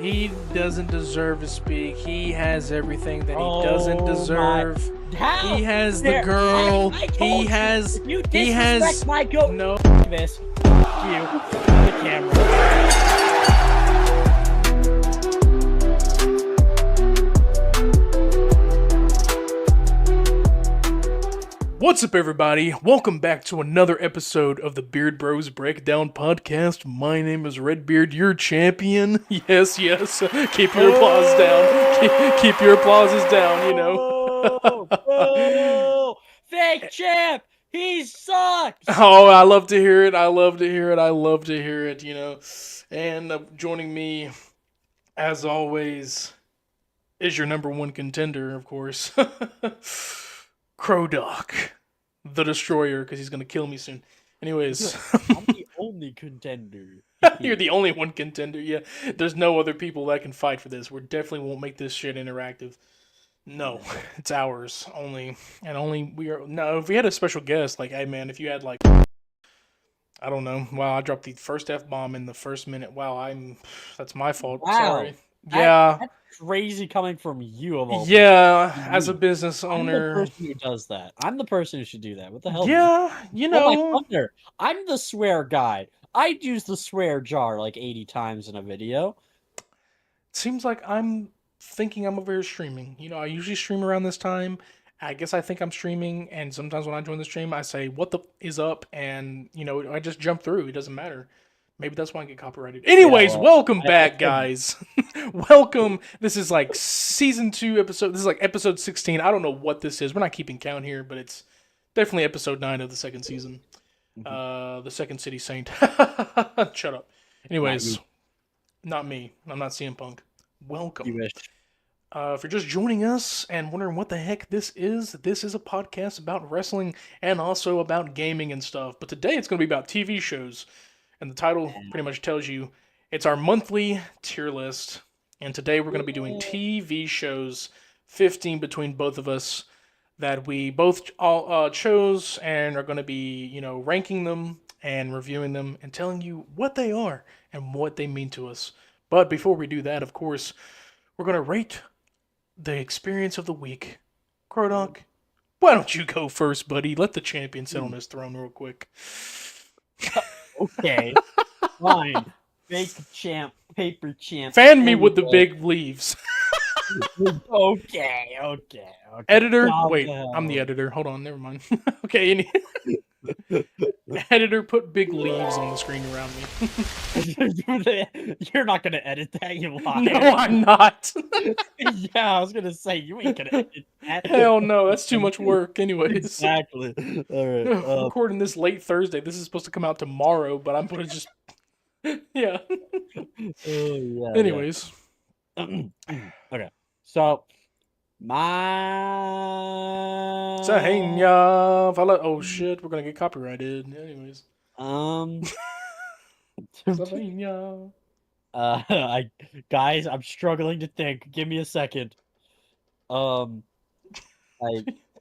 He doesn't deserve to speak. He has everything that he doesn't Oh my! deserve. How He has the dare girl. I He told you has. if you He disrespect has. my goat, No. this you the camera. What's up, everybody? Welcome back to another episode of the Beard Bros Breakdown Podcast. My name is RedBeard, your champion. Yes, yes. Keep your applause down. Keep your applauses down, you know. Oh, fake champ. He sucks. Oh, I love to hear it. I love to hear it. I love to hear it, you know. And joining me, as always, is your number one contender, of course, Krodok, the Destroyer, because he's going to kill me soon. Anyways, I'm the only contender. you're the only one contender. Yeah, there's no other people that can fight for this. We definitely won't make this shit interactive. No, it's ours only, and only we are. No, if we had a special guest, like, hey man, if you had like, I don't know. Wow, I dropped the first F bomb in the first minute. Wow, that's my fault. Wow, Sorry. Yeah, that's crazy coming from you of all people. yeah. As a Me. business I'm the owner, person who does that. I'm the person who should do that. What the hell? yeah, you Oh my know, thunder! I'm the swear guy. I'd use the swear jar like 80 times in a video. it seems like I'm thinking I'm over here streaming. You know, I usually stream around this time. I guess I think I'm streaming, and sometimes when I join the stream, I say, "What the is up?" And you know, I just jump through. It doesn't matter. Maybe that's why I get copyrighted. Yeah, Anyways, well, welcome I back, guys. Welcome. This is like season 2 episode. This is like episode 16. I don't know what this is. We're not keeping count here, but it's definitely episode 9 of the second season. The second City Saint. Shut up. Anyways, not me. I'm not CM Punk. Welcome. you wish. If you're just joining us and wondering what the heck this is a podcast about wrestling and also about gaming and stuff. But today it's going to be about TV shows. And the title pretty much tells you it's our monthly tier list. And today we're going to be doing TV shows, 15 between both of us, that we both all chose and are going to be, you know, ranking them and reviewing them and telling you what they are and what they mean to us. But before we do that, of course, we're going to rate the experience of the week. Krodok, why don't you go first, buddy? Let the champion sit on his throne real quick. Okay, fine. Fake champ, paper champ. Fan me with the big leaves. Okay. Editor, Calm wait, down. I'm the editor. Hold on, never mind. Okay, editor, put big leaves on the screen around me. You're not gonna edit that, you liar. No, I'm not. Yeah, I was gonna say you ain't gonna edit that. Hell no, that's too much work. Anyways, Exactly. All right. recording this late Thursday. This is supposed to come out tomorrow, but I'm gonna just yeah. Yeah. Anyways, Okay. So my oh shit, we're gonna get copyrighted. Anyways, guys, I'm struggling to think. Give me a second. I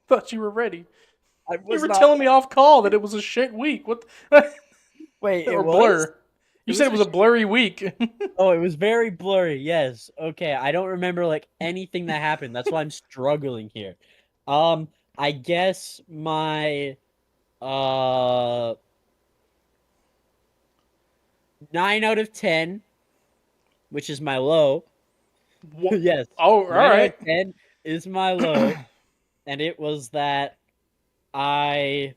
thought you were ready. You were telling me off call that it was a shit week. What? Wait, or blur. You said it was a blurry week. Oh, it was very blurry. Yes. Okay. I don't remember like anything that happened. That's why I'm struggling here. I guess my 9 out of 10, which is my low. Yes. Oh, all right. 10 is my low, and it was that I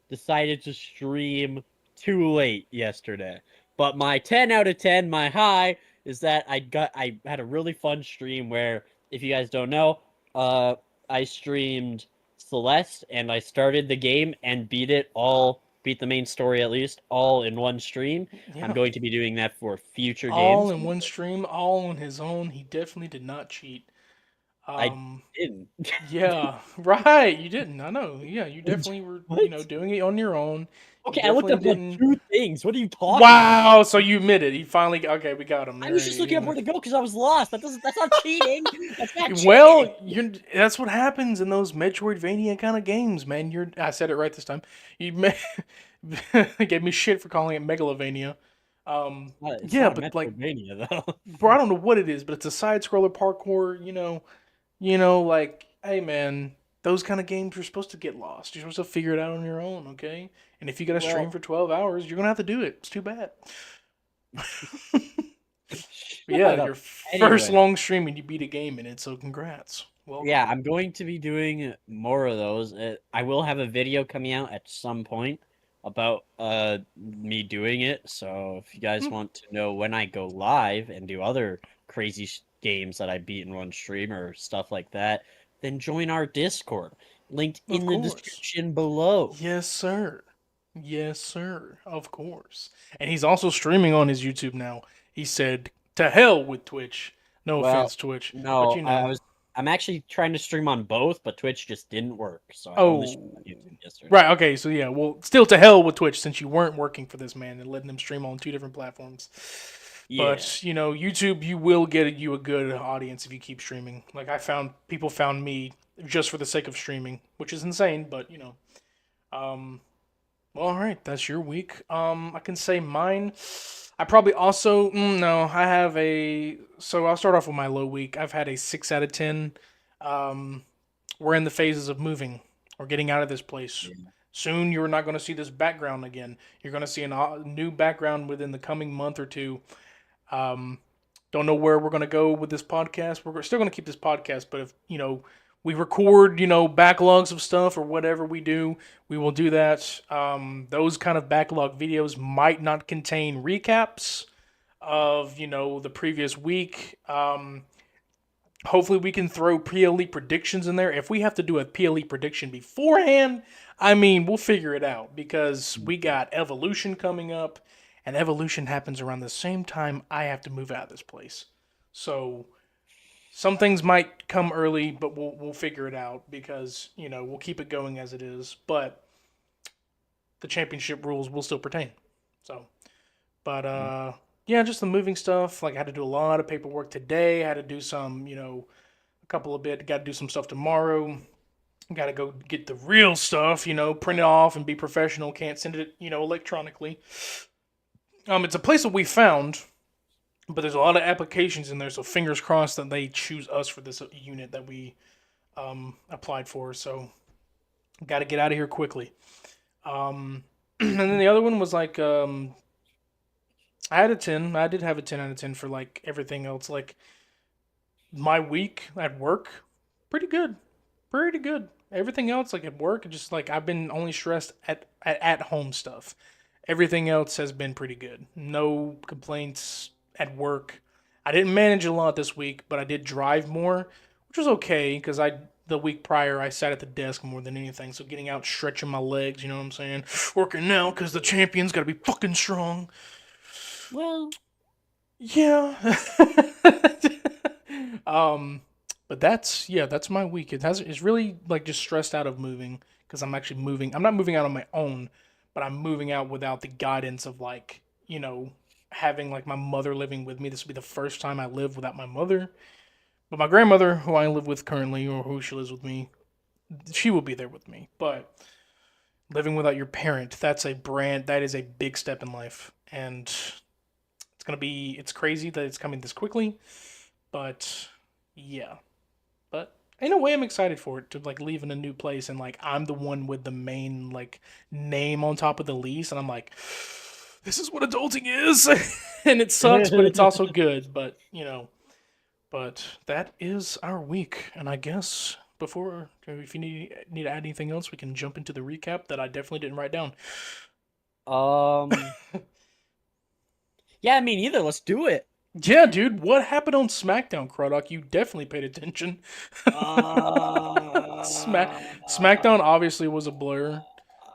decided to stream too late yesterday. But my 10 out of 10, my high, is that I had a really fun stream where, if you guys don't know, I streamed Celeste and I started the game and beat the main story at least, all in one stream. Yeah. I'm going to be doing that for future games. All in one stream, all on his own. He definitely did not cheat. I didn't. Yeah, right. You didn't. I know. Yeah, you definitely were, you know, doing it on your own. Okay, I looked up like 2 things. What are you talking about? Wow, so you admitted. He finally... Okay, we got him. I was just looking up where to go because I was lost. That's not cheating. That's not cheating. Well, that's what happens in those Metroidvania kind of games, man. I said it right this time. You gave me shit for calling it Megalovania. It's Yeah, not a but like, Metroidvania though. bro, I don't know what it is, but it's a side scroller parkour. Like, hey man, those kind of games you're supposed to get lost. You're supposed to figure it out on your own, okay? And if you got to stream Well, for 12 hours, you're gonna have to do it. It's too bad. But yeah, shut your up. first Anyway, long stream and you beat a game in it, so congrats. yeah, Welcome. I'm going to be doing more of those. I will have a video coming out at some point about me doing it. So if you guys Hmm, want to know when I go live and do other crazy games that I beat in one stream or stuff like that, then join our Discord, linked of in the course. description below. Yes, sir. Yes, sir. Of course. And he's also streaming on his YouTube now. He said, "To hell with Twitch." No Well, offense, Twitch, but no, I'm actually trying to stream on both, but Twitch just didn't work, so I only streamed Oh, on YouTube yesterday. right. Okay. So yeah. Well, still to hell with Twitch since you weren't working for this man and letting him stream on two different platforms. Yeah. But YouTube, you will get you a good audience if you keep streaming. Like I found people found me just for the sake of streaming, which is insane. But um, well, all right, that's your week. I can say mine. I probably also no. I have a so I'll start off with my low week. I've had a 6 out of 10. Um, we're in the phases of moving or getting out of this place. Yeah. Soon you're not going to see this background again. You're going to see a new background within the coming month or two. Um, don't know where we're going to go with this podcast. We're still going to keep this podcast, but if we record backlogs of stuff or whatever we do, we will do that. Those kind of backlog videos might not contain recaps of the previous week. Hopefully we can throw PLE predictions in there. If we have to do a PLE prediction beforehand, I mean, we'll figure it out because we got Evolution coming up, and Evolution happens around the same time I have to move out of this place. So some things might come early, but we'll figure it out because we'll keep it going as it is. But the championship rules will still pertain. So, but yeah, just the moving stuff. Like I had to do a lot of paperwork today. I had to do some, a couple of bit. Got to do some stuff tomorrow. Got to go get the real stuff, print it off and be professional. Can't send it, electronically. It's a place that we found, but there's a lot of applications in there. So fingers crossed that they choose us for this unit that we applied for. So got to get out of here quickly. And then the other one was like I had a 10. I did have a 10 out of 10 for like everything else. Like my week at work, pretty good. Pretty good. Everything else, like at work, just like I've been only stressed at home stuff. Everything else has been pretty good. No complaints at work. I didn't manage a lot this week, but I did drive more, which was okay because the week prior I sat at the desk more than anything. So getting out, stretching my legs, you know what I'm saying? Working out because the champion's got to be fucking strong. Well, Yeah. um, but that's my week. It's really like just stressed out of moving because I'm actually moving. I'm not moving out on my own, but I'm moving out without the guidance of like having like my mother living with me. This will be the first time I live without my mother. But my grandmother, who I live with currently, or who she lives with me, she will be there with me. But living without your parent, that is a big step in life, and it's crazy that it's coming this quickly, but yeah. But in a way, I'm excited for it to like leave in a new place and like I'm the one with the main like name on top of the lease, and I'm like, this is what adulting is, and it sucks, but it's also good. But but that is our week, and I guess before if you need to add anything else, we can jump into the recap that I definitely didn't write down. um, yeah, I mean, either. Let's do it. Yeah, dude, what happened on SmackDown, Krodok? You definitely paid attention. Smack Uh, SmackDown obviously was a blur,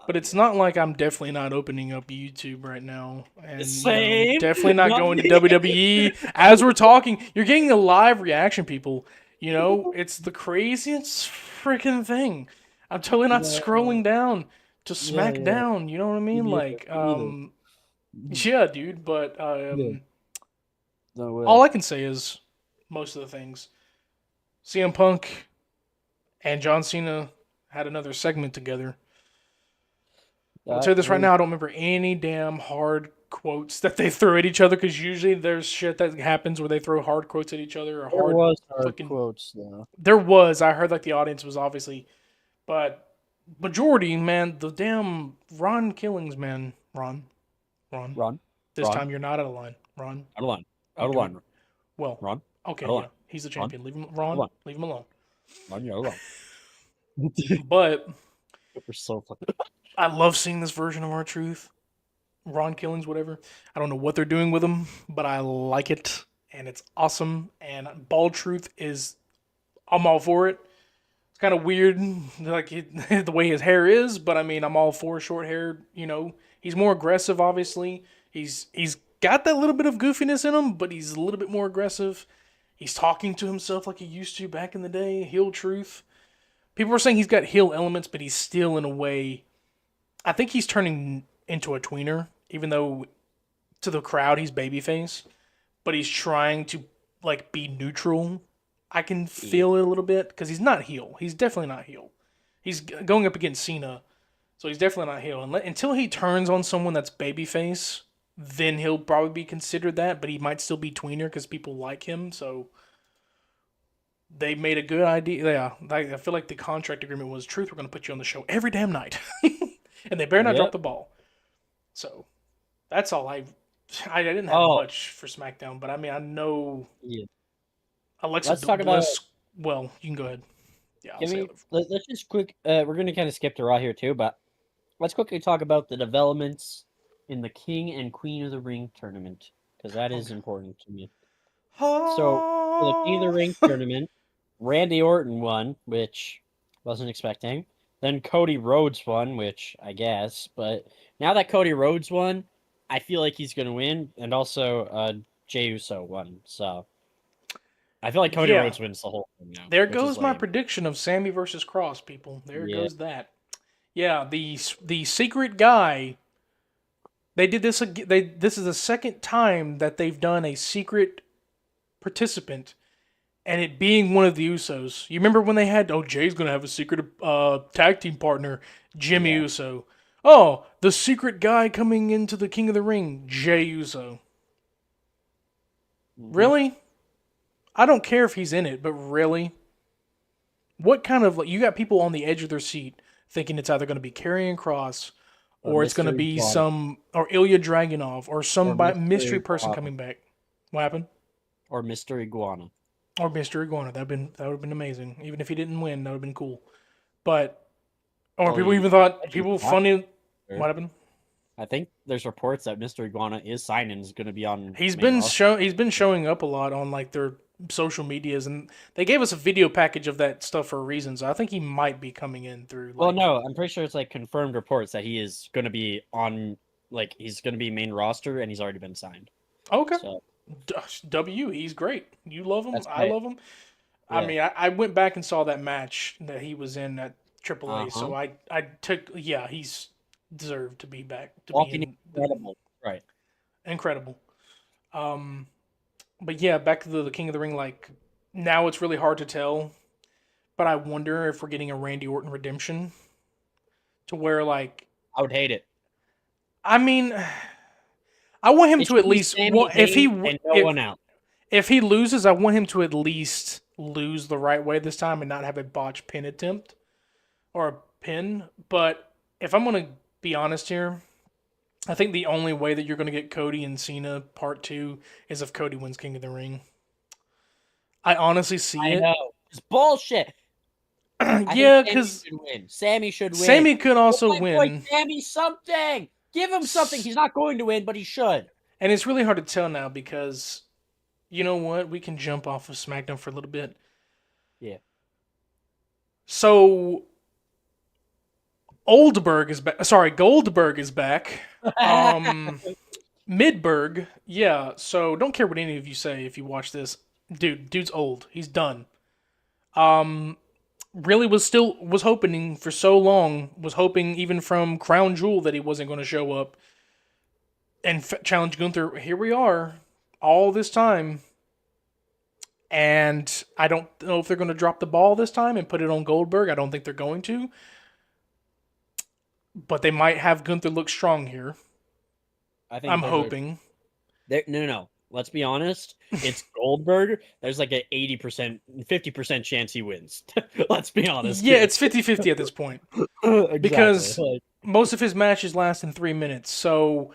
but it's not like I'm definitely not opening up YouTube right now, and Same. definitely not Not going to me. WWE as we're talking. You're getting a live reaction, people. It's the craziest freaking thing. I'm totally not Yeah, scrolling down to yeah, yeah. SmackDown. You know what I Me mean? neither. Like, Me neither. yeah, dude. But Yeah. No all way. I can say is most of the things. CM Punk and John Cena had another segment together. I'll That tell you this right was now, I don't remember any damn hard quotes that they throw at each other, because usually there's shit that happens where they throw hard quotes at each other or There hard was hard fucking. quotes though. There was. I heard like the audience was obviously, but majority, man, the damn Ron Killings, man, Ron. Run, This run, time you're not out of line, Ron. out of line, Oh, out of do we? line, Well, run, okay, out of yeah, line, he's the run, champion. Leave him, out of Ron. line, Leave him alone. run, you're out of line. But We're so fucking. I love seeing this version of R-Truth, Ron Killings, whatever. I don't know what they're doing with him, but I like it, and it's awesome. And Bald Truth is, I'm all for it. It's kind of weird, like the way his hair is, but I mean, I'm all for short hair. You know, he's more aggressive. Obviously, he's got that little bit of goofiness in him, but he's a little bit more aggressive. He's talking to himself like he used to back in the day. Heel Truth. People are saying he's got heel elements, but he's still in a way. I think he's turning into a tweener, even though to the crowd he's babyface, but he's trying to like be neutral. I can feel it a little bit because he's not heel. He's definitely not heel. He's going up against Cena, so he's definitely not heel. Until he turns on someone that's babyface, then he'll probably be considered that. But he might still be tweener because people like him. So they made a good idea. Yeah, I feel like the contract agreement was, Truth, we're going to put you on the show every damn night, and they better not drop the ball. So that's all I didn't have much for SmackDown, but I mean I know. Yeah. Alexa Let's talk Bliss. Well, you can go ahead. Yeah, let's just quick. We're gonna kind of skip to Raw here too, but let's quickly talk about the developments in the King and Queen of the Ring tournament because that is important to me. So for the King of the Ring tournament, Randy Orton won, which wasn't expecting. Then Cody Rhodes won, which I guess, but now that Cody Rhodes won, I feel like he's gonna win, and also Jey Uso won, so. I feel like Cody Rhodes wins the whole thing now. There goes my prediction of Sammy versus Cross, people. There goes that. Yeah, the secret guy. They did this. This is the second time that they've done a secret participant, and it being one of the Usos. You remember when they had? Oh, Jay's gonna have a secret tag team partner, Jimmy Uso. Oh, the secret guy coming into the King of the Ring, Jey Uso. Mm-hmm. Really? I don't care if he's in it, but really? What kind of... you got people on the edge of their seat thinking it's either going to be Karrion Kross or it's going to be or Ilya Dragunov or some mystery person coming back. What happened? Or Mr. Iguana. Or Mr. Iguana. That would have been amazing. Even if he didn't win, that would have been cool. But... Or people even thought... People funny... What happened? I think there's reports that Mr. Iguana is signed and is going to be on... He's been showing up a lot on like their social medias, and they gave us a video package of that stuff for a reason, so I think he might be coming in through... Well, no, I'm pretty sure it's like confirmed reports that he is going to be on... Like, he's going to be main roster, and he's already been signed. Okay. So. He's great. You love him. I love him. Yeah. I mean, I went back and saw that match that he was in at AAA, so I took... Yeah, he's deserved to be back. Incredible. Right. Incredible. But yeah, back to the King of the Ring, like, now it's really hard to tell, but I wonder if we're getting a Randy Orton redemption to where, like... I would hate it. I mean, I want him to at least... If he loses, I want him to at least lose the right way this time and not have a botched pin attempt or a pin, but if I'm going to be honest here, I think the only way that you're going to get Cody and Cena Part 2 is if Cody wins King of the Ring. I honestly see it. I know. It's bullshit. Yeah, because Sammy should win. Sammy could also win. Sammy something. Give him something. He's not going to win, but he should. And it's really hard to tell now because, you know what? We can jump off of SmackDown for a little bit. Yeah. So... Goldberg is back. Midberg, yeah. So don't care what any of you say if you watch this. Dude's old. He's done. Really was hoping for so long. Was hoping even from Crown Jewel that he wasn't going to show up and challenge Gunther. Here we are, all this time, and I don't know if they're going to drop the ball this time and put it on Goldberg. I don't think they're going to. But they might have Gunther look strong here. I think I'm there's hoping. no. Let's be honest. It's Goldberg. There's like an 80%, 50% chance he wins. Let's be honest Yeah, here. it's 50-50 at this point Exactly. because most of his matches last in 3 minutes. So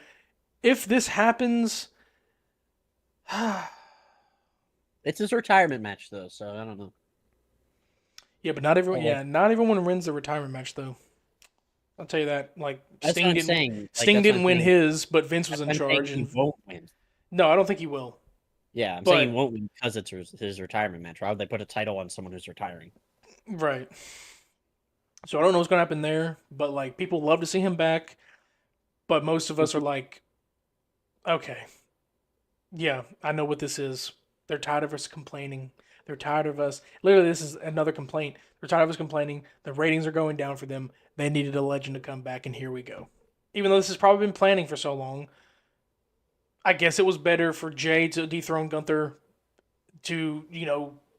if this happens, yeah, It's his retirement match though, so I don't know. but not everyone. Uh, Yeah, not everyone wins the retirement match though. I'll tell you that. Like that's what I'm saying. Like Sting that's what didn't I'm win saying. his, but Vince was That's in what I'm saying. charge, He and won't win. no, I don't think he will. Yeah, I'm saying he But won't win because it's his retirement match. Why would they put a title on someone who's retiring? right. So I don't know what's gonna happen there, but like people love to see him back, but most of us are like, okay, yeah, I know what this is. They're tired of us complaining. They're tired of us. Literally, this is another complaint. They're tired of us complaining. The ratings are going down for them. They needed a legend to come back, and here we go. Even though this has probably been planning for so long, I guess it was better for Jay to dethrone Gunther to,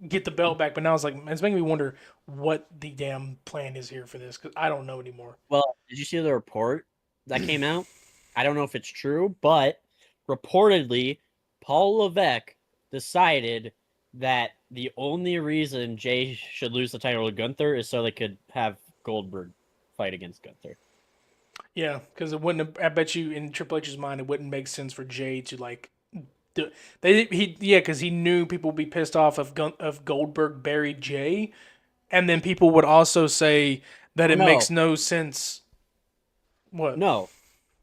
get the belt back. But now it's making me wonder what the damn plan is here for this because I don't know anymore. Well, did you see the report that came out? I don't know if it's true, but reportedly, Paul Levesque decided that the only reason Jay should lose the title to Gunther is so they could have Goldberg fight against Gunther. Yeah, because it wouldn't. I bet you in Triple H's mind, it wouldn't make sense for Jay to like. Because he knew people would be pissed off if Goldberg buried Jay, and then people would also say that it No, makes no sense. What? no,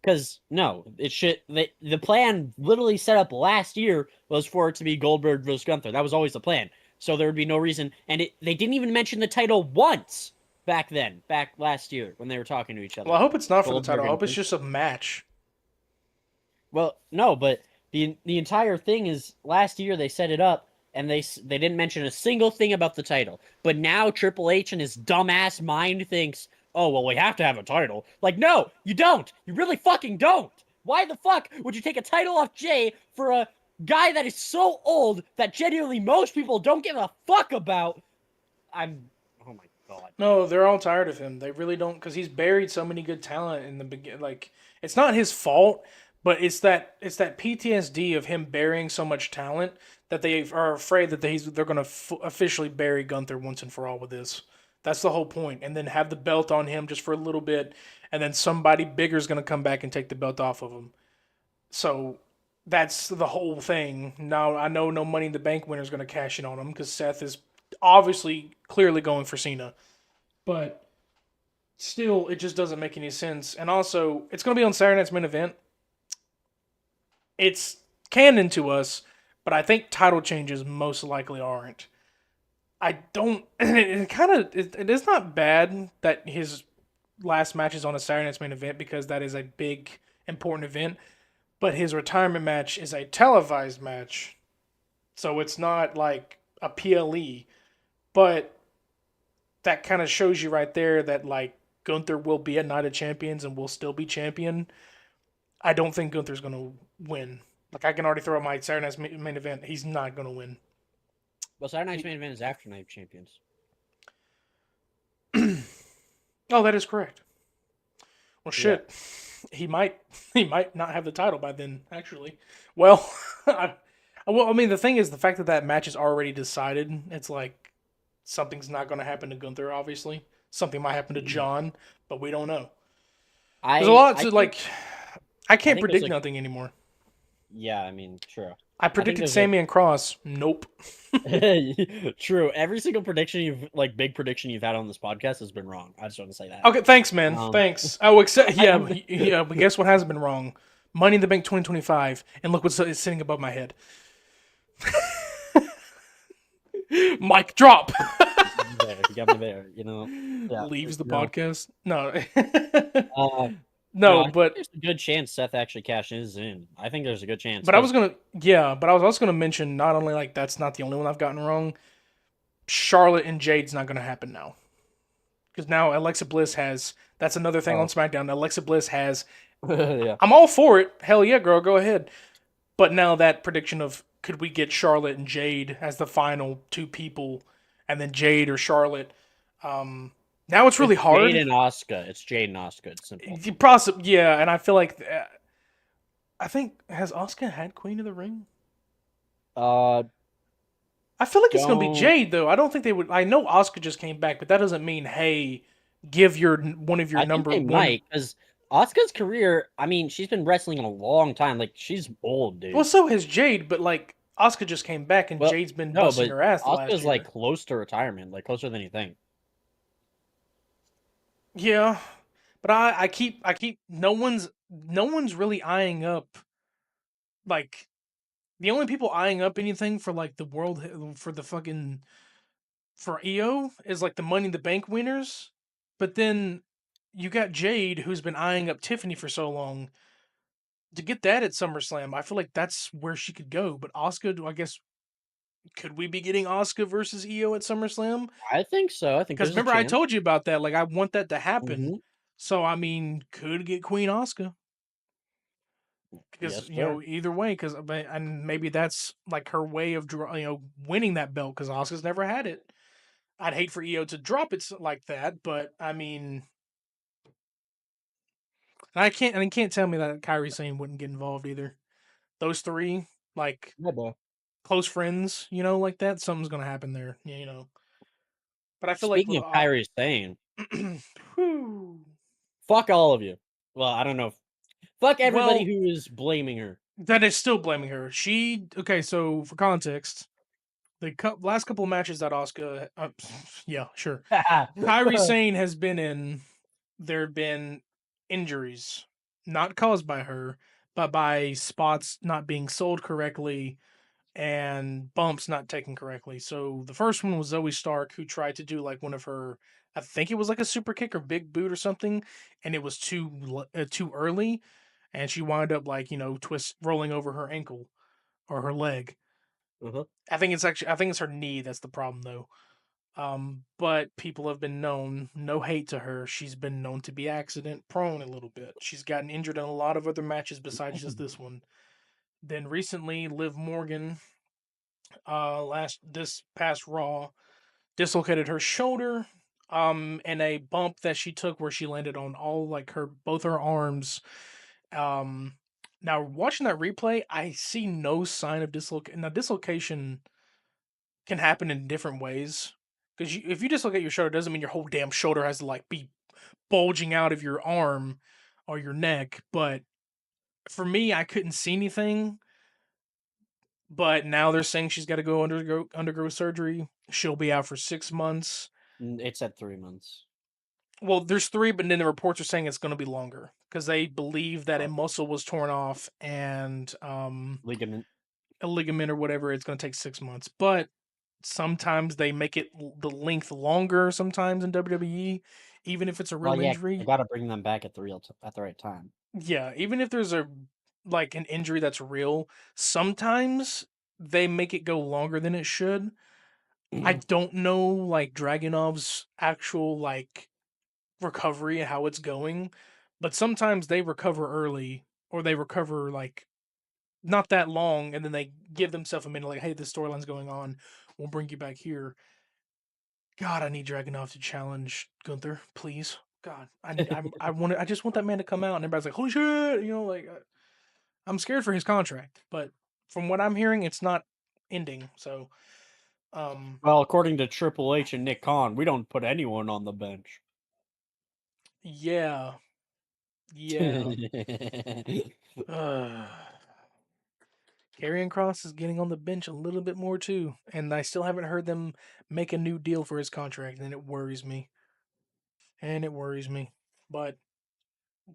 because no, it should. The plan literally set up last year was for it to be Goldberg versus Gunther. That was always the plan. So there would be no reason, and they didn't even mention the title once back last year when they were talking to each Well, other. I hope it's not for the Goldberg title. I and hope it's just a match. Well, no, but the entire thing is last year they set it up and they didn't mention a single thing about the title. But now Triple H and his dumbass mind thinks, "Oh, well, we have to have a title." Like, no, you don't. You really fucking don't. Why the fuck would you take a title off Jay for a guy that is so old that genuinely most people don't give a fuck about? Oh my god. No, they're all tired of him. They really don't because he's buried so many good talent in the beginning. Like it's not his fault, but it's that PTSD of him burying so much talent that they are afraid that they're going to officially bury Gunther once and for all with this. That's the whole point, and then have the belt on him just for a little bit, and then somebody bigger is going to come back and take the belt off of him. So that's the whole thing. Now I know no Money in the Bank winner is going to cash in on him because Seth is obviously clearly going for Cena, but still, it just doesn't make any sense. And also, it's going to be on Saturday Night's Main Event. It's canon to us, but I think title changes most likely aren't. I don't. It kind of. It is not bad that his last match is on a Saturday Night's Main Event because that is a big, important event. But his retirement match is a televised match, so it's not like a PLE. But that kind of shows you right there that like Gunther will be at Night of Champions and will still be champion. I don't think Gunther's going to win. Like I can already throw out my Saturday Night's main event. He's not going to win. Well, Saturday Night's Main Event is after Night of Champions. Oh, that is correct. Well, Yeah. shit. He might not have the title by then. Actually, well, I mean, the thing is, the fact that that match is already decided. It's like something's not going to happen to Gunther. Obviously, something might happen to John, but we don't know. There's a lot to like. I can't predict nothing anymore. Yeah, I mean, true. I predicted Sammy and Cross. Nope. True. Every single prediction big prediction you've had on this podcast has been wrong. I just want to say that. Okay, thanks, man. Thanks. Oh, except yeah. But guess what hasn't been wrong? Money in the Bank 2025, and look what's sitting above my head. Mic drop. You got me there. Yeah, Leaves the podcast. No. No, but there's a good chance Seth actually cashes in. I think there's a good chance. But I was also gonna mention not only like that's not the only one I've gotten wrong. Charlotte and Jade's not gonna happen now, because now Alexa Bliss has. That's another thing on SmackDown. Alexa Bliss has. Yeah. I'm all for it. Hell yeah, girl, go ahead. But now that prediction of could we get Charlotte and Jade as the final two people, and then Jade or Charlotte. Now it's really hard. Jade and Asuka. It's Jade and Asuka. It's simple. Yeah, and I feel like I think has Asuka had Queen of the Ring? Uh, I feel like it's gonna be don't. Jade though. I don't think they would. I know Asuka just came back, but that doesn't mean hey, give your one of your I think number they one. might because Asuka's career. I mean, she's been wrestling a long time. Like she's old, Well, dude. so has Jade, but like Asuka just came back and Well, Jade's been no, busting but her ass the last Asuka's like year. close to retirement, like closer than you think. Yeah, but I keep no one's really eyeing up like the only people eyeing up anything for like the world for the fucking for EO is like the Money in the Bank winners, but then you got Jade who's been eyeing up Tiffany for so long to get that at SummerSlam. I feel like that's where she could go. But Asuka, I guess, could we be getting Asuka versus EO at SummerSlam? I think so. I think Because there's a remember I chance. told you about that. Like I want that to happen. Hmm. So I mean, could get Queen Asuka because Yes, sir. either way, because and maybe that's like her way of winning that belt because Asuka's never had it. I'd hate for EO to drop it like that, but I mean, and you can't tell me that Kyrie Sane wouldn't get involved either. Those three, like Yeah, boy. close friends, like that. Something's gonna happen there, But I feel like Speaking with of Kyrie Sane, whew, fuck all of you. Well, I don't know. Fuck everybody well, who is blaming her. that is still blaming her. She okay. So for context, the last couple of matches that Oscar, yeah, sure, Kyrie Sane has been in. There have been injuries, not caused by her, but by spots not being sold correctly and bumps not taken correctly. So the first one was Zoe Stark, who tried to do like one of her, I think it was like a super kick or big boot or something, and it was too early, and she wound up like twist rolling over her ankle or her leg. Uh-huh. I think it's her knee that's the problem though. But people have been known, no hate to her, she's been known to be accident prone a little bit. She's gotten injured in a lot of other matches besides just this one. Then recently, Liv Morgan, last this past Raw, dislocated her shoulder, in a bump that she took where she landed on all like her both her arms. Um, Now watching that replay, I see no sign of dislocation. Now dislocation can happen in different ways. Because if you dislocate your shoulder, it doesn't mean your whole damn shoulder has to like be bulging out of your arm or your neck. But for me, I couldn't see anything. But now they're saying she's got to go undergo surgery. She'll be out for 6 months. It's at 3 months. Well, there's three, but then the reports are saying it's going to be longer because they believe that a Oh, muscle was torn off and ligament. a ligament or whatever. It's going to take 6 months, but sometimes they make it the length longer. Sometimes in WWE, even if it's a Well, real yeah, I injury. gotta bring them back at at the right time. Yeah, even if there's a like an injury that's real, sometimes they make it go longer than it should. I don't know like Dragonov's actual like recovery and how it's going, but sometimes they recover early or they recover like not that long and then they give themselves a minute like, hey, this storyline's going on. We'll bring you back here. God, I need Dragunov to challenge Gunther, please. God, I just want that man to come out and everybody's like, holy shit, like I'm scared for his contract, but from what I'm hearing, it's not ending. So, um, Well, according to Triple H and Nick Khan, we don't put anyone on the bench. yeah, yeah. Uh, Karrion Cross is getting on the bench a little bit more too, and I still haven't heard them make a new deal for his contract, and it worries me. And it worries me. But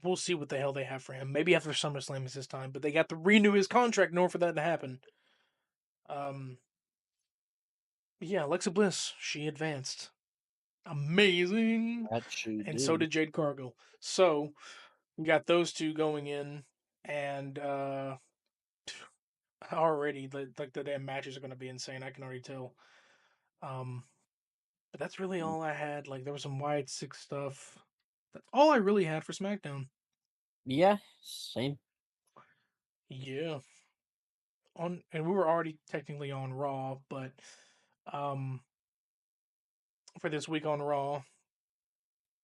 we'll see what the hell they have for him. Maybe after SummerSlam is his time, but they got to renew his contract in order for that to happen. Um, yeah, Alexa Bliss, she advanced. Amazing. That she And so did. did Jade Cargill. So we got those two going in, and already like the damn matches are going to be insane. I can already tell. Um, but that's really all I had. Like there was some Wyatt Six stuff. That's all I really had for SmackDown. Yeah, same. Yeah, and we were already technically on Raw, but um, for this week on Raw,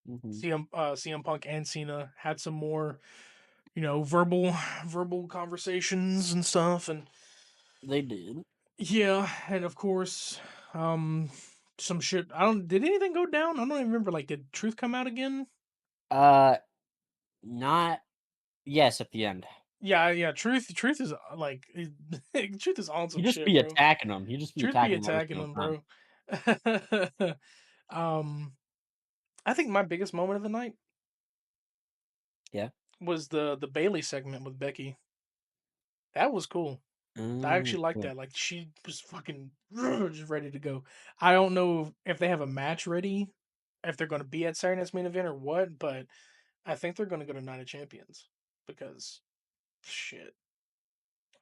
Hmm. CM Punk and Cena had some more verbal conversations and stuff, and They did. yeah, and of course, um, some shit. I don't. Did anything go down? I don't even remember. Like, did Truth come out again? Uh, not yes at the end. Yeah, yeah. Truth is like, Truth is on You some just shit, be bro. attacking them. You just be Truth be attacking them every attacking single them, time. bro. um, I think my biggest moment of the night Yeah. was the Bailey segment with Becky. That was cool. I actually like Yeah. that. Like, she was fucking just ready to go. I don't know if they have a match ready, if they're going to be at Saturday Night's main event or what, but I think they're going to go to Night of Champions because shit,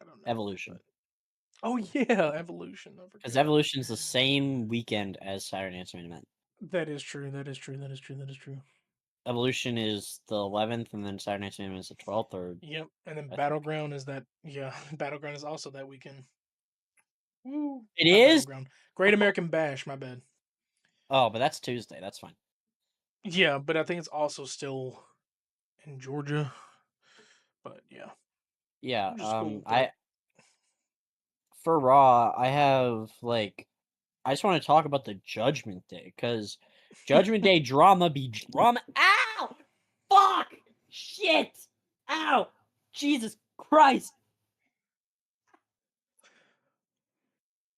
I don't know. Evolution. But oh yeah, Evolution. I Because forgot. Evolution's the same weekend as Saturday Night's Main Event. That is true. That is true. That is true. That is true. Evolution is the 11th, and then Saturday Night's Main Event is the 12th, or Yep. And then I think. Battleground is that. Yeah, Battleground is also that weekend. Woo. It Not is? Battleground. Great American Bash. My bad. Oh, but that's Tuesday. That's fine. Yeah, but I think it's also still in Georgia. But yeah, Yeah. which is cool. But For Raw, I have like I just want to talk about the Judgment Day because Judgment Day drama be drama. Ow! Fuck! Shit! Ow! Jesus Christ!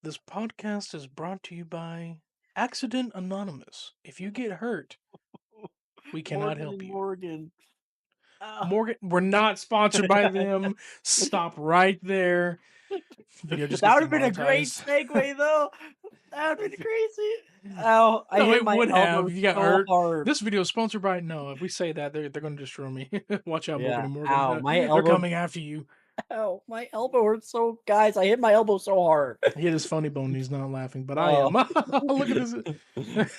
this podcast is brought to you by Accident Anonymous. If you get hurt, we cannot Morgan help and you. Morgan. Ow. Morgan, we're not sponsored by them. Stop right there. Video just That gets would have been a great demonetized. segue, though. That would have been crazy. Ow! I No, hit it my would have elbow if you got so hurt. hard. This video is sponsored by no. If we say that, they're gonna destroy me. Watch out, Morgan Yeah. and Ow! Morgan. My They're elbow. coming after you. Ow! My elbow hurts so. Guys, I hit my elbow so hard. He hit his funny bone and he's not laughing, but I Oh. am. Look at this.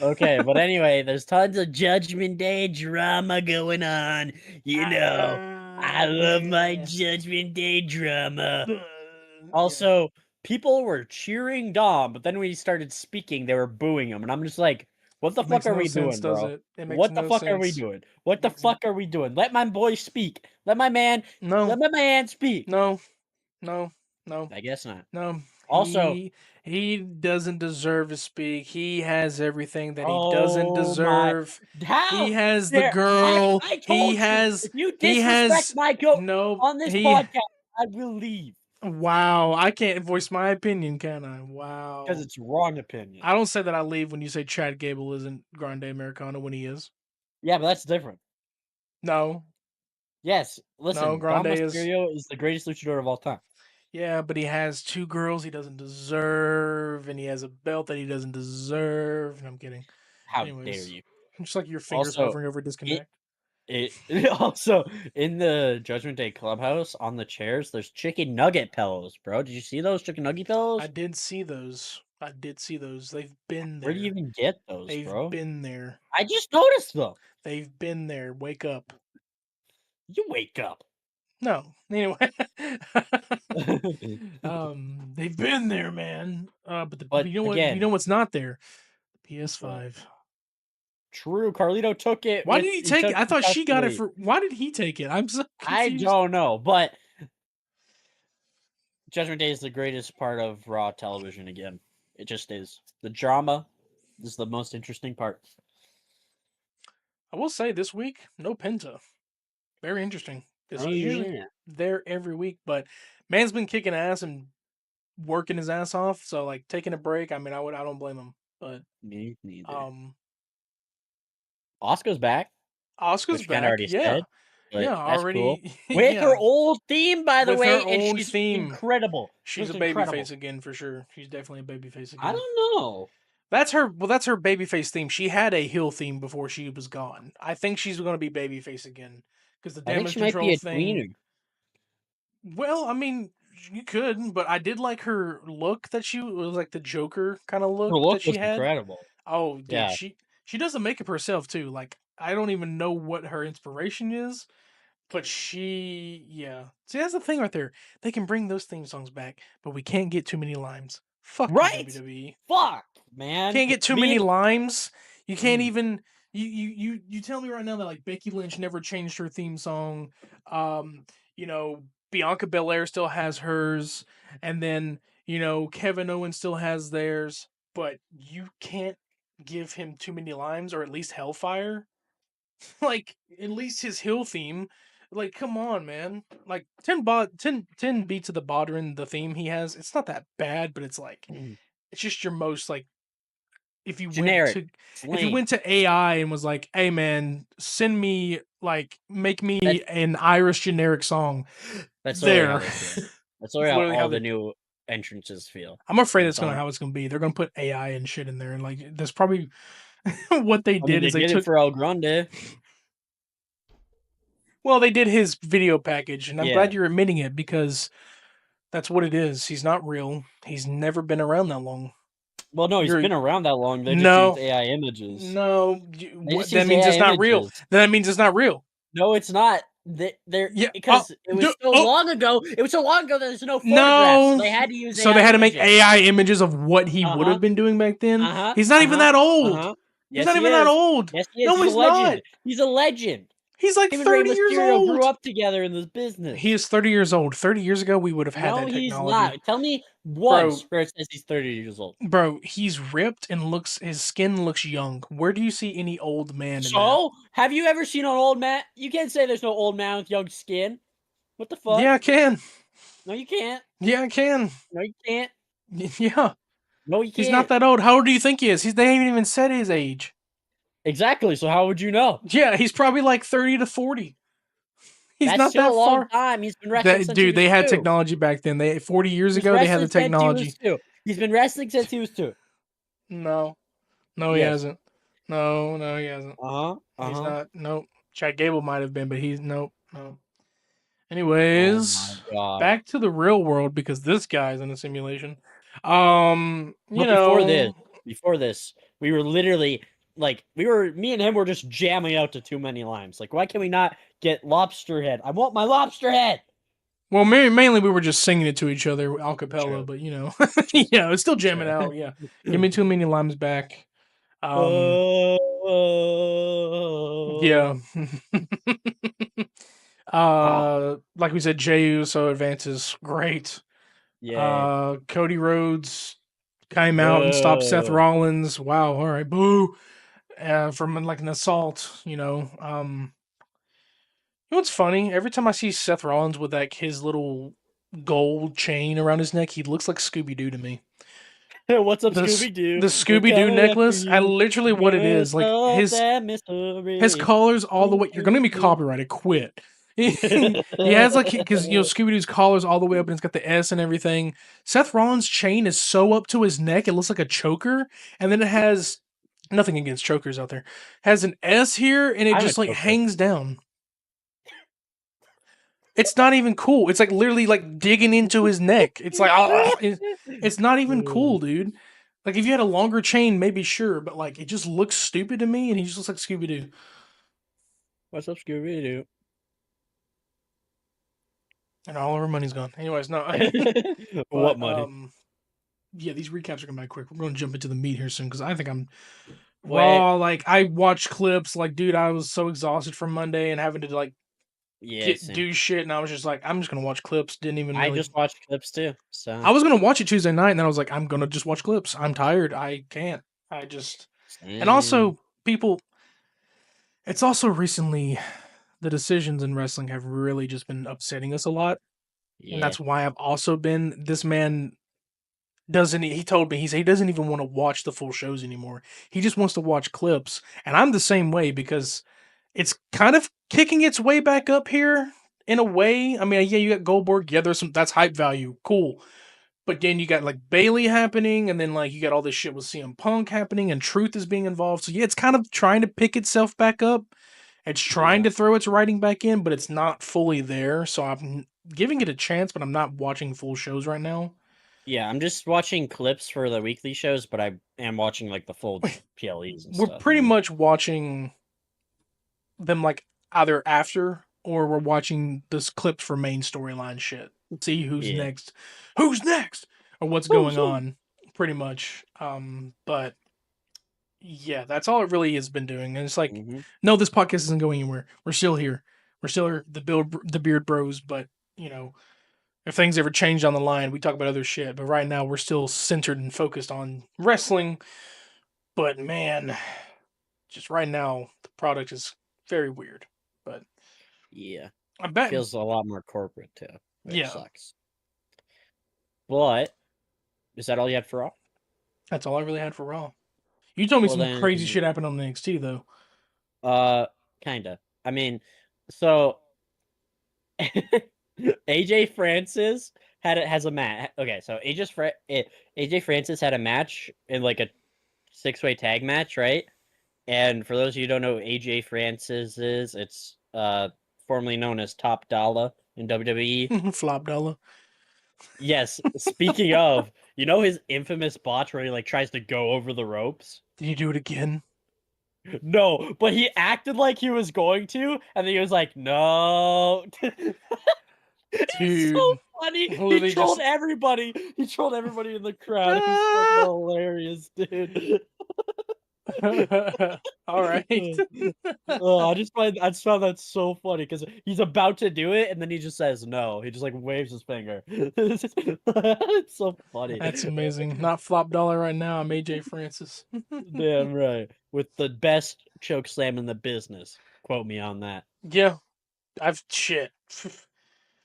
Okay, but anyway, there's tons of Judgment Day drama going on. You know, I love my Judgment Day drama. Yeah. Also, people were cheering Dom, but then when he started speaking, they were booing him, and I'm just like, what the It fuck makes are no we sense, doing, does bro? it? It makes What the no fuck are we sense. doing? What the Makes no. fuck are we doing? Let my boy speak. Let my man No, speak. no, no, no, I guess not. no. Also, He doesn't deserve to speak. He has everything that he doesn't oh my, deserve. He how has the dare girl. I told you if you He disrespect has my goat no on this he podcast, I will leave wow. I can't voice my opinion, can I? because Wow. it's wrong opinion. I don't say that I leave when you say Chad Gable isn't Grande Americano when he is. Yeah, but that's different. No. Yes, No, listen, Grande Dom is Mysterio is the greatest luchador of all time. yeah, but he has two girls he doesn't deserve, and he has a belt that he doesn't deserve. And I'm kidding. How dare Anyways, you? just like your fingers Also, hovering over it disconnect. it also in the Judgment Day clubhouse on the chairs, there's chicken nugget pillows, bro. Did you see those chicken nugget I pillows? did see those. I did see those. They've been Where do you there. even get those, They've bro? been there. I just noticed them. They've been there. Wake up. You wake up. No. Anyway. They've been there, man. But But you know what? You again, know what's not there? The what? PS5. True, Carlito took it Why with did he he take it? took I thought she got it successfully. for. Why did he take it? I'm so I confused. don't know, but Judgment Day is the greatest part of Raw television again. It just is. The drama is the most interesting part. I will say this week, no Penta. Very interesting because Oh he's usually yeah. there every week, but man's been kicking ass and working his ass off. So like taking a break. I mean, I don't blame him. But Me neither. um, Oscar's back, Oscar's which Ken back. already Yeah, said, yeah, but that's cool. already. With her Yeah, old theme, by the with her way, and old she's theme, incredible. she's a Just baby face incredible. again for sure. She's definitely a baby face I again. don't know. That's her. Well, that's her babyface theme. She had a heel theme before she was gone. I think she's going to be babyface again because the I think damage she might be control a thing. tweener. Well, I mean, you could, but I did like her look that she was like the Joker kind of Her look look that she was had. incredible. Oh, dude, Yeah. she does the makeup herself too. Like I don't even know what her inspiration is, but yeah. See, that's the thing right there. They can bring those theme songs back, but we can't get too many limes. Fuck you, Right? WWE. Fuck, man. Can't get too Me many and limes. You can't mm, even. You tell me right now that like Becky Lynch never changed her theme song. Um, Bianca Belair still has hers, and then Kevin Owens still has theirs, but you can't give him too many limes, or at least Hellfire. Like at least his hill theme. Like, come on, man. Like 10 beats of the Bodhran, the theme he has, it's not that bad, but it's like it's just your most like if you went Generic. to It's if you lame. went to AI and was like, "Hey man, send me like make That's me an Irish generic song." that's literally how There. they feel. That's It's literally how literally how all they the new entrances feel. I'm afraid Theme that's gonna song. how it's gonna be. They're gonna put AI and shit in there, and like that's probably what they I mean, did they is they did it took for El Grande. well, they did his video package, and I'm Yeah. glad you're admitting it because that's what it is. He's not real. He's never been around that long. Well, no, he's You're been around that long. They just used no, AI images. no. They just That used means AI it's not real. images. That means it's not real. No, it's not. They're Yeah. because it was so Oh, long ago. It was so long ago that there's no photographs, so no. they had to use So they AI had to make images. AI images of what he Uh would huh. have been doing back then. Uh huh. He's not Uh even huh. that Uh old. huh. He's Yes, not he even that is. old. Yes, he is. No, He's a he's not. legend. He's a legend. He's like Him and Rey 30 years Mysterio grew old. up together in this He business. is 30 years old. 30 years ago, we would have had No, that he's technology. not. Tell me Bro, once where it says he's 30 years old. bro, he's ripped and his skin looks young. Where do you see any old man in that? So, have you ever seen an old man? You can't say there's no old man with young skin. What the fuck? Yeah, I can. No, you can't. Yeah, I can. No, you can't. Yeah. No, you He's not can't. that old. How old do you think he is? They haven't even said his age. Exactly. So how would you know? Yeah, he's probably like 30 to 40. He's That's not still that a long far. time. He's been wrestling That since he dude, was they had 2. technology back then. 40 years He was ago, they had the wrestling since he was technology. 2. He's been wrestling since he was 2. No. No, he Yes. hasn't. No, he hasn't. Uh-huh. He's Uh-huh. not. Nope. Chad Gable might have been, but he's nope. No. Oh my Anyways, god. back to the real world because this guy's in a simulation. But before this, we were literally me and him were just jamming out to Too Many Limes. Like, why can we not get Lobster Head? I want my Lobster Head. Well, mainly we were just singing it to each other a cappella, True. but True. yeah, it's still jamming True. out. Yeah, give me too many limes back. Oh, oh, Yeah. oh. Like we said, Jey Uso advances. Great. Yay. Cody Rhodes came out and stopped Seth Boo. Rollins. Wow. All right. Boo. From like an assault. You know what's funny? Every time I see Seth Rollins with like his little gold chain around his neck, he looks like Scooby Doo to me. What's up, The Scooby Doo? the We're Scooby Doo coming after necklace, I you. literally We're what it gonna is, like solve that his mystery. collars all the way. You're gonna be copyrighted. Quit. He has like because Scooby Doo's collars all the way up and it's got the S and everything. Seth Rollins' chain is so up to his neck, it looks like a choker, and then it has nothing against chokers out there. Has an S here and it I'm a just like choker. hangs down. It's not even cool. It's like literally like digging into his neck. It's like it's not even cool, dude. Like if you had a longer chain, maybe sure, but like it just looks stupid to me, and he just looks like Scooby Doo. What's up, Scooby Doo? And all of our money's gone. Anyways, no. What But money? yeah, these recaps are gonna be quick. We're gonna jump into the meat here soon because I think I'm Wait. raw. Like I watched clips. Like, dude, I was so exhausted from Monday and having to like Yeah, same. do shit, and I was just like, I'm just gonna watch clips. Didn't even I really. just watched clips too. So I was gonna watch it Tuesday night, and then I was like, I'm gonna just watch clips. I'm tired. I can't. I just. And same. also, people. It's also recently the decisions in wrestling have really just been upsetting us a lot, and Yeah. that's why I've also been. This man doesn't. He told me he doesn't even want to watch the full shows anymore. He just wants to watch clips, and I'm the same way because it's kind of kicking its way back up here in a way. I mean, yeah, you got Goldberg. Yeah, that's hype value. Cool. But then you got like Bailey happening, and then like you got all this shit with CM Punk happening, and Truth is being involved. So yeah, it's kind of trying to pick itself back up. It's trying Yeah. to throw its writing back in, but it's not fully there. So I'm giving it a chance, but I'm not watching full shows right now. Yeah, I'm just watching clips for the weekly shows, but I am watching like the full PLEs and We're stuff. pretty much watching them like either after or we're watching this clips for main storyline shit. See Yeah. who's next, or what's going on. Pretty much. But Yeah, that's all it really has been doing. And it's like, Mm-hmm. no, this podcast isn't going anywhere. We're still here. We're still here, the Beard Bros. But you know, if things ever change on the line, we talk about other shit. But right now, we're still centered and focused on wrestling. But man, just right now, the product is very weird. But Yeah, I bet, feels a lot more corporate too, which yeah, sucks. But is that all you had for Raw? that's all I really had for Raw. You told me Well some then, crazy shit happened on NXT though. uh, kinda. I mean, so AJ Francis has a match. Okay, so AJ Francis had a match in like a 6-way tag match, right? And for those of you who don't know who AJ Francis is, it's formerly known as Top Dollar in WWE. Flop dollar. Yes, speaking of, you know his infamous botch where he like tries to go over the ropes? Did you do it again? No, but he acted like he was going to, and then he was like, "No." It's so Dude, funny. He literally trolled just. everybody. He trolled everybody in the crowd. It was fucking Ah! hilarious, dude. All right. Oh, I just found that so funny because he's about to do it and then he just says no. He just like waves his finger. It's so funny. That's amazing. Not flop dollar right now. I'm AJ Francis. Damn right. With the best choke slam in the business. Quote me on that. Yeah, I've shit.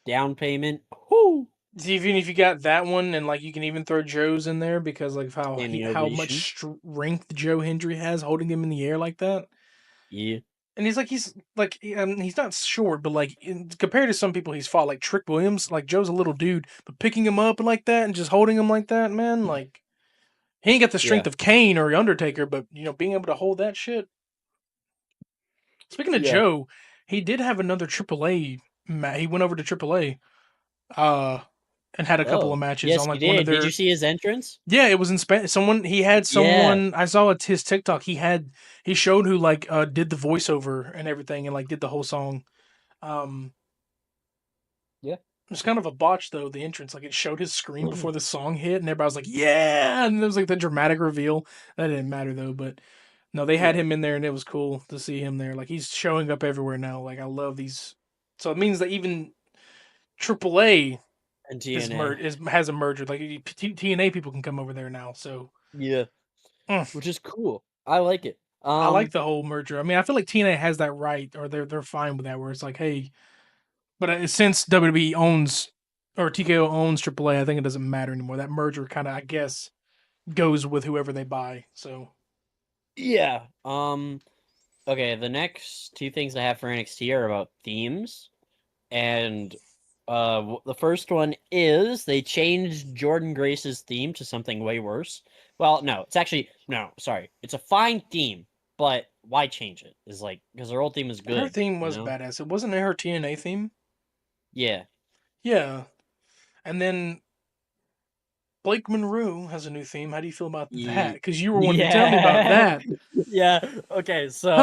Down payment. Whoo! Even if you got that one, and like you can even throw Joe's in there because like of Standing how much ovation. strength Joe Hendry has holding him in the air like that. Yeah. And he's not short, but like compared to some people he's fought, like Trick Williams, like Joe's a little dude, but picking him up like that and just holding him like that, man, like he ain't got the Yeah. strength of Kane or Undertaker, but being able to hold that shit. Speaking of Yeah. Joe, he did have another AAA. He went over to AAA, uh, and had a couple of Oh. matches Yes, on he like one of did. Did you their. see his entrance? Yeah, it was in Spanish. He had Yeah. someone. I saw his TikTok. He showed who like did the voiceover and everything, and like did the whole song. Um, Yeah. it was kind of a botch though. The entrance, like it showed his screen before the song hit, and everybody was like, "Yeah!" And there was like the dramatic reveal. That didn't matter though, but no, they had Yeah. him in there, and it was cool to see him there. Like he's showing up everywhere now. Like I love these. So it means that even AAA And is TNA. has a merger. Like TNA people can come over there now. So Yeah. mm, Which is cool. I like it. I like the whole merger. I mean, I feel like TNA has that right, or they're fine with that. Where it's like, hey, but since WWE owns or TKO owns AAA, I think it doesn't matter anymore. That merger kind of, I guess, goes with whoever they buy. So Yeah. Okay, the next two things I have for NXT are about themes. And the first one is they changed Jordan Grace's theme to something way worse. Well, no, it's actually no, sorry. It's a fine theme, but why change it? Is like because their old theme is her good, theme you was know? badass. It wasn't her TNA theme. Yeah. Yeah, and then Blake Monroe has a new theme. How do you feel about that? Because you were wanting to tell me about Yeah. that. Yeah. Okay, so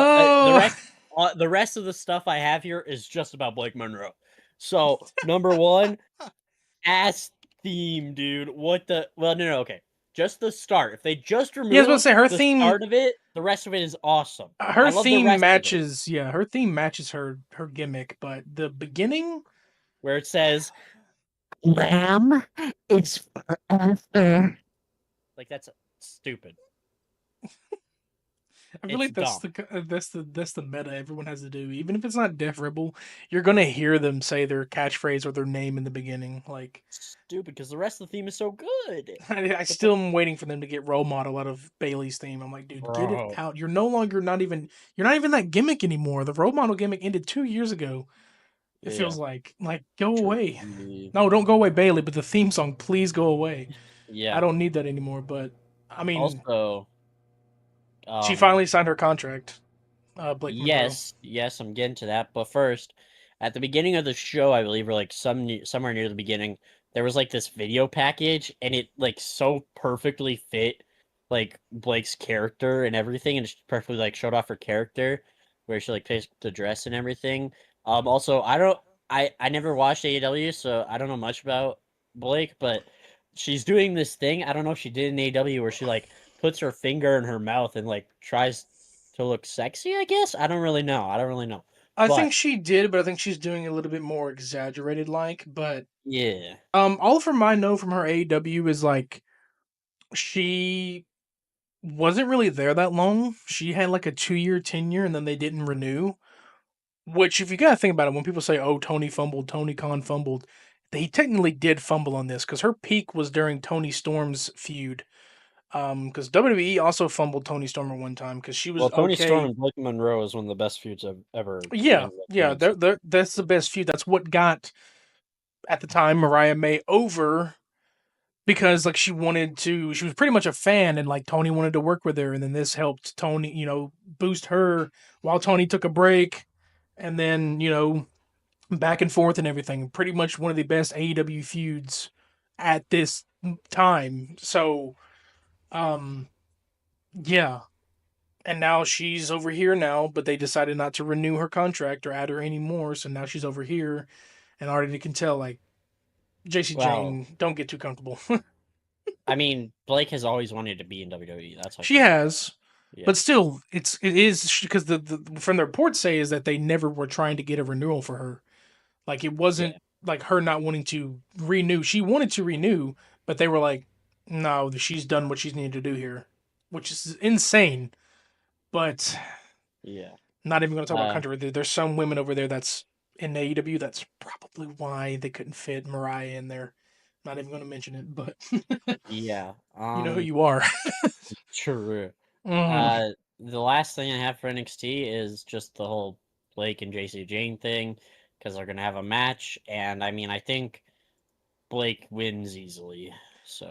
Oh, the rest of the stuff I have here is just about Blake Monroe. So, number 1, ass theme, dude. What the well, no, okay. Just the start. If they just yeah, I was about to remove say her the theme. start of it, the rest of it is awesome. Her I love the theme rest of it. matches. Yeah, her theme matches her gimmick. But the beginning, Where it says Lamb is forever. Like that's stupid. I feel It's like dumb. that's the meta everyone has to do. Even if it's not Def Rebel, you're gonna hear them say their catchphrase or their name in the beginning. Like Stupid because the rest of the theme is so good. I But the still am waiting for them to get role model out of Bailey's theme. I'm like, dude, get it bro. out. You're no longer you're not even that gimmick anymore. The role model gimmick ended 2 years ago. It Yeah. feels like go away. Truly. No, don't go away, Bailey. But the theme song, please go away. I Yeah. don't need that anymore. But I mean, Also, she um, finally signed her contract. Blake Monroe. yes, I'm getting to that. But first, at the beginning of the show, I believe, or like somewhere near the beginning, there was like this video package, and it like so perfectly fit like Blake's character and everything, and it perfectly like showed off her character, where she like plays the dress and everything. Also, I never watched AEW, so I don't know much about Blake, but she's doing this thing. I don't know if she did in AEW where she like puts her finger in her mouth and like tries to look sexy, I guess. I don't really know. I think But she did, but I think she's doing a little bit more exaggerated like, but yeah. all from I know from her AEW is like she wasn't really there that long. She had like a 2-year tenure and then they didn't renew. Which, if you gotta think about it, when people say, "Oh, Tony fumbled, Tony Khan fumbled," they technically did fumble on this because her peak was during Tony Storm's feud. Because WWE also fumbled Tony Storm at one time because she was Well, Tony Storm okay. and Blake Monroe is one of the best feuds I've ever Yeah, ended up yeah, seeing. So. that's the best feud. That's what got at the time Mariah May over because like she was pretty much a fan and like Tony wanted to work with her and then this helped Tony, boost her while Tony took a break and then, back and forth and everything. Pretty much one of the best AEW feuds at this time. So, um, yeah. And now she's over here now, but they decided not to renew her contract or add her anymore. So now she's over here, and already can tell like JC Well, Jane, don't get too comfortable. I mean, Blake has always wanted to be in WWE. That's how She she knows. has, Yeah. but still, it is because the from the reports say is that they never were trying to get a renewal for her. Like it Yeah. wasn't like her not wanting to renew. She wanted to renew, but they were like, no, she's done what she's needed to do here, which is insane. But Yeah. not even going to talk about Uh, controversy. There's some women over there that's in AEW. That's probably why they couldn't fit Mariah in there. Not even going to mention it, but yeah. you know who you are. True. Mhm. Uh, the last thing I have for NXT is just the whole Blake and JC Jane thing because they're gonna have a match, and I mean, I think Blake wins easily.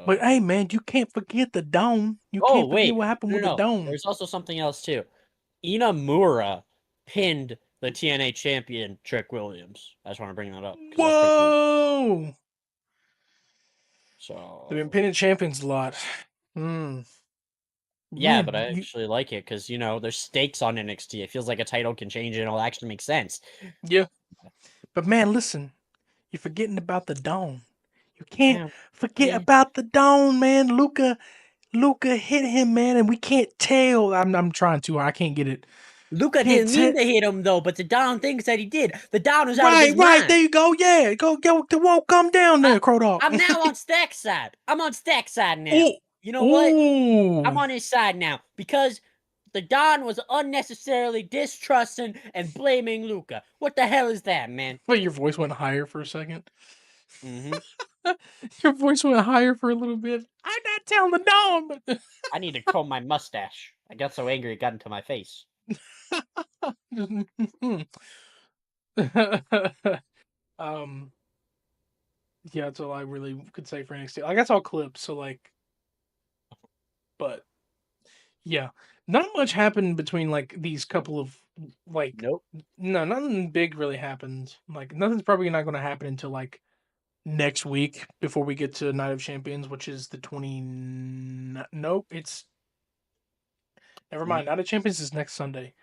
But hey, So. man, you can't forget the Dome. You Oh can't forget wait, what happened no, with the no, no. Dome. There's also something else too. Inamura pinned the TNA champion Trick Williams. I just want to bring that up because that's pretty cool. Whoa! They've been So pinning champions a lot. Hmm. yeah, Man, but I you actually like it because there's stakes on NXT. It feels like a title can change and it'll actually make sense. yeah. But man, listen, you're forgetting about the Dome. You can't Yeah, forget yeah. about the Dome, man. Luca hit him, man, and we can't tell. I'm trying to. I can't get it. Luca Can't didn't tell. mean to hit him though, but the Don thinks that he did. The Don was out of Right, his right. There mind. you go. Yeah, go. Won't come down I, there, Krodok. I'm now on Stack's side. I'm on Stack's side now. Oh, You know what? I'm oh. on his side now because the Don was unnecessarily distrusting and blaming Luca. What the hell is that, man? But your voice went higher for a second. Mm-hmm. Your voice went higher for a little bit. I'm not telling the Dome. But I need to comb my mustache. I got so angry it got into my face. um, yeah, that's all I really could say for NXT. Like that's all clips, so like, but yeah, not much happened between like these couple of like, Nope. no, nothing big really happened. Like nothing's probably not going to happen until like next week before we get to Night of Champions, which is the 20. Nope, it's never Mm, mind. Night of Champions is next Sunday.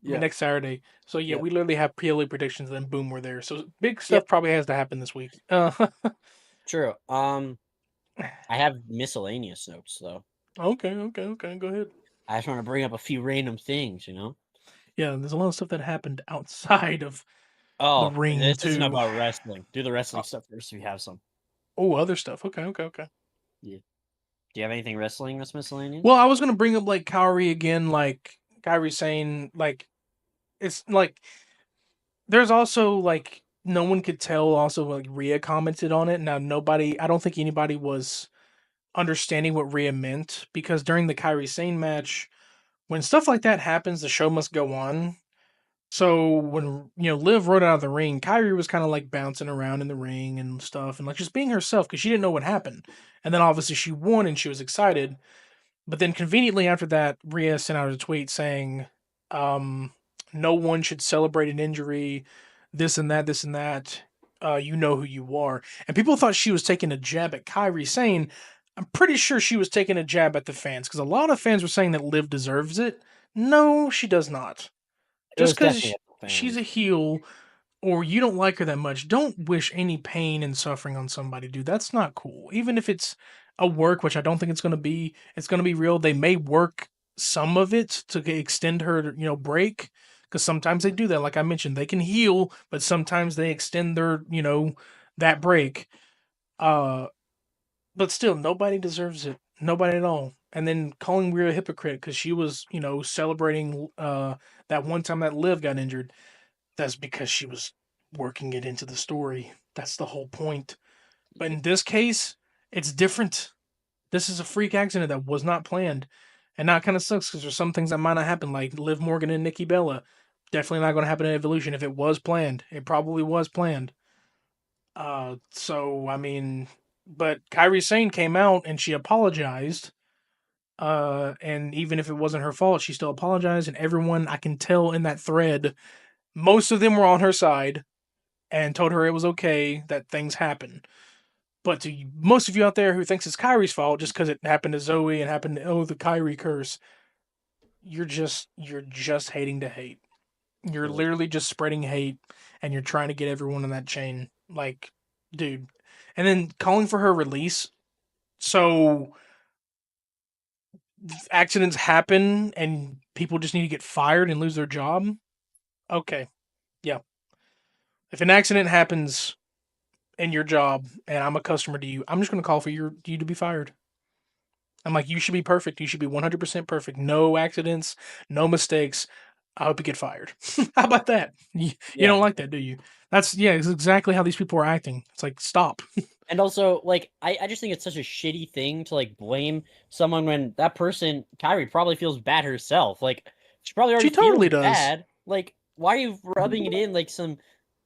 I mean yeah. next Saturday. So yeah, Yep. we literally have PLA predictions, and then boom, we're there. So big stuff Yep. probably has to happen this week. True. I have miscellaneous notes though. Okay. Go ahead. I just want to bring up a few random things. Yeah, there's a lot of stuff that happened outside of the Oh, ring this isn't too. about wrestling. Do the Uh, wrestling stuff first if you have some. oh, other stuff. Okay. Yeah. Do you have anything wrestling that's Well, miscellaneous? I was gonna bring up like Kyrie again, like Kyrie saying like it's like there's also like no one could tell. Also, like Rhea commented on it. Now nobody, I don't think anybody was understanding what Rhea meant because during the Kyrie Sane match, when stuff like that happens, the show must go on. So when Liv rode out of the ring, Kyrie was kind of like bouncing around in the ring and stuff, and like just being herself because she didn't know what happened. And then obviously she won and she was excited. But then conveniently after that, Rhea sent out a tweet saying, um, "No one should celebrate an injury. This and that. You know who you are." And people thought she was taking a jab at Kyrie, saying, "I'm pretty sure she was taking a jab at the fans because a lot of fans were saying that Liv deserves it. No, she does not. It Just was definitely because at the she's a fans. heel or you don't like her that much, don't wish any pain and suffering on somebody, dude. That's not cool. Even if it's a work, which I don't think it's going to be. It's going to be real. They may work some of it to extend her, break, because sometimes they do that. Like I mentioned, they can heal, but sometimes they extend their, that break. Uh, but still, nobody deserves it. Nobody at all. And then calling Rhea a hypocrite because she was, celebrating that one time that Liv got injured. That's because she was working it into the story. That's the whole point. But in this case, it's different. This is a freak accident that was not planned. And that kind of sucks because there's some things that might not happen, like Liv Morgan and Nikki Bella. Definitely not going to happen in Evolution if it was planned. It probably was planned. So I mean, but Kyrie Sane came out and she apologized. And even if it wasn't her fault, she still apologized. And everyone I can tell in that thread, most of them were on her side and told her it was okay that things happen. But to most of you out there who thinks it's Kyrie's fault just because it happened to Zoe and happened to the Kyrie curse, you're just hating to hate. You're Really. literally just spreading hate, and you're trying to get everyone in that chain. Like, dude, and then calling for her release. So accidents happen, and people just need to get fired and lose their job. Okay, yeah. If an accident happens in your job and I'm a customer to you, I'm just going to call for you to be fired. I'm like, you should be perfect. You should be 100% perfect. No accidents, no mistakes. I hope you get fired. How about that? You Yeah. don't like that, do you? Yeah, it's exactly how these people are acting. It's like, stop. And also, like, I just think it's such a shitty thing to like blame someone when that person, Kyrie, probably feels bad herself. Like, she probably already She totally feels does. bad. Like, why are you rubbing it in like some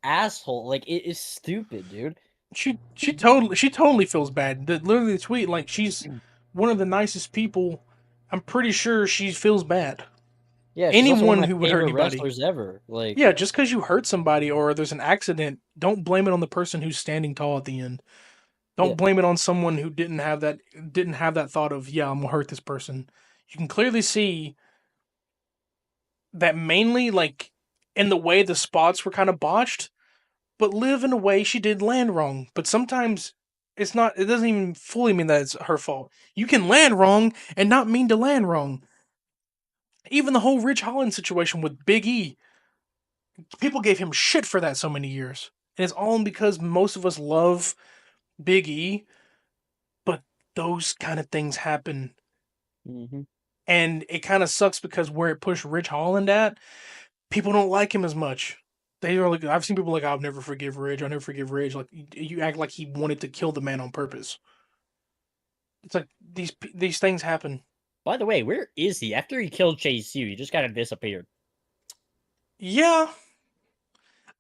asshole? Like, it is stupid, dude. She totally feels bad. Literally the tweet, like, she's one of the nicest people. I'm pretty sure she feels bad. Yeah, she's also one of Anyone my who would hurt favorite anybody. wrestlers ever. Like, Yeah, just because you hurt somebody or there's an accident, don't blame it on the person who's standing tall at the end. yeah. Don't blame it on someone who didn't have that thought of, yeah, I'm gonna hurt this person. You can clearly see that mainly like in the way the spots were kind of botched, but Liv in a way she did land wrong. But sometimes it doesn't even fully mean that it's her fault. You can land wrong and not mean to land wrong. Even the whole Ridge Holland situation with Big E, people gave him shit for that so many years. And it's all because most of us love Big E, but those kind of things happen. Hmm. And it kind of sucks because where it pushed Rich Holland at, people don't like him as much. They are like, I've seen people like, I'll never forgive Ridge. I'll never forgive Ridge. Like, you act like he wanted to kill the man on purpose. It's like these things happen. By the way, where is he? After he killed Chase U, he just kind of disappeared. Yeah,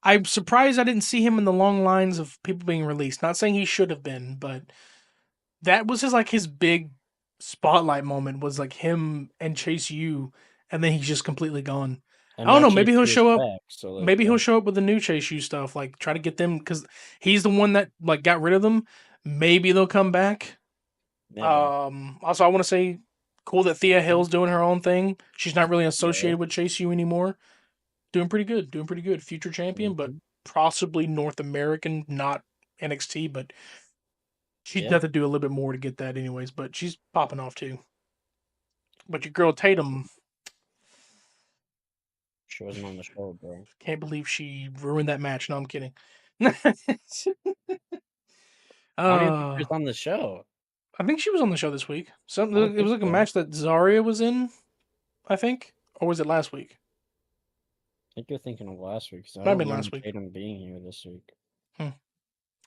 I'm surprised I didn't see him in the long lines of people being released. Not saying he should have been, but that was his big spotlight moment was like him and Chase U, and then he's just completely gone. And I don't now know. Chase Maybe he'll U is show up. back. So, like, Maybe he'll show up with the new Chase U stuff. Like try to get them because he's the one that like got rid of them. Maybe they'll come back. maybe. Also, I want to say, cool that Thea Hill's doing her own thing. She's not really Yeah. associated with Chase U anymore. Doing pretty good. Doing pretty good. Future champion, but Hmm. possibly North American, not NXT. But she'd Yeah. have to do a little bit more to get that, anyways. But she's popping off too. But your girl Tatum, She wasn't on the show, bro. can't believe she ruined that match. No, I'm kidding. I don't even think she was uh, on the show. I think she was on the show this week. I don't It think was like a so. match that Zarya was in, I think, or was it last week? I think you're thinking of last week, because I Might have don't been remember last week. Tatum being here this week. Hmm.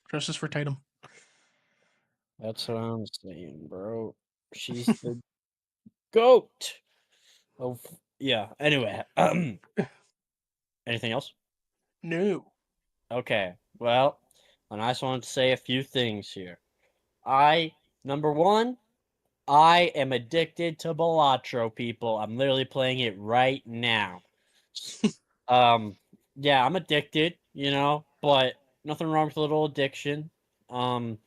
Justice for Tatum. That's what I'm saying, bro. She's the GOAT. Oh, yeah. Anyway, anything else? No. Okay. Well, and I just wanted to say a few things here. Number one, I am addicted to Balatro, people. I'm literally playing it right now. Um, yeah, I'm addicted, but nothing wrong with a little addiction. Um,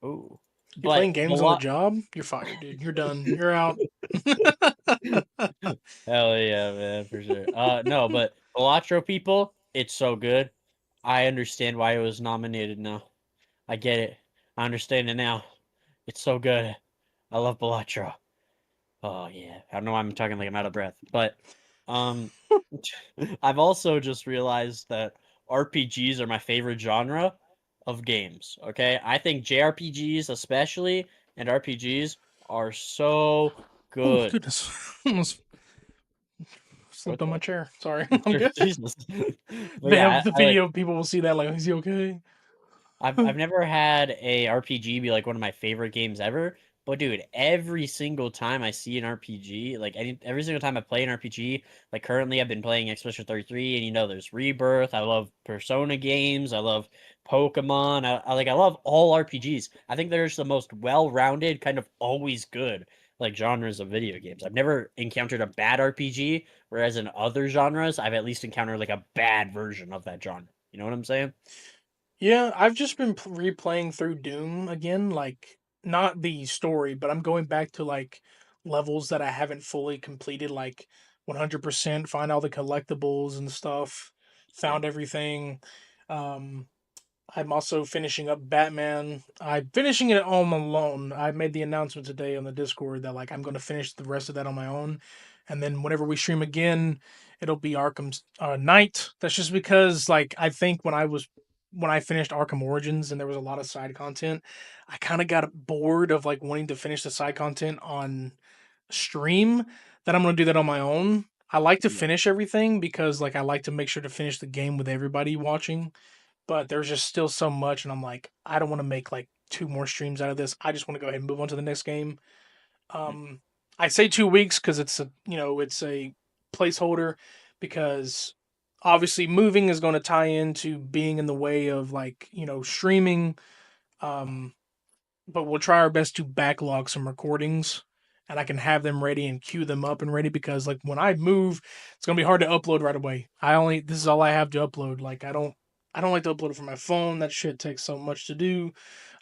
ooh, You're but playing games on the Balat. job? You're fired, dude. You're done. You're out. Hell yeah, man, for sure. No, but Balatro, people, it's so good. I understand why it was nominated now. I get it. I understand it now. It's so good. I love Balatro. Oh yeah. I don't know why I'm talking like I'm out of breath, but um I've also just realized that RPGs are my favorite genre of games. Okay? I think JRPGs especially and RPGs are so Oh good. goodness, almost slipped What on my the chair. Sorry, I'm good. Jesus. But They have yeah, the I like video. People will see that. Like, is he okay? I've never had a RPG be like one of my favorite games ever. But dude, every single time I see an RPG, like every single time I play an RPG, like currently I've been playing Expedition 33, and there's Rebirth. I love Persona games. I love Pokemon. I love all RPGs. I think there's the most well-rounded, kind of always good like genres of video games. I've never encountered a bad RPG, whereas in other genres, I've at least encountered like a bad version of that genre. You know what I'm saying? Yeah, I've just been replaying through Doom again, like not the story, but I'm going back to like levels that I haven't fully completed, like 100%, find all the collectibles and stuff, Yeah. found everything. Um, I'm also finishing up Batman. I'm finishing it all alone. I made the announcement today on the Discord that like I'm going to finish the rest of that on my own, and then whenever we stream again, it'll be Arkham's Knight. That's just because like I think when I finished Arkham Origins and there was a lot of side content, I kind of got bored of like wanting to finish the side content on stream. That I'm going to do that on my own. I like to Yeah. finish everything because like I like to make sure to finish the game with everybody watching, but there's just still so much, and I'm like, I don't want to make like two more streams out of this. I just want to go ahead and move on to the next game. Um, I say 2 weeks because it's a it's a placeholder because obviously moving is going to tie into being in the way of like streaming. Um, but we'll try our best to backlog some recordings and I can have them ready and queue them up and ready because like when I move, it's gonna be hard to upload right away. This is all I have to upload. Like I don't like to upload it from my phone. That shit takes so much to do.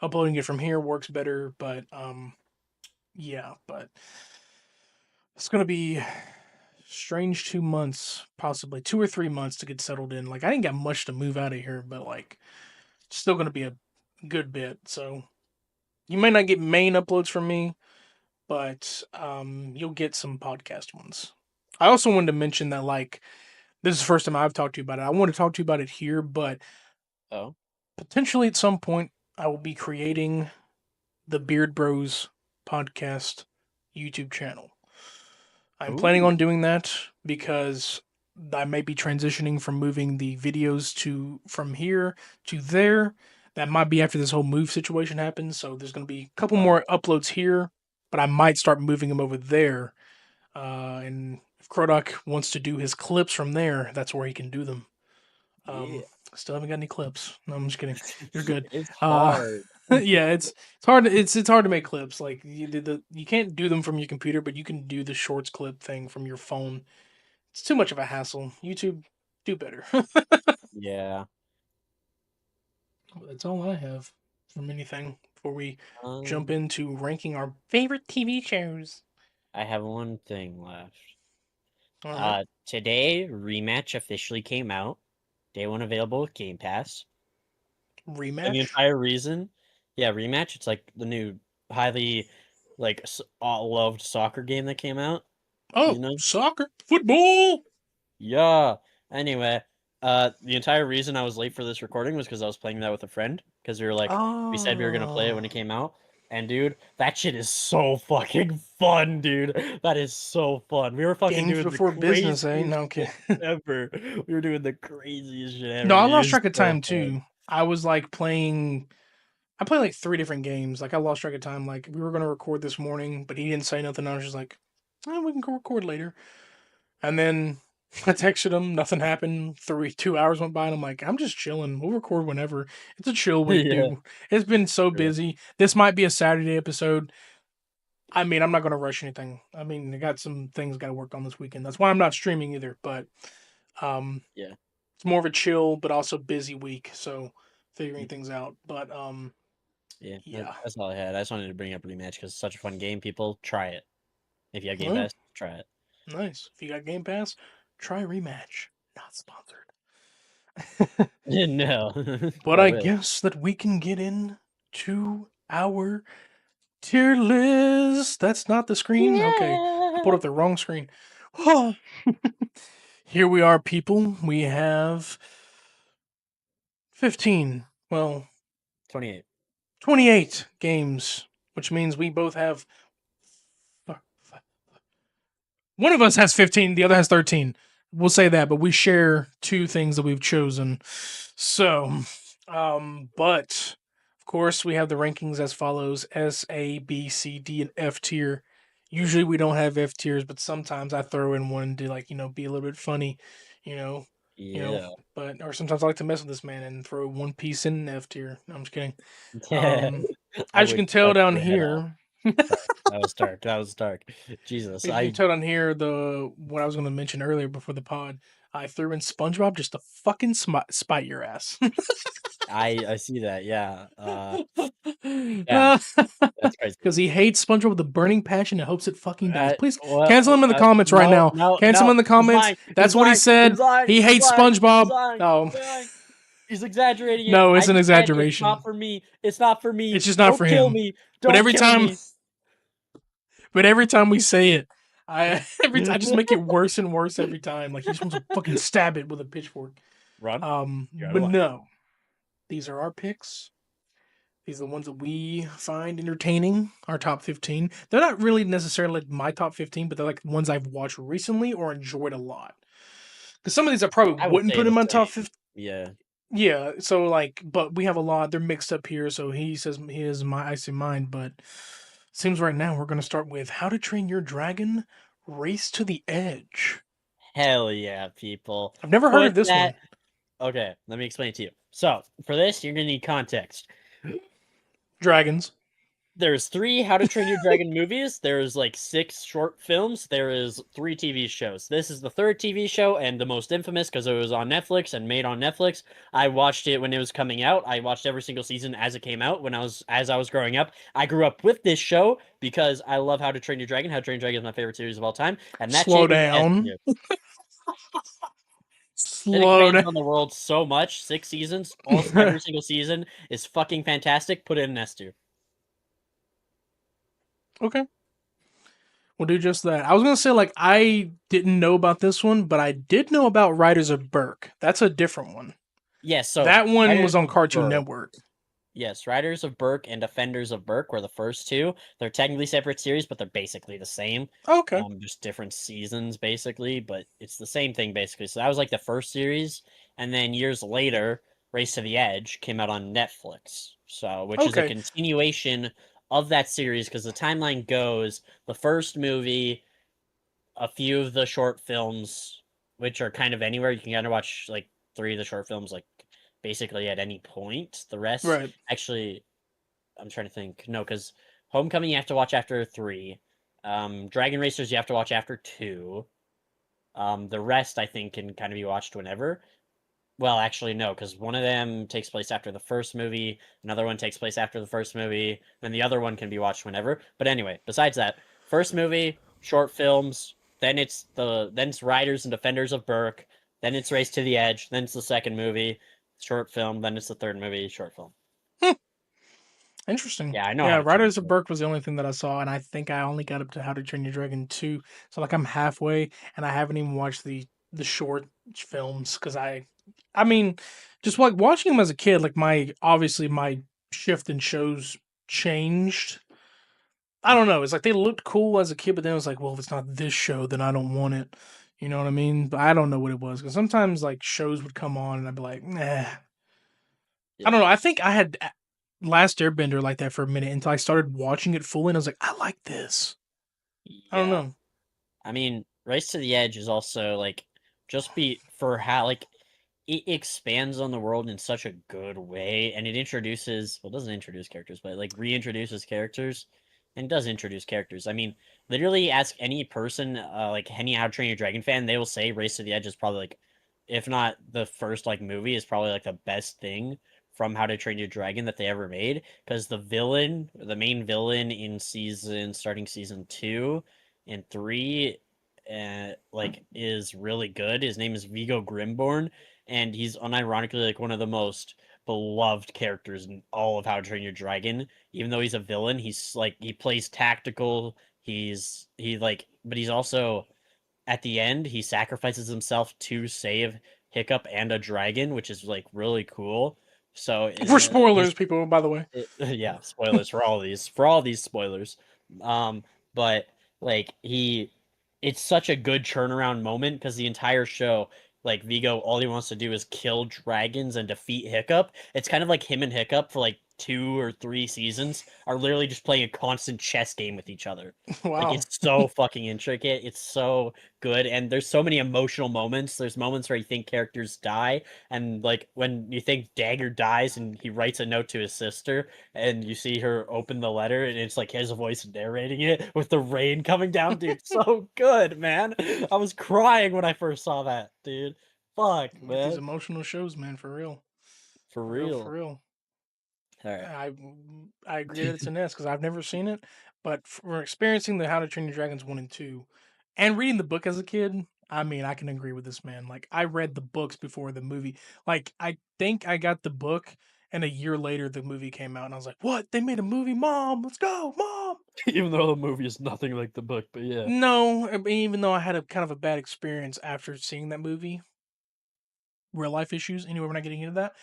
Uploading it from here works better, but yeah, but it's gonna be strange 2 months, possibly 2 or 3 months to get settled in. Like I didn't got much to move out of here, but like it's still gonna be a good bit. So you might not get main uploads from me, but you'll get some podcast ones. I also wanted to mention that like this is the first time I've talked to you about it. I want to talk to you about it here, but Oh. potentially at some point I will be creating the Beard Bros podcast YouTube channel. I'm planning Ooh. on doing that because I may be transitioning from moving the videos to from here to there. That might be after this whole move situation happens. So there's going to be a couple Oh. more uploads here, but I might start moving them over there. And if Krodok wants to do his clips from there, that's where he can do them. Yeah. Still haven't got any clips. No, I'm just kidding. You're good. It's Uh, hard. yeah, it's hard. It's hard to make clips. Like you can't do them from your computer, but you can do the shorts clip thing from your phone. It's too much of a hassle. YouTube, do better. Yeah. That's all I have from anything before we jump Um, into ranking our favorite TV shows. I have one thing left. All right, Today Rematch officially came out. Day one available with Game Pass. And the rematch. entire reason, yeah, Rematch. It's like the new highly like loved soccer game that came out. You Oh, know, soccer, football. yeah. Anyway, the entire reason I was late for this recording was because I was playing that with a friend. Because we said we were gonna play it when Oh, it came out, and dude, that shit is so fucking fun, dude. That is so fun. We were fucking games doing the before business, craziest eh? No, shit okay. ever. We were doing the craziest shit No, ever, I dude. lost It was track of so time fun. too. I was like playing. I played like three different games. Like I lost track of time. Like we were gonna record this morning, but he didn't say nothing. I was just like, we can go record later. And then I texted him. Nothing happened. 2 hours went by, and I'm like, I'm just chilling. We'll record whenever. It's a chill week, Yeah, dude. It's been so true. busy. This might be a Saturday episode. I mean, I'm not gonna rush anything. I mean, I got some things got to work on this weekend. That's why I'm not streaming either. But um, Yeah, it's more of a chill, but also busy week. So mm, figuring things out. But yeah. yeah. That's all I had. I just wanted to bring up Rematch because it's such a fun game. People try it. If you have Game Well, Pass, try it. nice. If you got Game Pass, try Rematch. Not sponsored. No, But but I I will. guess that we can get in to our Tier list. That's not the screen. Okay, I pulled Yeah. up the wrong screen. Here we are, people. We have 15. Well, 28. 28 games, which means we both have. One of us has 15, the other has 13. We'll say that, but we share two things that we've chosen. So, but of course, we have the rankings as follows: S, A, B, C, D, and F tier. Usually we don't have F tiers, but sometimes I throw in one to be a little bit funny, you know, you know. Yeah. But or sometimes I like to mess with this man and throw one piece in F tier. No, I'm just kidding. Yeah. I As you would can tell cut down your head off. here, Sorry. That was dark. That was dark. Jesus. as you can tell down here, the what I was going to mention earlier before the pod, I threw in SpongeBob just to fucking spite your ass. I see that. Yeah. Yeah. That's crazy. Because he hates SpongeBob with a burning passion and hopes it fucking dies. Please Well, cancel him in the comments right no, now. no, Cancel him no. in the He's comments. lying. He's That's what he lying. said. He's lying. He He's hates lying. He's SpongeBob. lying. Oh, He's lying. He's exaggerating it. no, I it's an just said it's exaggeration. not for me. It's not for me. It's just not Don't for kill him. me. But Don't kill me. every time we say it, I just make it worse and worse every time. Like he just wants to fucking stab it with a pitchfork. Run. You're out of But line. no, these are our picks. These are the ones that we find entertaining. Our top 15. They're not really necessarily like my top 15, but they're like ones I've watched recently or enjoyed a lot. Because some of these I probably I would wouldn't say put the in my same. top 15. Yeah. Yeah, so like, but we have a lot. They're mixed up here. So he says his, I say mine. But seems right now we're gonna start with How to Train Your Dragon: Race to the Edge. Hell yeah, people. I've never heard Put of this that. one. Okay, let me explain it to you. So, for this, you're going to need context. Dragons. There's 3 How to Train Your Dragon movies. There's like 6 short films. There is 3 TV shows. This is the 3rd TV show and the most infamous because it was on Netflix and made on Netflix. I watched it when it was coming out. I watched every single season as it came out when as I was growing up. I grew up with this show because I love How to Train Your Dragon. How to Train Your Dragon is my favorite series of all time, and that Slow shit is S down. tier. It Slow expands down. on the world so much. 6 seasons, almost every single season is fucking fantastic. Put it in S tier. Okay. We'll do just that. I was gonna say like I didn't know about this one, but I did know about Riders of Burke. That's a different one. Yes, so That one was Riders on of Cartoon Burr. Network. Yes, Riders of Burke and Defenders of Burke were the first 2. They're technically separate series, but they're basically the same. Okay. Just different seasons, basically, but it's the same thing, basically. So that was like the first series, and then years later, Race to the Edge came out on Netflix. So, which is a Okay. continuation of that series, because the timeline goes the first movie, a few of the short films, which are kind of anywhere. You can kind of watch like 3 of the short films, like basically at any point. The rest, Right. actually, I'm trying to think. No, because Homecoming you have to watch after 3. Dragon Racers you have to watch after 2. The rest I think can kind of be watched whenever. Well, actually, no, because one of them takes place after the first movie, another one takes place after the first movie, and the other one can be watched whenever. But anyway, besides that, first movie, short films, then it's Riders and Defenders of Burke, then it's Race to the Edge, then it's the second movie, short film, then it's the third movie, short film. Hmm. Interesting. Yeah, I know how Yeah, to train Riders of it. Burke was the only thing that I saw, and I think I only got up to How to Train Your Dragon 2. So like I'm halfway, and I haven't even watched the short films because I mean, just like watching them as a kid, like my obviously my shift in shows changed. I don't know. It's like they looked cool as a kid, but then it was like, well, if it's not this show, then I don't want it. You know what I mean? But I don't know what it was because sometimes like shows would come on and I'd be like, nah. I don't Yeah. know. I think I had Last Airbender like that for a minute until I started watching it fully and I was like, I like this. I don't Yeah. know. I mean, Race to the Edge is also like just be for how like it expands on the world in such a good way, and it introduces well, it doesn't introduce characters, but like reintroduces characters, and does introduce characters. I mean, literally ask any person, like any How to Train Your Dragon fan, they will say Race to the Edge is probably like, if not the first like movie, is probably like the best thing from How to Train Your Dragon that they ever made, because the main villain in starting season 2 and 3, like is really good. His name is Vigo Grimborn, and he's unironically like one of the most beloved characters in all of How to Train Your Dragon. Even though he's a villain, he plays tactical. But he's also at the end he sacrifices himself to save Hiccup and a dragon, which is like really cool. So For his spoilers, people, by the way. yeah, spoilers for all these spoilers. Um, but like it's such a good turnaround moment because the entire show, like Vigo, all he wants to do is kill dragons and defeat Hiccup. It's kind of like him and Hiccup for like 2 or 3 seasons are literally just playing a constant chess game with each other. Like Wow. it's so fucking intricate. It's so good, and there's so many emotional moments. There's moments where you think characters die, and like when you think Dagger dies and he writes a note to his sister, and you see her open the letter, and it's like his voice narrating it with the rain coming down, dude. So good, man. I was crying when I first saw that, dude. Fuck, With these man. emotional shows, man, for real. For For real, for real. real. All right. I I agree that it's an S because I've never seen it, but for experiencing the How to Train Your Dragons 1 and 2 and reading the book as a kid, I mean, I can agree with this man. Like, I read the books before the movie. Like, I think I got the book, and a year later, the movie came out, and I was like, "What? They made a movie? Mom, let's go, mom!" Even though the movie is nothing like the book, but yeah. No, I mean, even though I had a kind of a bad experience after seeing that movie, real life issues. Anyway, we're not getting into that.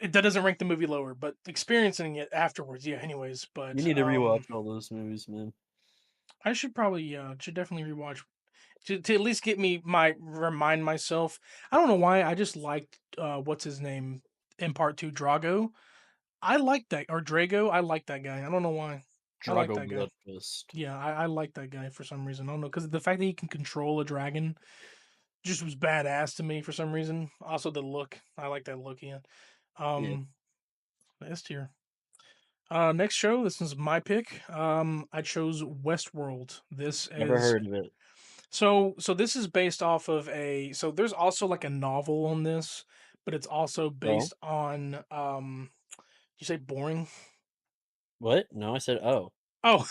That doesn't rank the movie lower, but experiencing it afterwards, yeah. Anyways, You but need to rewatch all those movies, man. I should probably should definitely rewatch to at least get me my remind myself. I don't know why I just liked what's his name in part two, Drago. I like that, or Drago. I like that guy. I don't know why. I like Drago that guy. Bloodfist. Yeah, I like that guy for some reason. I don't know because the fact that he can control a dragon just was badass to me for some reason. Also the look. I like that look. Yeah. Yeah. Um, S tier. Next show. This is my pick. I chose Westworld. This Never is heard of it. so this is based off of a so there's also like a novel on this, but it's also Oh. based on you say boring? What? No, I said oh. Oh,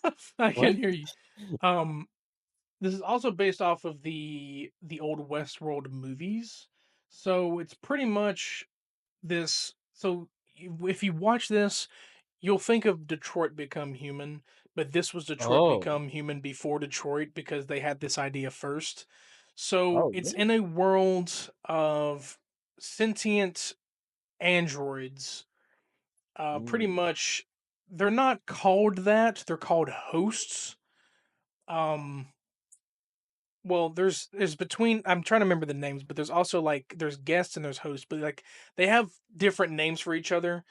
I What? can't hear you. Um this is also based off of the old Westworld movies. So it's pretty much this so if you watch this, you'll think of Detroit Become Human, but this was Detroit Oh. Become Human before Detroit because they had this idea first. So Oh, it's really? in a world of sentient androids. Pretty Mm. much, they're not called that; they're called hosts. Um, well, there's between I'm trying to remember the names, but there's also like there's guests and there's hosts, but like they have different names for each other.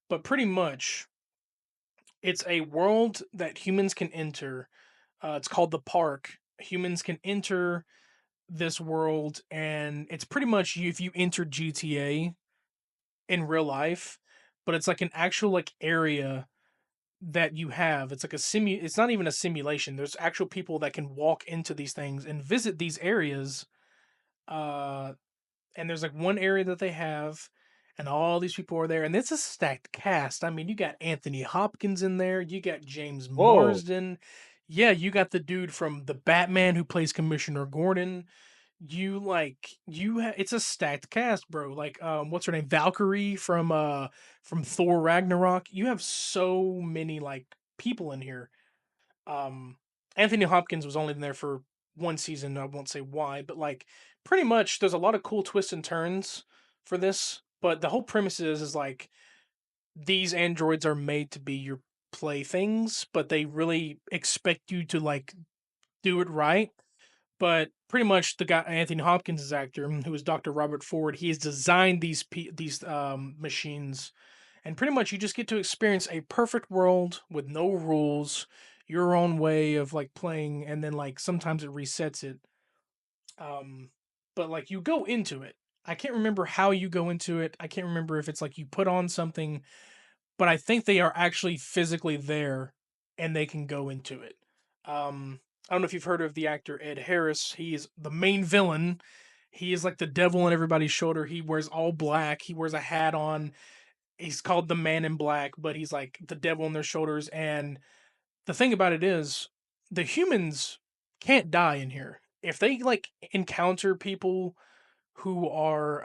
But pretty much, it's a world that humans can enter. It's called the park. Humans can enter this world, and it's pretty much if you enter GTA in real life, but it's like an actual like area that you have. It's like It's not even a simulation. There's actual people that can walk into these things and visit these areas. Uh, and there's like one area that they have, and all these people are there, and it's a stacked cast. I mean, you got Anthony Hopkins in there, you got James Whoa. Marsden, yeah, you got the dude from the Batman who plays Commissioner Gordon. It's a stacked cast, bro. Like, what's her name, Valkyrie from Thor Ragnarok. You have so many like people in here. um, Anthony Hopkins was only in there for one season. I won't say why, but like pretty much there's a lot of cool twists and turns for this. But the whole premise is like these androids are made to be your playthings, but they really expect you to like do it right. But pretty much the guy Anthony Hopkins' actor, who is Dr. Robert Ford, he has designed these machines, and pretty much you just get to experience a perfect world with no rules, your own way of like playing, and then like sometimes it resets it. Um, but like you go into it. I can't remember how you go into it. I can't remember if it's like you put on something, but I think they are actually physically there and they can go into it. I don't know if you've heard of the actor Ed Harris. He is the main villain. He is like the devil on everybody's shoulder. He wears all black. He wears a hat on. He's called the Man in Black, but he's like the devil on their shoulders. And the thing about it is, the humans can't die in here. If they like encounter people who are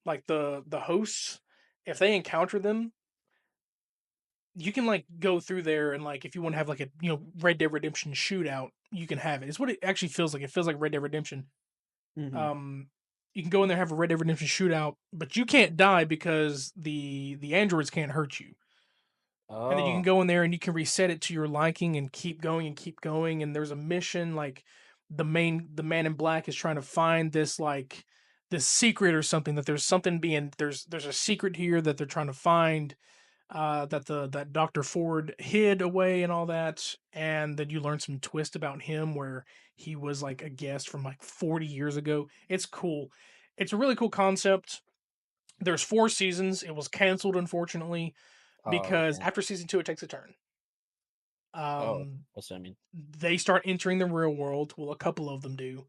like the hosts. If they encounter them, you can like go through there and like if you want to have like a Red Dead Redemption shootout, you can have it. It's what it actually feels like. It feels like Red Dead Redemption. Hmm. Um, you can go in there have a Red Dead Redemption shootout, but you can't die because the androids can't hurt you. And then you can Oh. go in there and you can reset it to your liking and keep going and keep going. And there's a mission like the man in black is trying to find this like this secret or something that there's something being there's a secret here that they're trying to find that Dr. Ford hid away and all that. And then you learn some twist about him where he was like a guest from like 40 years ago. It's cool. It's a really cool concept. There's 4 seasons. It was canceled, unfortunately, Oh, because okay. after season 2, it takes a turn. Oh, Um, what's that mean? they start entering the real world. Well, a couple of them do.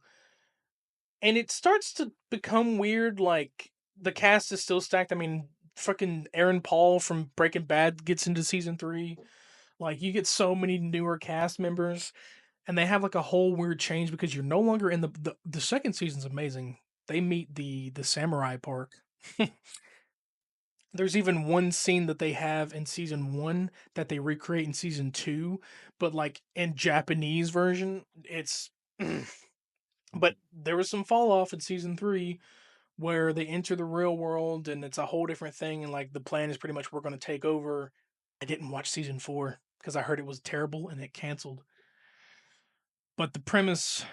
And it starts to become weird. Like, the cast is still stacked. I mean, fucking Aaron Paul from Breaking Bad gets into season 3. Like you get so many newer cast members, and they have like a whole weird change because you're no longer in the second season's amazing. They meet the samurai park. There's even one scene that they have in season 1 that they recreate in season 2, but like in Japanese version, it's but there was some fall off in season 3 where they enter the real world and it's a whole different thing and like the plan is pretty much we're going to take over. I didn't watch season 4 because I heard it was terrible and it canceled. But the premise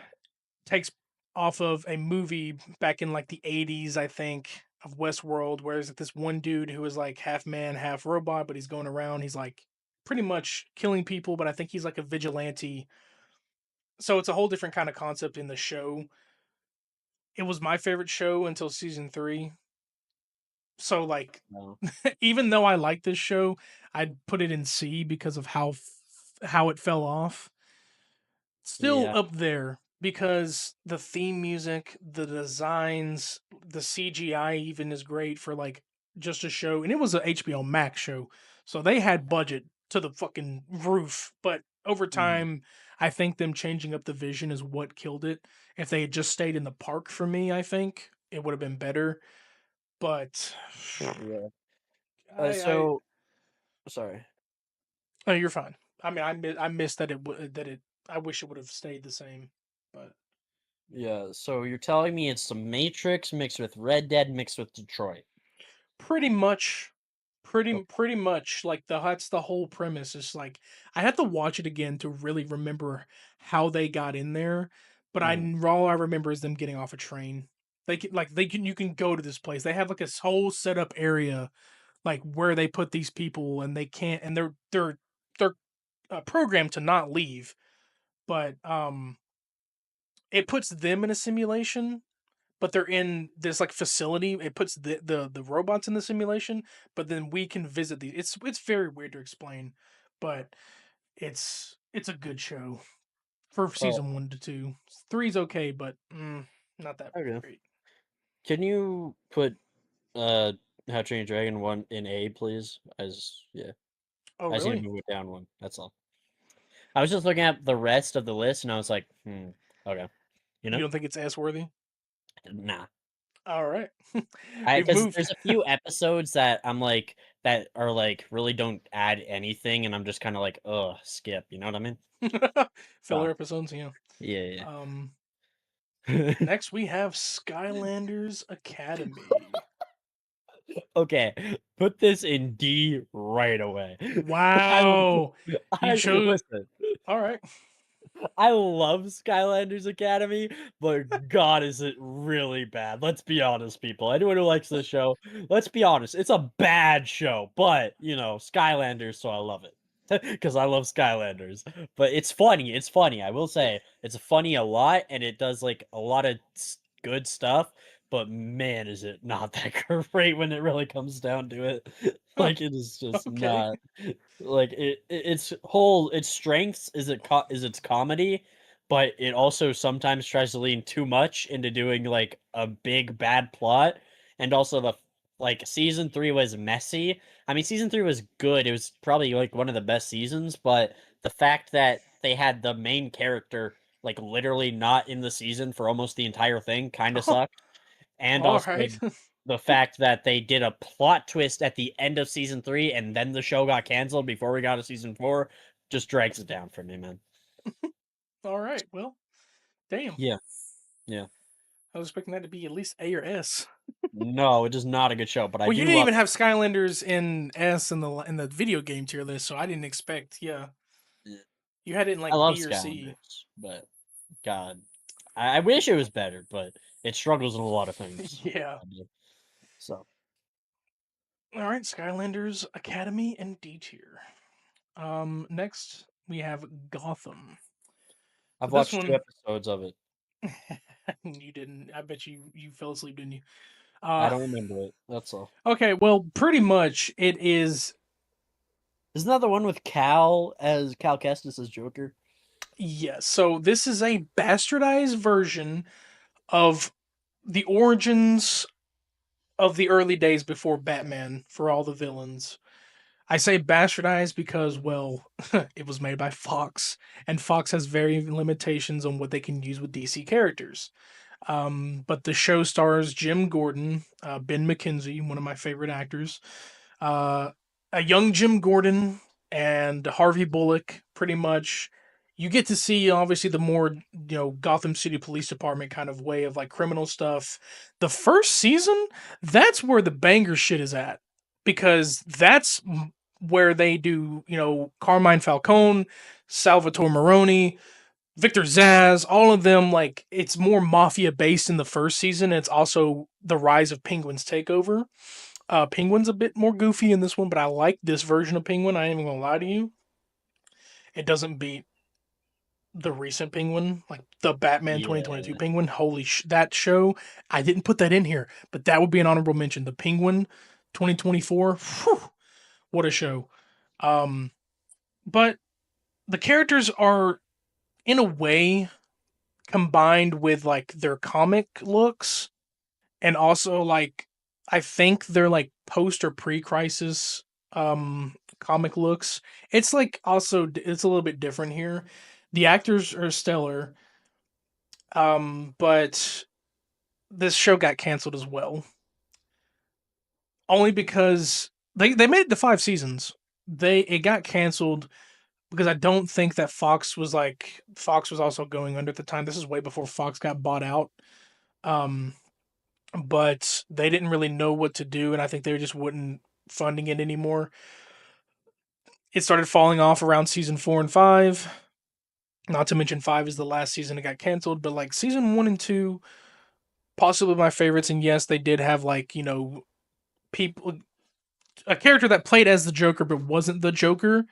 takes off of a movie back in like the 80s, I think, of Westworld, where there's like this one dude who is like half man, half robot, but he's going around, he's like pretty much killing people, but I think he's like a vigilante. So it's a whole different kind of concept in the show. It was my favorite show until season 3. So like No. even though I like this show, I'd put it in C because of how it fell off. Still Yeah. up there because the theme music, the designs, the CGI even is great for like just a show. And it was a HBO Max show. So they had budget to the fucking roof. But over Mhm. time, I think them changing up the vision is what killed it. If they had just stayed in the park for me, I think it would have been better. But Yeah. I So sorry. oh, you're fine. I mean, I miss that that it. I wish it would have stayed the same, but Yeah. So you're telling me it's the Matrix mixed with Red Dead mixed with Detroit. pretty much, Oh, pretty much like that's the whole premise. Is like I have to watch it again to really remember how they got in there, but mhm. all I remember is them getting off a train. They can you can go to this place. They have like this whole setup area like where they put these people and they can't and they're programmed to not leave, but it puts them in a simulation, but they're in this like facility. It puts the robots in the simulation, but then we can visit these. It's very weird to explain, but it's a good show for Oh, season 1 to 2. Three's okay, but not that okay. great. Can you put uh How to Train Your Dragon 1 in A, please? As yeah. Oh I just need to really? move it down one. That's all. I was just looking at the rest of the list and I was like, okay. You You know? don't think it's S worthy? Nah. All right, I we've because moved. there's a few episodes that I'm like that are like really don't add anything and I'm just kind of like, ugh, skip. You know what I mean? Filler So episodes. Yeah. yeah, Um. yeah. Next we have Skylanders Academy. Okay, put this in D right away. I Wow. You I chose. listen. All right. I love Skylanders Academy, but God, is it really bad? Let's be honest, people. Anyone who likes this show, let's be honest. It's a bad show, but Skylanders, so I love it because I love Skylanders. But it's funny. It's funny. I will say it's funny a lot, and it does like a lot of good stuff. But man, is it not that great when it really comes down to it? Huh. Like it is just Okay. not. Like its strengths is is its comedy, but it also sometimes tries to lean too much into doing like a big bad plot, and also the like season 3 was messy. I mean, season 3 was good. It was probably like one of the best seasons, but the fact that they had the main character like literally not in the season for almost the entire thing kind of Oh, sucked. and All also right. the fact that they did a plot twist at the end of season 3 and then the show got canceled before we got to season 4 just drags it down for me, man. All right. Well, damn. Yeah. Yeah. I was expecting that to be at least A or S. No, it is not a good show, but I Well, you do didn't love even have Skylanders in S in the video game tier list, so I didn't expect. Yeah, it. you had it in I like love B or C. Skylanders, but God, I wish it was better, but it struggles in a lot of things. Yeah. So All right, Skylanders Academy and D tier. Next we have Gotham. So I've this watched 2 one, episodes of it. you didn't. I bet you fell asleep, didn't you? I Uh, don't remember it. That's all. okay. Well, pretty much it is. Isn't that the one with Cal Kestis as Joker? Yes. So this is a bastardized version of the origins of the early days before Batman for all the villains. I say bastardized because, well, it was made by Fox, and Fox has very limitations on what they can use with DC characters. But the show stars Jim Gordon, Ben McKenzie, one of my favorite actors, uh, a young Jim Gordon, and Harvey Bullock. Pretty much, you get to see obviously the more Gotham City Police Department kind of way of like criminal stuff. The first season, that's where the banger shit is at because that's where they do Carmine Falcone, Salvatore Maroni, Victor Zaz, all of them, like it's more mafia based in the first season. It's also the rise of Penguin's takeover. Penguin's a bit more goofy in this one, but I like this version of Penguin. I ain't even gonna lie to you. It doesn't beat the recent Penguin, like the Batman 2022 Yeah. Penguin. That show. I didn't put that in here, but that would be an honorable mention. The Penguin 2024. Whew, what a show. Um, but the characters are in a way combined with like their comic looks and also like I think they're like post or pre-crisis comic looks. It's like also it's a little bit different here. The actors are stellar, but this show got canceled as well. Only because they made it to 5 seasons. It got canceled because I don't think that Fox was also going under at the time. This is way before Fox got bought out. Um, but they didn't really know what to do, and I think they just wouldn't funding it anymore. It started falling off around season 4 and 5. Not to mention 5 is the last season it got canceled, but like season 1 and 2, possibly my favorites. And yes, they did have like people, a character that played as the Joker but wasn't the Joker,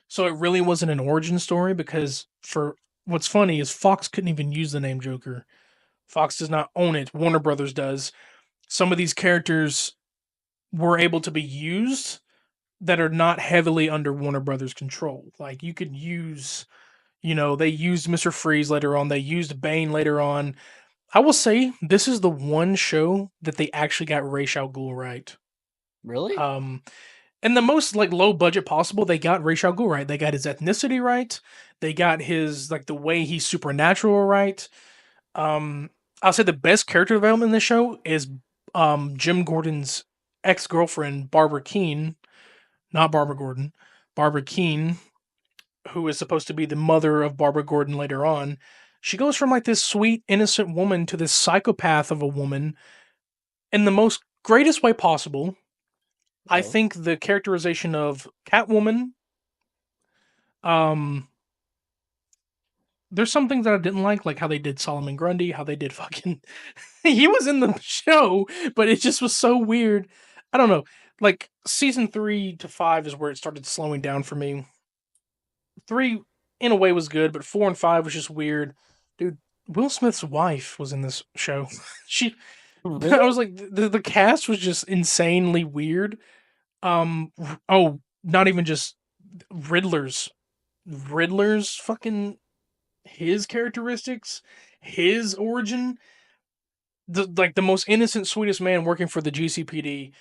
so it really wasn't an origin story because for what's funny is Fox couldn't even use the name Joker. Fox does not own it. Warner Brothers does. Some of these characters were able to be used that are not heavily under Warner Brothers control. Like you could use, they used Mr. Freeze later on, they used Bane later on. I will say this is the one show that they actually got Ra's al Ghul right. Really? Um and the most like low budget possible, they got Ra's al Ghul right. They got his ethnicity right. They got his like the way he's supernatural right. I'll say the best character development in the show is Jim Gordon's ex-girlfriend Barbara Keene, not Barbara Gordon, Barbara Keene, who is supposed to be the mother of Barbara Gordon later on. She goes from like this sweet, innocent woman to this psychopath of a woman in the most greatest way possible. I Okay. think the characterization of Catwoman, um, there's some things that I didn't like how they did Solomon Grundy, how they did fucking. He was in the show, but it just was so weird. I don't know. Like season 3 to 5 is where it started slowing down for me. 3 in a way was good, but 4 and 5 was just weird. Dude, Will Smith's wife was in this show. She I Really? was like the cast was just insanely weird. Oh, not even just Riddler's Riddler's fucking his characteristics, his origin, the most innocent sweetest man working for the GCPD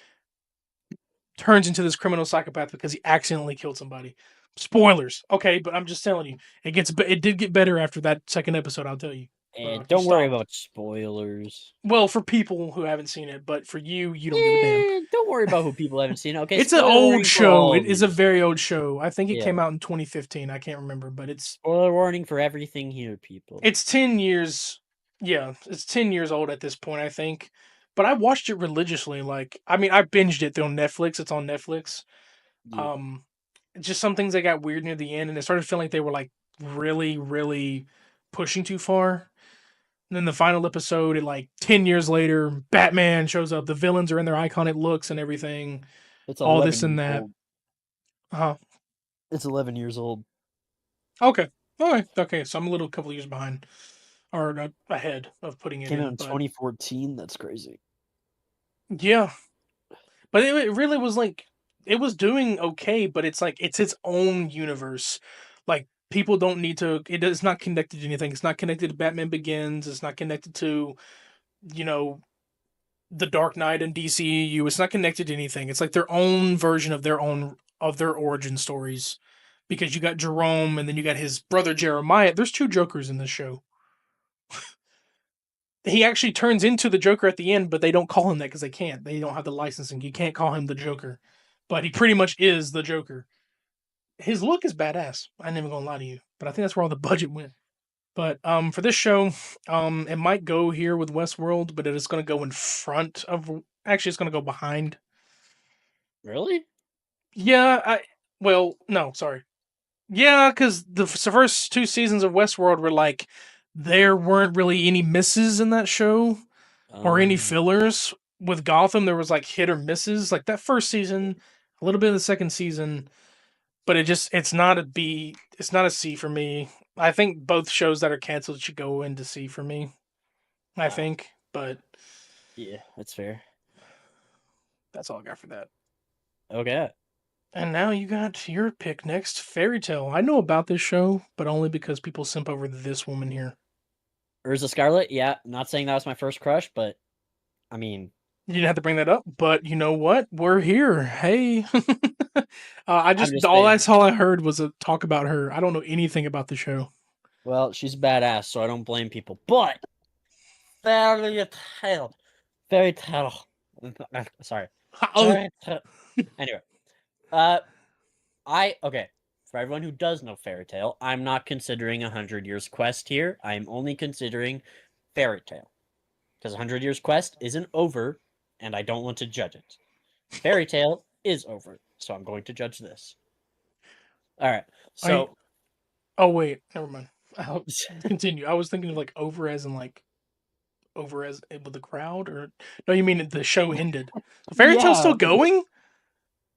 turns into this criminal psychopath because he accidentally killed somebody. Spoilers, okay, but I'm just telling you, it did get better after that second episode. I'll tell you. And You don't worry stopped. about spoilers. Well, for people who haven't seen it, but for you, you don't give a damn. Don't worry about who people haven't seen. Okay, It's an spoiler old warning for show. all It of is a you. very old show. I think it Yeah. came out in 2015. I can't remember, but Spoiler warning for everything here, people. it's 10 years. Yeah, it's 10 years old at this point, I think. But I watched it religiously. Like, I mean, I binged it on Netflix. It's on Netflix. Yeah. Um, just some things that got weird near the end, and it started feeling like they were like really, really pushing too far. And then the final episode, it like 10 years later, Batman shows up. The villains are in their iconic looks and everything. It's All 11 this and years that. old. Uh-huh. It's 11 years old. Okay. All right. Okay. So I'm a little couple years behind or ahead of putting it Came out in, in but 2014. That's crazy. yeah. But it really was like it was doing okay, but it's like it's its own universe. Like people don't need to. It's not connected to anything. It's not connected to Batman Begins. It's not connected to you know the Dark Knight and DCEU. It's not connected to anything. It's like their own version of their origin stories. Because you got Jerome and then you got his brother Jeremiah. There's two Jokers in this show. He actually turns into the Joker at the end, but they don't call him that because they can't. They don't have the licensing. You can't call him the Joker, but he pretty much is the Joker. His look is badass. I ain't even gonna lie to you, but I think that's where all the budget went. But for this show, it might go here with Westworld, but it is gonna go in front of. Actually, it's gonna go behind. Really? Yeah, well, no, sorry. Yeah, because the first two seasons of Westworld were like there weren't really any misses in that show or any Um, fillers. With Gotham, there was like hit or misses. Like that first season, a little bit of the second season, but it's not a B. It's not a C for me. I think both shows that are canceled should go into C for me. I wow. think, but Yeah, that's fair. that's all I got for that. Okay. And now you got your pick next, Fairy Tale. I know about this show, but only because people simp over this woman here. Urza Scarlet, yeah, not saying that was my first crush, but I mean, You didn't have to bring that up, but you know what? We're here. Hey, I I'm just just all saying. that's all I heard was a talk about her. I don't know anything about the show. Well, she's badass, so I don't blame people. But fairy tale, fairy tale. Sorry, Oh, fairy tale. Anyway, uh, okay. For everyone who does know fairy tale, I'm not considering 100 Years Quest here. I'm only considering fairy tale because 100 Years Quest isn't over, and I don't want to judge it. Fairy tale is over, so I'm going to judge this. All right. I. So Oh wait, never mind. I'll continue. I was thinking of like over as in like over as with the crowd, or no? You mean the show ended? So Fairy Tale's yeah. still going?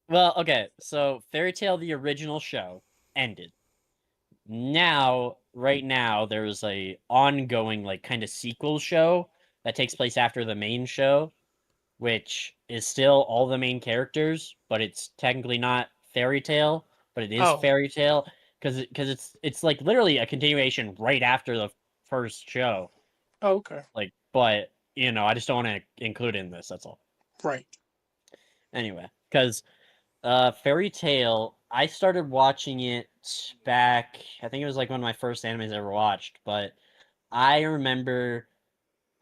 Well, okay. So Fairy Tale, the original show, ended. Now, right now, there's a ongoing like kind of sequel show that takes place after the main show, which is still all the main characters, but it's technically not Fairy Tale, but it is Oh, Fairy Tale because it's like literally a continuation right after the first show. oh, okay, Like, but I just don't want to include it in this. That's all. right. Anyway, because Fairy Tale, I started watching it back. I think it was like one of my first animes I ever watched. But I remember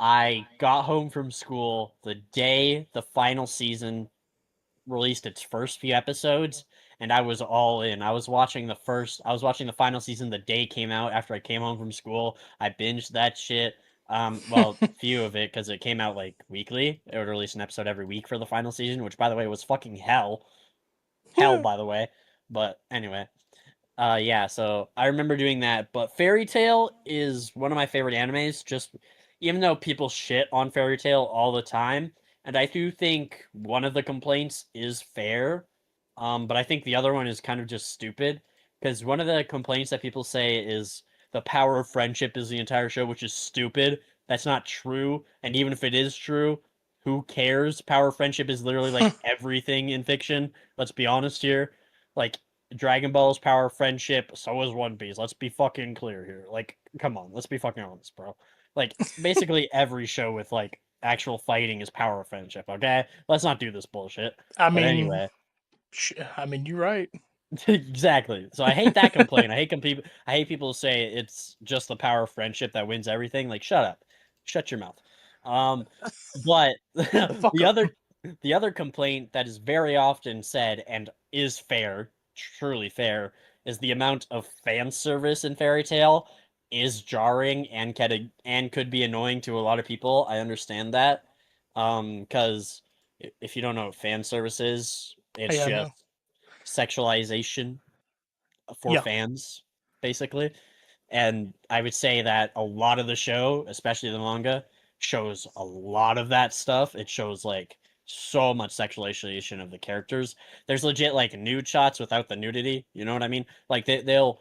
I got home from school the day the final season released its first few episodes, and I was all in. I was watching the final season the day it came out after I came home from school. I binged that shit. Well, few of it because it came out like weekly. It would release an episode every week for the final season, which by the way was fucking hell. Hell, by the way. But anyway, yeah. So I remember doing that. But Fairy Tale is one of my favorite animes. Just even though people shit on Fairy Tale all the time, and I do think one of the complaints is fair. But I think the other one is kind of just stupid because one of the complaints that people say is the power of friendship is the entire show, which is stupid. That's not true. And even if it is true, who cares? Power of friendship is literally like everything in fiction. Let's be honest here. Like Dragon Ball's power of friendship, so is One Piece. Let's be fucking clear here. Like, come on, let's be fucking honest, bro. Like, basically every show with like actual fighting is power of friendship. Okay, let's not do this bullshit. I But mean, anyway, I mean, you're right. Exactly. So I hate that complaint. I hate people who say it's just the power of friendship that wins everything. Like, shut up. Shut your mouth. Um, but Shut the fuck the up. other complaint that is very often said and is fair, truly fair, is the amount of fan service in Fairy Tail is jarring and could be annoying to a lot of people. I understand that. Because if you don't know what fan service is, it's Hey, I just know. sexualization for Yeah. fans, basically. And I would say that a lot of the show, especially the manga, shows a lot of that stuff. It shows like so much sexualization of the characters. There's legit like nude shots without the nudity. You know what I mean? Like the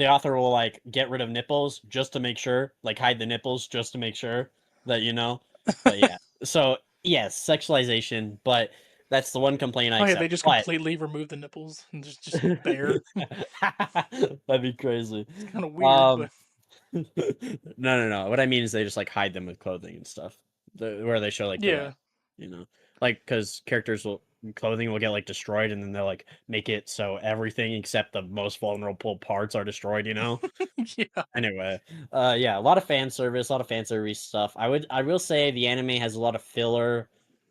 author will like get rid of nipples just to make sure, like hide the nipples just to make sure that you know. But yeah, so yes, sexualization. But that's the one complaint I Oh yeah, they accept. just But completely remove the nipples and just bare. that'd be crazy. It's kind of weird, Um, but no, no, no. What I mean is they just like hide them with clothing and stuff, where they show like the rest, yeah. you know, like because characters will clothing will get like destroyed, and then they'll like make it so everything except the most vulnerable parts are destroyed. You know. Yeah. Anyway, yeah, a lot of fan service, a lot of fan service stuff. I will say the anime has a lot of filler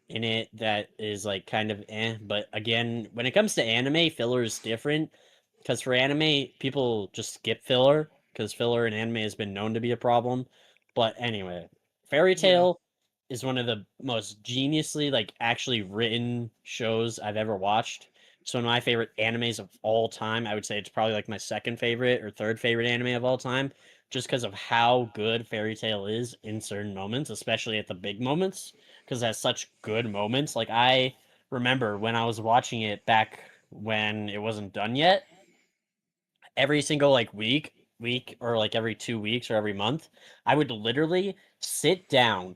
in it that is like kind of but again, when it comes to anime, filler is different because for anime, people just skip filler because filler in anime has been known to be a problem. But anyway, Fairy Yeah. Tail is one of the most geniusly like actually written shows I've ever watched. It's one of my favorite animes of all time. I would say it's probably like my second favorite or third favorite anime of all time, just because of how good Fairy Tail is in certain moments, especially at the big moments, because it has such good moments. Like I remember when I was watching it back when it wasn't done yet, every single like week or like every 2 weeks or every month, I would literally sit down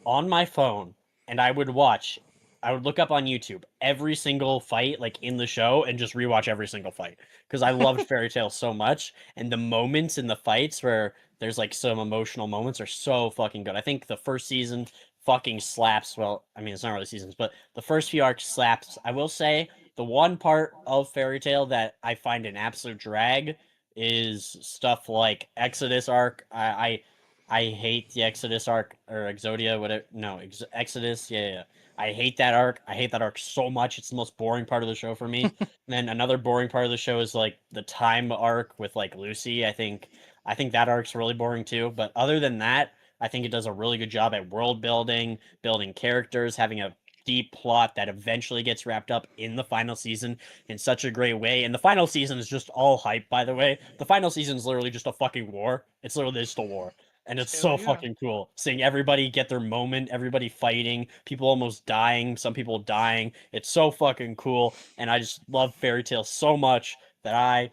on my phone and I would look up on YouTube every single fight like in the show and just rewatch every single fight because I loved Fairy Tail so much and the moments in the fights where there's like some emotional moments are so fucking good. I think the first season fucking slaps. Well, I mean it's not really seasons, but the first few arcs slaps. I will say the one part of Fairy Tail that I find an absolute drag is stuff like Exodus arc. I hate the Exodus arc or Exodia, whatever. No, Exodus. Yeah, yeah, yeah. I hate that arc. I hate that arc so much. It's the most boring part of the show for me. And then another boring part of the show is like the time arc with like Lucy. I think that arc's really boring too. But other than that, I think it does a really good job at world building, building characters, having a deep plot that eventually gets wrapped up in the final season in such a great way. And the final season is just all hype, by the way. The final season is literally just a fucking war. It's literally just a war. And it's Hell so yeah. fucking cool seeing everybody get their moment, everybody fighting, people almost dying, some people dying. It's so fucking cool. And I just love Fairy Tail so much that I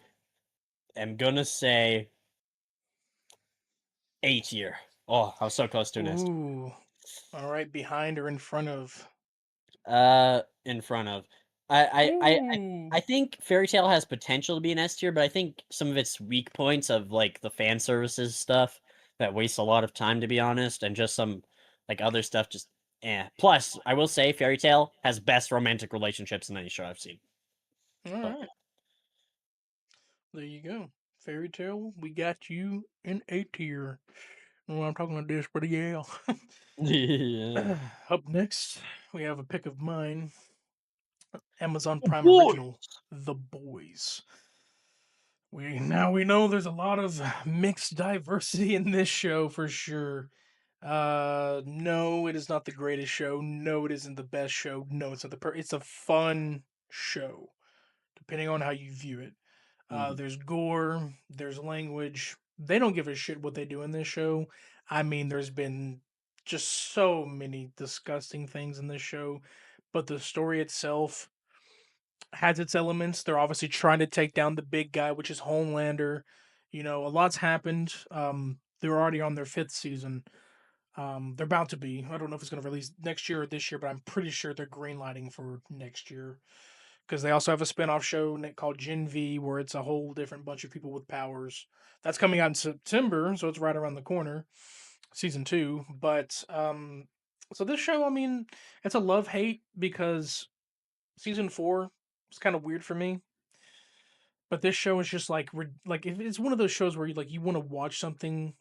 am gonna say 8 year. Oh, I was so close to an S. Ooh. All right, behind or in front of. In front of. I I I I Ooh. I think Fairy Tail has potential to be an S tier, but I think some of its weak points of like the fan services stuff that wastes a lot of time to be honest, and just some like other stuff just Plus, I will say Fairy Tail has best romantic relationships in any show I've seen. All But right. There you go. Fairy tale, we got you in A tier. Well, I'm talking about this, but yeah. yeah. Up next, we have a pick of mine. Amazon Prime Boy. original, The Boys. We know there's a lot of mixed diversity in this show for sure. No, it is not the greatest show. No, it isn't the best show. No, it's not it's a fun show, depending on how you view it. Mhm. There's gore, there's language. They don't give a shit what they do in this show. I mean, there's been just so many disgusting things in this show, but the story itself has its elements. They're obviously trying to take down the big guy, which is Homelander. You know, a lot's happened. They're already on their fifth season. They're about to be. I don't know if it's going to release next year or this year, but I'm pretty sure they're greenlighting for next year because they also have a spin-off show called Gen V where it's a whole different bunch of people with powers. That's coming out in September, so it's right around the corner, season 2. But so this show, I mean, it's a love-hate because season 4 was kind of weird for me. But this show is just like if it's one of those shows where you want to watch something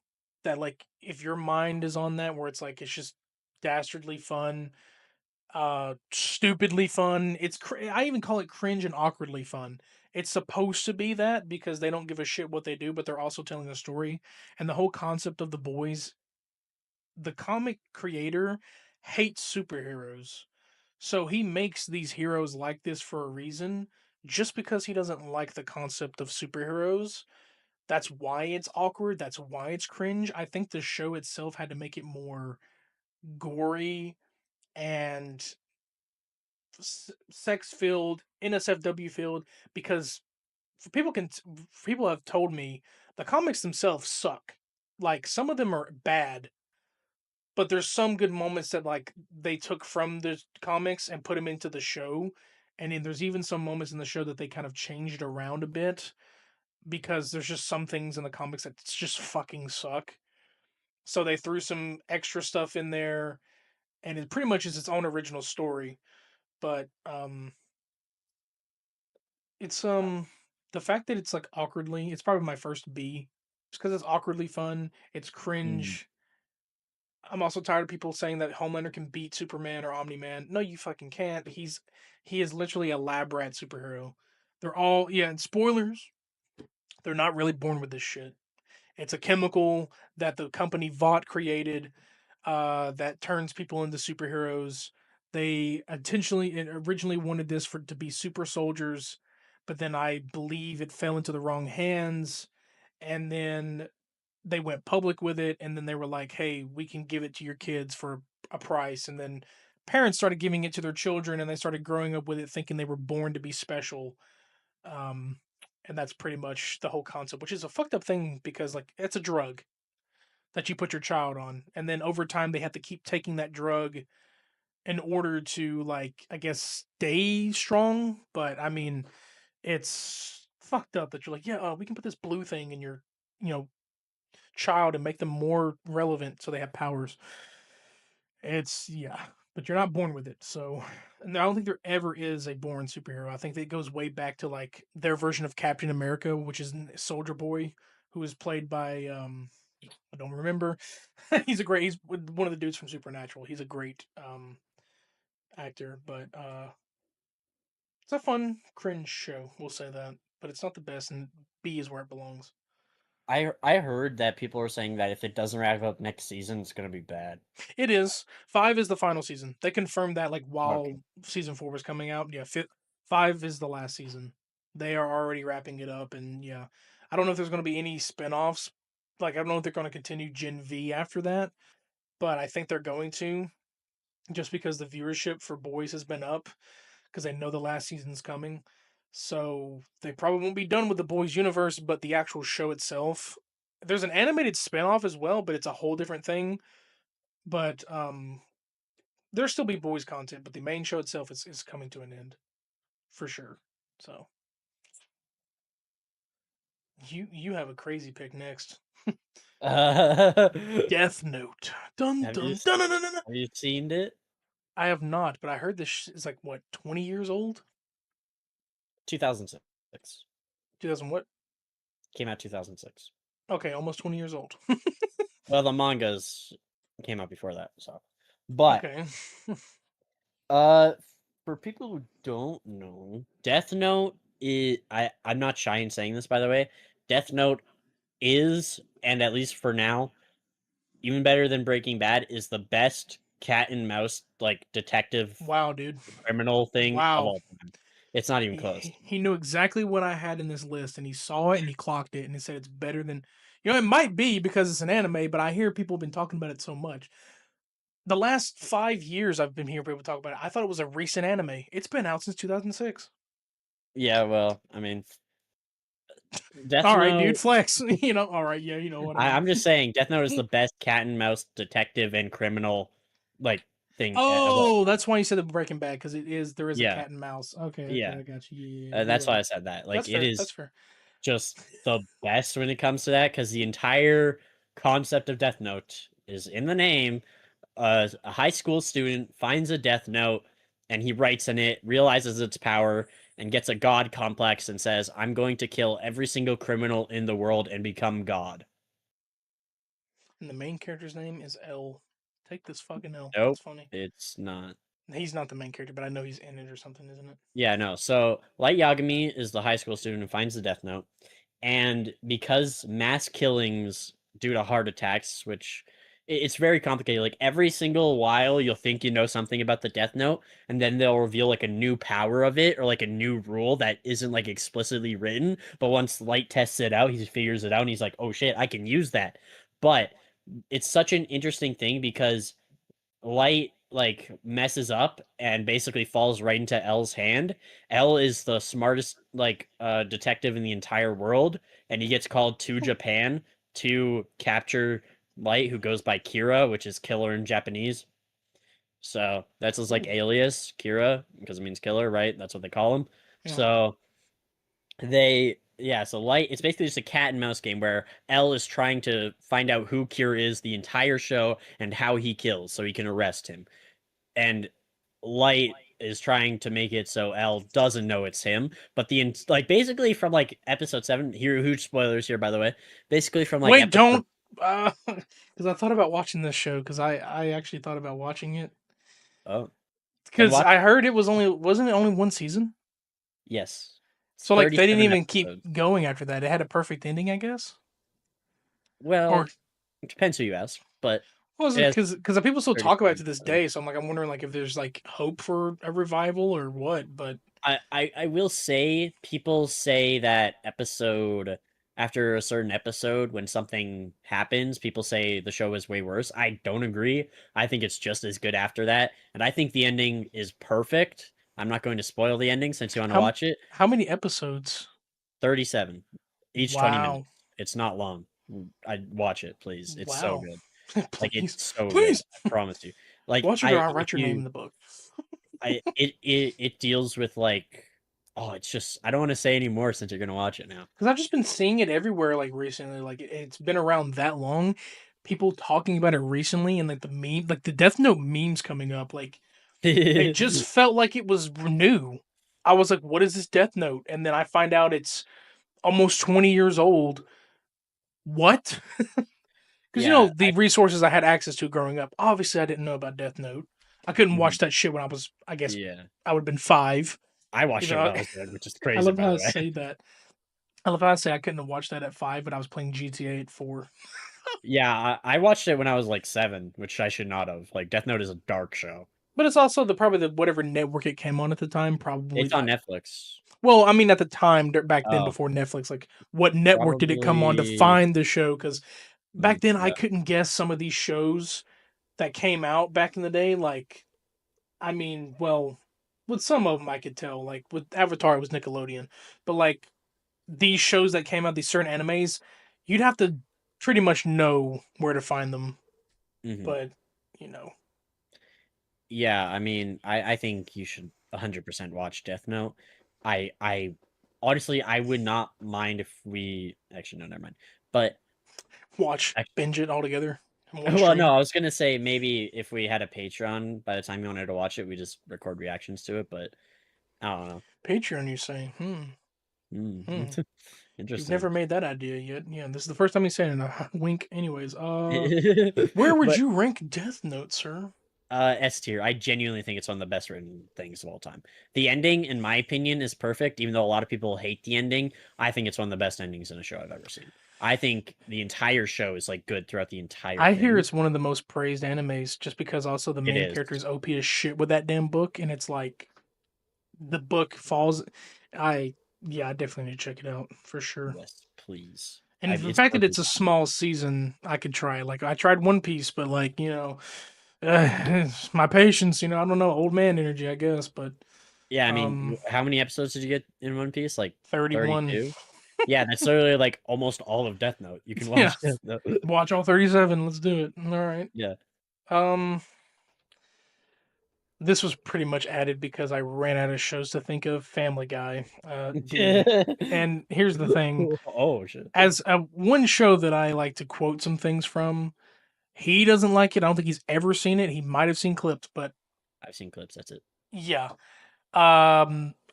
that like if your mind is on that where it's like it's just dastardly fun, stupidly fun. I even call it cringe and awkwardly fun. It's supposed to be that because they don't give a shit what they do, but they're also telling a story. And the whole concept of the boys, the comic creator hates superheroes. So he makes these heroes like this for a reason, just because he doesn't like the concept of superheroes. That's why it's awkward. That's why it's cringe. I think the show itself had to make it more gory and sex filled, NSFW filled, because people have told me the comics themselves suck. Like some of them are bad, but there's some good moments that like they took from the comics and put them into the show. And then there's even some moments in the show that they kind of changed around a bit because there's just some things in the comics that just fucking suck. So they threw some extra stuff in there, and it pretty much is its own original story. But it's the fact that it's like awkwardly, it's probably my first B. Just because it's awkwardly fun, it's Mm. cringe. I'm also tired of people saying that Homelander can beat Superman or Omni Man. No, you fucking can't. He is literally a lab rat superhero. They're all yeah, and spoilers, they're not really born with this shit. It's a chemical that the company Vought created that turns people into superheroes. They intentionally and originally wanted this for to be super soldiers, but then I believe it fell into the wrong hands, and then they went public with it, and then they were like, "Hey, we can give it to your kids for a price," and then parents started giving it to their children, and they started growing up with it, thinking they were born to be special. Um, and that's pretty much the whole concept, which is a fucked up thing because like it's a drug that you put your child on, and then over time they have to keep taking that drug in order to like I guess stay strong. But I mean, it's fucked up that you're like, yeah, we can put this blue thing in your you know child and make them more relevant so they have powers. It's yeah, but you're not born with it. So and I don't think there ever is a born superhero. I think that it goes way back to like their version of Captain America, which is Soldier Boy, who is played by I don't remember. He's one of the dudes from Supernatural. He's a great actor, but it's a fun cringe show, we'll say that. But it's not the best, and B is where it belongs. I heard that people are saying that if it doesn't wrap up next season, it's gonna be bad. It is. 5 is the final season. They confirmed that like Okay. while season 4 was coming out. Yeah, 5 is the last season. They are already wrapping it up, and yeah, I don't know if there's going to be any spin-offs. Like I don't know if they're going to continue Gen V after that, but I think they're going to just because the viewership for boys has been up because they know the last season's coming. So they probably won't be done with the boys universe, but the actual show itself. There's an animated spin-off as well, but it's a whole different thing. But there'll still be boys content, but the main show itself is coming to an end for sure. So you have a crazy pick next. Have Death Note. Dun you dun dun dun dun. Dun. have you seen it? I have not, but I heard this is like what 20 years old. 2006. 2000 what? Came out 2006. Okay, almost 20 years old. Well, the mangas came out before that, so. But Okay. uh for people who don't know, Death Note is I'm not shy in saying this by the way. Death Note is, and at least for now, even better than Breaking Bad, is the best cat and mouse like detective Wow, dude. criminal thing of Wow. all time. It's not even He, close. he knew exactly what I had in this list, and he saw it and he clocked it, and he said it's better than. It might be because it's an anime, but I hear people have been talking about it so much. The last 5 years I've been hearing people talk about it. I thought it was a recent anime. It's been out since 2006. Yeah, well, I mean, Death All right, dude, Note. flex. All right, yeah, you know what I mean. I'm just saying, Death Note is the best cat and mouse detective and criminal like thing of all. Oh, that's why you said the Breaking Bad because there is a Yeah, cat and mouse. Okay, okay, yeah. I got you. Yeah, you're That's why right. I said that. Like, That's it fair. That's is fair. just the best when it comes to that because the entire concept of Death Note is in the name. A high school student finds a Death Note and he writes in it, realizes its power, and gets a god complex and says, "I'm going to kill every single criminal in the world and become God." And the main character's name is L. Take this fucking L. That's Nope, funny. it's not. He's not the main character, but I know he's in it or something, isn't it? Yeah, no. So Light Yagami is the high school student who finds the Death Note, and because mass killings due to heart attacks, which it's very complicated. Like every single while, you'll think you know something about the Death Note, and then they'll reveal like a new power of it or like a new rule that isn't like explicitly written. But once Light tests it out, he figures it out, and he's like, "Oh shit, I can use that." But it's such an interesting thing because Light like messes up and basically falls right into L's hand. L is the smartest like detective in the entire world, and he gets called to Japan to capture Light, who goes by Kira, which is killer in Japanese. So that's his like alias, Kira, because it means killer, right? That's what they call him. Yeah. So so Light, it's basically just a cat and mouse game where L is trying to find out who Kira is the entire show and how he kills so he can arrest him. And Light is trying to make it so L doesn't know it's him. But like basically from like episode 7, here huge spoilers here by the way. Basically from like Wait, episode don't. Because I thought about watching this show because I actually thought about watching it oh then because watch I heard it was only wasn't it only one season? yes. It's So like they didn't 37 even keep episodes. going after that. It had a perfect ending, I guess. Or Well, it depends who you ask, but was it it has because people still talk about it 37 to this episodes. day? So I'm wondering like if there's like hope for a revival or what. But I will say people say that episode after a certain episode when something happens, people say the show is way worse. I don't agree. I think it's just as good after that, and I think the ending is perfect. I'm not going to spoil the ending since you want to how watch it. how many episodes? 37, each 20 minutes. Wow, It's not long. I watch it, please. It's so wow. good. Like Please, it's so good. please I promise you. Like watch it or I I'll if write your name in you the book. it deals with like it's just I don't want to say any more since you're gonna watch it now. Because I've just been seeing it everywhere like recently. Like it's been around that long. People talking about it recently, and like the meme, like the Death Note memes coming up. Like it just felt like it was new. I was like, "What is this Death Note?" And then I find out it's almost 20 years old. What? Because Yeah, the resources I had access to growing up. Obviously, I didn't know about Death Note. I couldn't mhm, watch that shit when I was. I guess yeah. I would have been 5. I watched Even it when though I was young, which is I crazy, love by how the I way. say that. I love how I say I couldn't have watched that at 5, but I was playing GTA at 4. Yeah, I watched it when I was like 7, which I should not have. Like Death Note is a dark show. But it's also probably the whatever network it came on at the time. Probably, It's on Netflix. well, I mean, at the time back then Oh, before Netflix, like what network did it come on to probably. find the show? Because back then I Yeah. couldn't guess some of these shows that came out back in the day. Like, I mean, well, with some of them I could tell. Like with Avatar, it was Nickelodeon, but like these shows that came out, these certain animes, you'd have to pretty much know where to find them. Hmm. But you know, Yeah, I mean, I think you should 100% watch Death Note. I honestly I would not mind if we actually no, never mind. But watch I, binge it all together in one well, no, stream. I was gonna say maybe if we had a Patreon, by the time you wanted to watch it, we just record reactions to it. But I don't know. Patreon, you say? Hmm. Mm. You've Interesting. never made that idea yet. Yeah, this is the first time he's saying it. Wink. Anyways, where would But you rank Death Note, sir? S tier. I genuinely think it's one of the best written things of all time. The ending, in my opinion, is perfect. Even though a lot of people hate the ending, I think it's one of the best endings in a show I've ever seen. I think the entire show is like good throughout the entire I hear thing. it's one of the most praised animes, just because also the It main is. character is OP as shit with that damn book, and it's like the book falls. I Yeah, I definitely need to check it out for sure. Yes, please. And the It's fact that it's perfect. a small season, I could try. Like I tried One Piece, but like my patience. I don't know, old man energy, I guess. But Yeah, I mean, um, how many episodes did you get in One Piece? Like 31. 32? Yeah, that's literally like almost all of Death Note. You can Yeah, watch Death Note. watch all 37. Let's do it. All right. Yeah. Um, this was pretty much added because I ran out of shows to think of. Family Guy, D. And here's the thing: Oh shit. as one show that I like to quote some things from, he doesn't like it. I don't think he's ever seen it. He might have seen clips, but I've seen clips, that's it. yeah.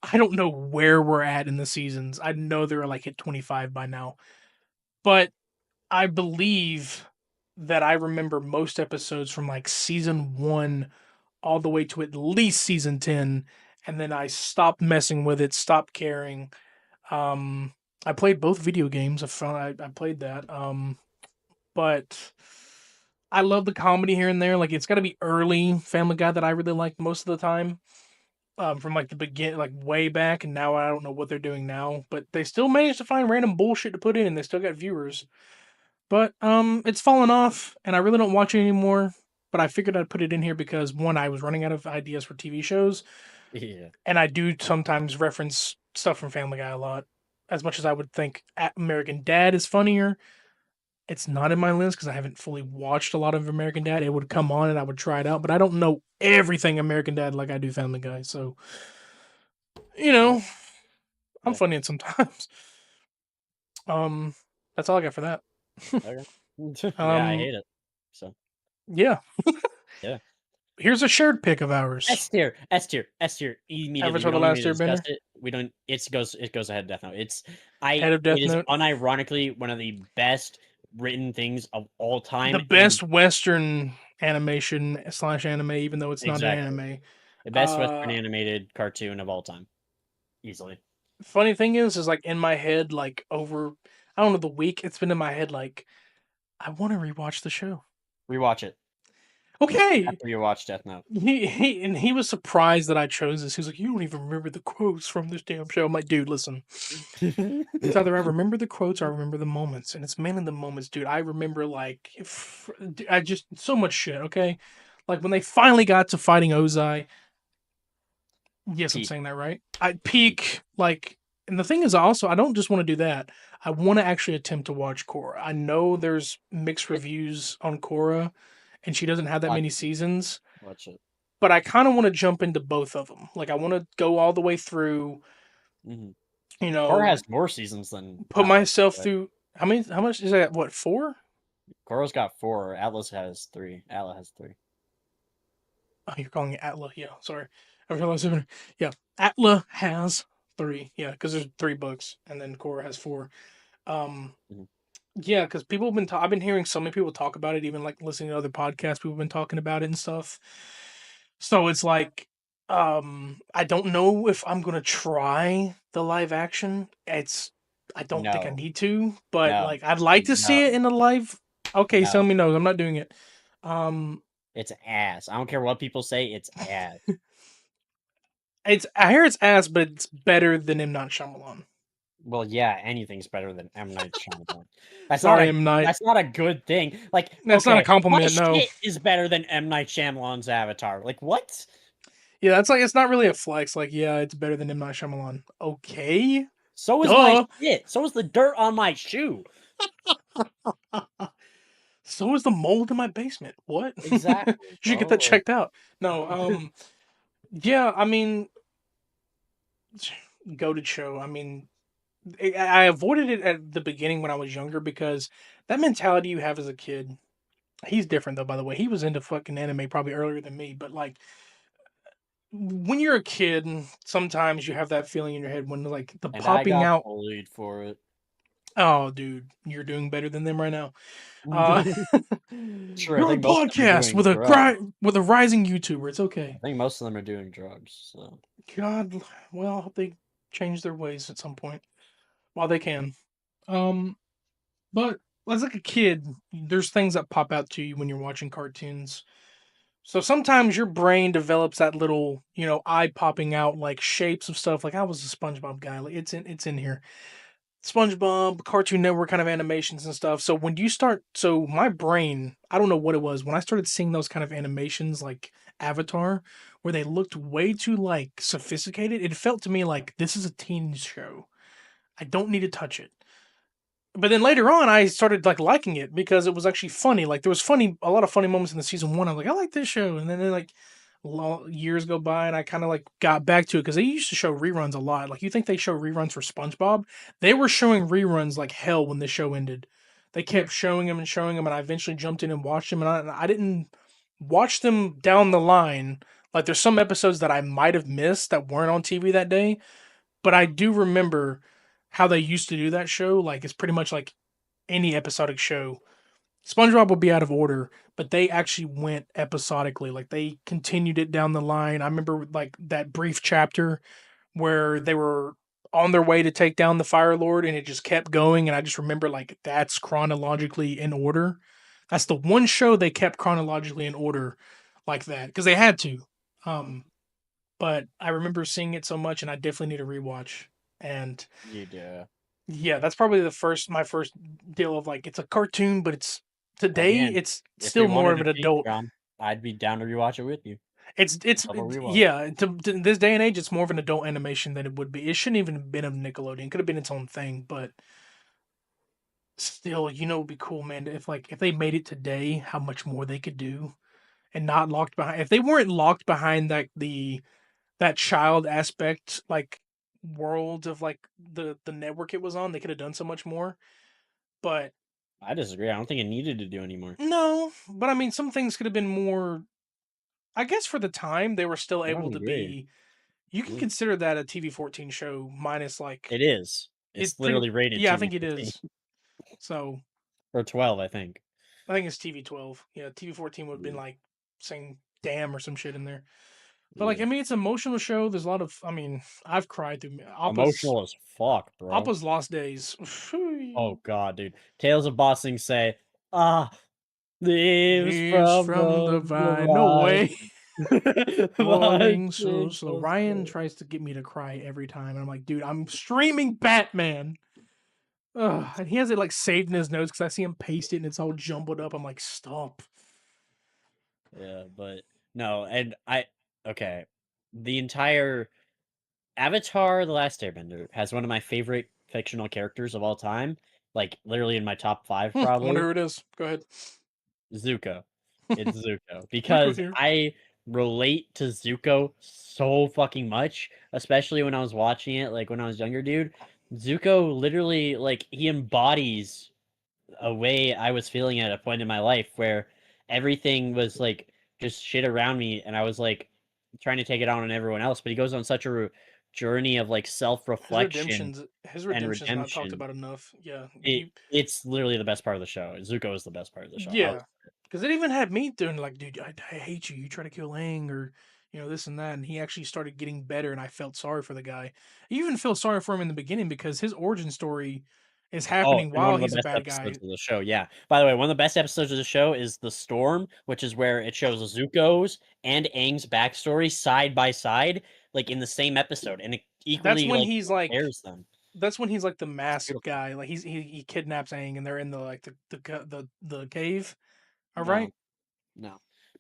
I don't know where we're at in the seasons. I know they're like at 25 by now, but I believe that I remember most episodes from like season 1 all the way to at least season 10, and then I stopped messing with it, stopped caring. Um, I played both video games. I played that. But I love the comedy here and there. Like it's got to be early Family Guy that I really like most of the time. From like the begin, like way back, and now I don't know what they're doing now, but they still manage to find random bullshit to put in, and they still got viewers. But it's fallen off, and I really don't watch it anymore. But I figured I'd put it in here because one, I was running out of ideas for TV shows, Yeah. and I do sometimes reference stuff from Family Guy a lot. As much as I would think American Dad is funnier, it's not in my list because I haven't fully watched a lot of American Dad. It would come on and I would try it out, but I don't know everything American Dad like I do Family Guy. So, you Yeah. know, I'm Yeah. funny at sometimes. Um, that's all I got for that. Okay. Yeah, I um, hate it. So yeah. yeah. Here's a shared pick of ours. S tier. Immediately. We Avatar: The don't even need Last to discuss Airbender, it. We don't. It goes ahead of Death Note. head of Death It is Note, unironically one of the best written things of all time. the And best Western animation slash anime, even though it's not an exactly anime. the best Western Uh, animated cartoon of all time, easily. Funny thing is like in my head, like over, I don't know, the week it's been in my head, like I want to rewatch the show. Rewatch it Okay, after you watch Death Note. he was surprised that I chose this. He was like, "You don't even remember the quotes from this damn show." I'm like, "Dude, listen. It's either I remember the quotes or I remember the moments, and it's mainly the moments, dude. I remember like if I just so much shit. Okay, like when they finally got to fighting Ozai. Yes, I'm Peak. saying that right. I peak like, and the thing is, also I don't just want to do that. I want to actually attempt to watch Korra. I know there's mixed It, reviews on Korra, and she doesn't have that watch many it. seasons. Watch it. But I kind of want to jump into both of them. Like I want to go all the way through, Mm-hmm. you Korra know, has more seasons than put Atlas. myself But through how many how much is that? What, 4? Korra's got 4. Atlas has 3. Atlas has 3. Oh, you're calling it Atla. Yeah, sorry. I realized yeah, Atla has 3. Yeah, cuz there's 3 books and then Korra has 4. Um Mm-hmm. yeah, cuz people have been I've been hearing so many people talk about it, even like listening to other podcasts, people have been talking about it and stuff. So it's like I don't know if I'm going to try the live action. I don't think I No, need to, but no, like I'd like to no, see it in the live. Okay, no. tell me no, I'm not doing it. Um It's ass. I don't care what people say. It's ass. it's I hear it's ass, but it's better than M. Night Shyamalan. Well, yeah, anything's better than M. Night Shyamalan. That's not Sorry, a M. Night. that's not a good thing. Like, That's not a okay, my compliment, no. shit is better than M. Night Shyamalan's Avatar. Like, what? Yeah, that's like it's not really a flex. Like, yeah, it's better than M. Night Shyamalan. Okay, So is my duh. shit. So is the dirt on my shoe. So is the mold in my basement. What? You Exactly, should get bro. that checked out. No, yeah, I mean, goated show. I mean, I avoided it at the beginning when I was younger because that mentality you have as a kid. He's different though, by the way. He was into fucking anime probably earlier than me, but like when you're a kid, sometimes you have that feeling in your head when like the And I popping got out. bullied for it. Oh, dude, you're doing better than them right now. Uh, Sure, I you're on a think most of them are podcast doing drugs. with a rising YouTuber. It's I okay. think most of them are doing drugs. So God, well, I hope they change their ways at some point while they can. Um, but as like a kid, there's things that pop out to you when you're watching cartoons. So sometimes your brain develops that little, eye popping out like shapes of stuff. Like I was a SpongeBob guy. Like it's in here. SpongeBob, Cartoon Network kind of animations and stuff. So when you start, so my brain, I don't know what it was when I started seeing those kind of animations like Avatar, where they looked way too like sophisticated. It felt to me like this is a teen show. I don't need to touch it. But then later on, I started like liking it because it was actually funny. Like there was a lot of funny moments in the season 1. I was like, I like this show, and then like years go by, and I kind of like got back to it because they used to show reruns a lot. Like you think they show reruns for SpongeBob? They were showing reruns like hell when the show ended. They kept showing them, and I eventually jumped in and watched them. And I didn't watch them down the line Like there's some episodes that I might have missed that weren't on TV that day, but I do remember how they used to do that show. Like it's pretty much like any episodic show. SpongeBob would be out of order, but they actually went episodically. Like they continued it down the line. I remember like that brief chapter where they were on their way to take down the Fire Lord and it just kept going. And I just remember like that's chronologically in order. That's the one show they kept chronologically in order like that because they had to. Um, but I remember seeing it so much and I definitely need a rewatch. And You do. yeah, that's probably my first deal of like it's a cartoon, but it's today Again, it's if we still more wanted of a an adult. Patreon, I'd be down to rewatch it with you. Double rewatch. Yeah, to this day and age, it's more of an adult animation than it would be. It shouldn't even have been of Nickelodeon. It could have been its own thing, but still, it'd be cool, man. If they made it today, how much more they could do, and not locked behind. If they weren't locked behind that child aspect, like world of like the network it was on, they could have done so much more. But I disagree. I don't think it needed to do anymore. no, but I mean, some things could have been more. I guess for the time, they were still I able don't to agree. be. You can Mm. consider that a TV-14 show minus like It is. it's It's pretty. literally rated Yeah, I TV think it 14 is. So or 12, I think. I think it's TV-12. Yeah, TV-14 would have been Mm. like saying "damn" or some shit in there. But like, Yeah. I mean, it's an emotional show. There's a lot of. I mean, I've cried through Emotional as fuck, bro. Appa's Lost Days. Oh god, dude. Tales of Bossing say, ah, leaves Leaves from from the the vine. No vine. way. My Falling so sing slow. so Ryan slow. tries to get me to cry every time, and I'm like, dude, I'm streaming Batman. Ugh, and he has it like saved in his notes because I see him paste it and it's all jumbled up. I'm like, stop. Yeah, but no, and okay. The entire Avatar: The Last Airbender has one of my favorite fictional characters of all time. Like literally in my top 5 I wonder probably. who it is. Go ahead. Zuko. It's Zuko Zuko's because here. I relate to Zuko so fucking much, especially when I was watching it like when I was younger, dude. Zuko literally like he embodies a way I was feeling at a point in my life where everything was like just shit around me and I was like trying to take it out on everyone else, but he goes on such a journey of like self-reflection His and redemption's not talked redemption. about enough. Yeah, It's literally the best part of the show. Zuko is the best part of the show. yeah, because it even had me doing like, dude, I hate you. You try to kill Aang or this and that, and he actually started getting better, and I felt sorry for the guy. I even feel sorry for him in the beginning because his origin story is Oh, happening and one while of the he's a best bad episodes guy. of the show, yeah. By the way, one of the best episodes of the show is The Storm, which is where it shows Zuko's and Aang's backstory side by side, like, in the same episode, and it That's equally, when like, he's like pairs them. That's when he's like the It's masked beautiful. guy. Like he kidnaps Aang and they're in the like the cave. All No, right. no,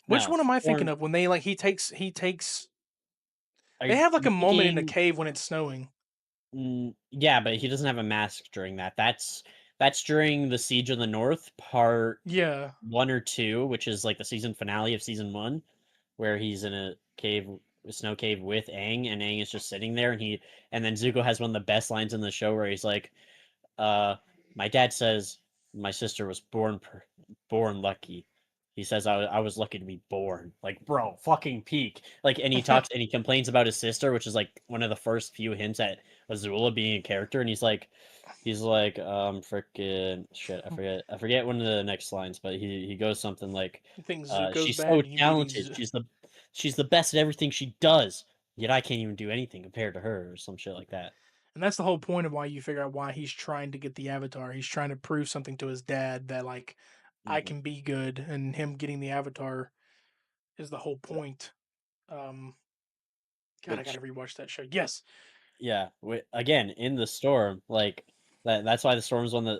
Which no. one am I thinking Storm of when they like he takes are they have like you a moment in the thinking cave when it's snowing. yeah, but he doesn't have a mask during that. That's during the Siege of the North, part Yeah. 1 or 2, which is, like, the season finale of season 1. Where he's in a snow cave with Aang, and Aang is just sitting there, and then Zuko has one of the best lines in the show where he's like, my dad says my sister was born lucky. He says I was lucky to be born. Like, bro, fucking peak. Like, and he talks and he complains about his sister, which is like one of the first few hints at Azula being a character, and he's like, freaking shit, I forget one of the next lines, but he goes something like, He thinks Zuko's she's bad so and you mean talented, he's she's the best at everything she does, yet I can't even do anything compared to her, or some shit like that. and that's the whole point of why you figure out why he's trying to get the avatar. He's trying to prove something to his dad that like I Mhm. can be good and him getting the avatar is the whole point. Um God, I Which gotta rewatch that show. Yes. Yeah, again in the storm, like that's why the storm is one of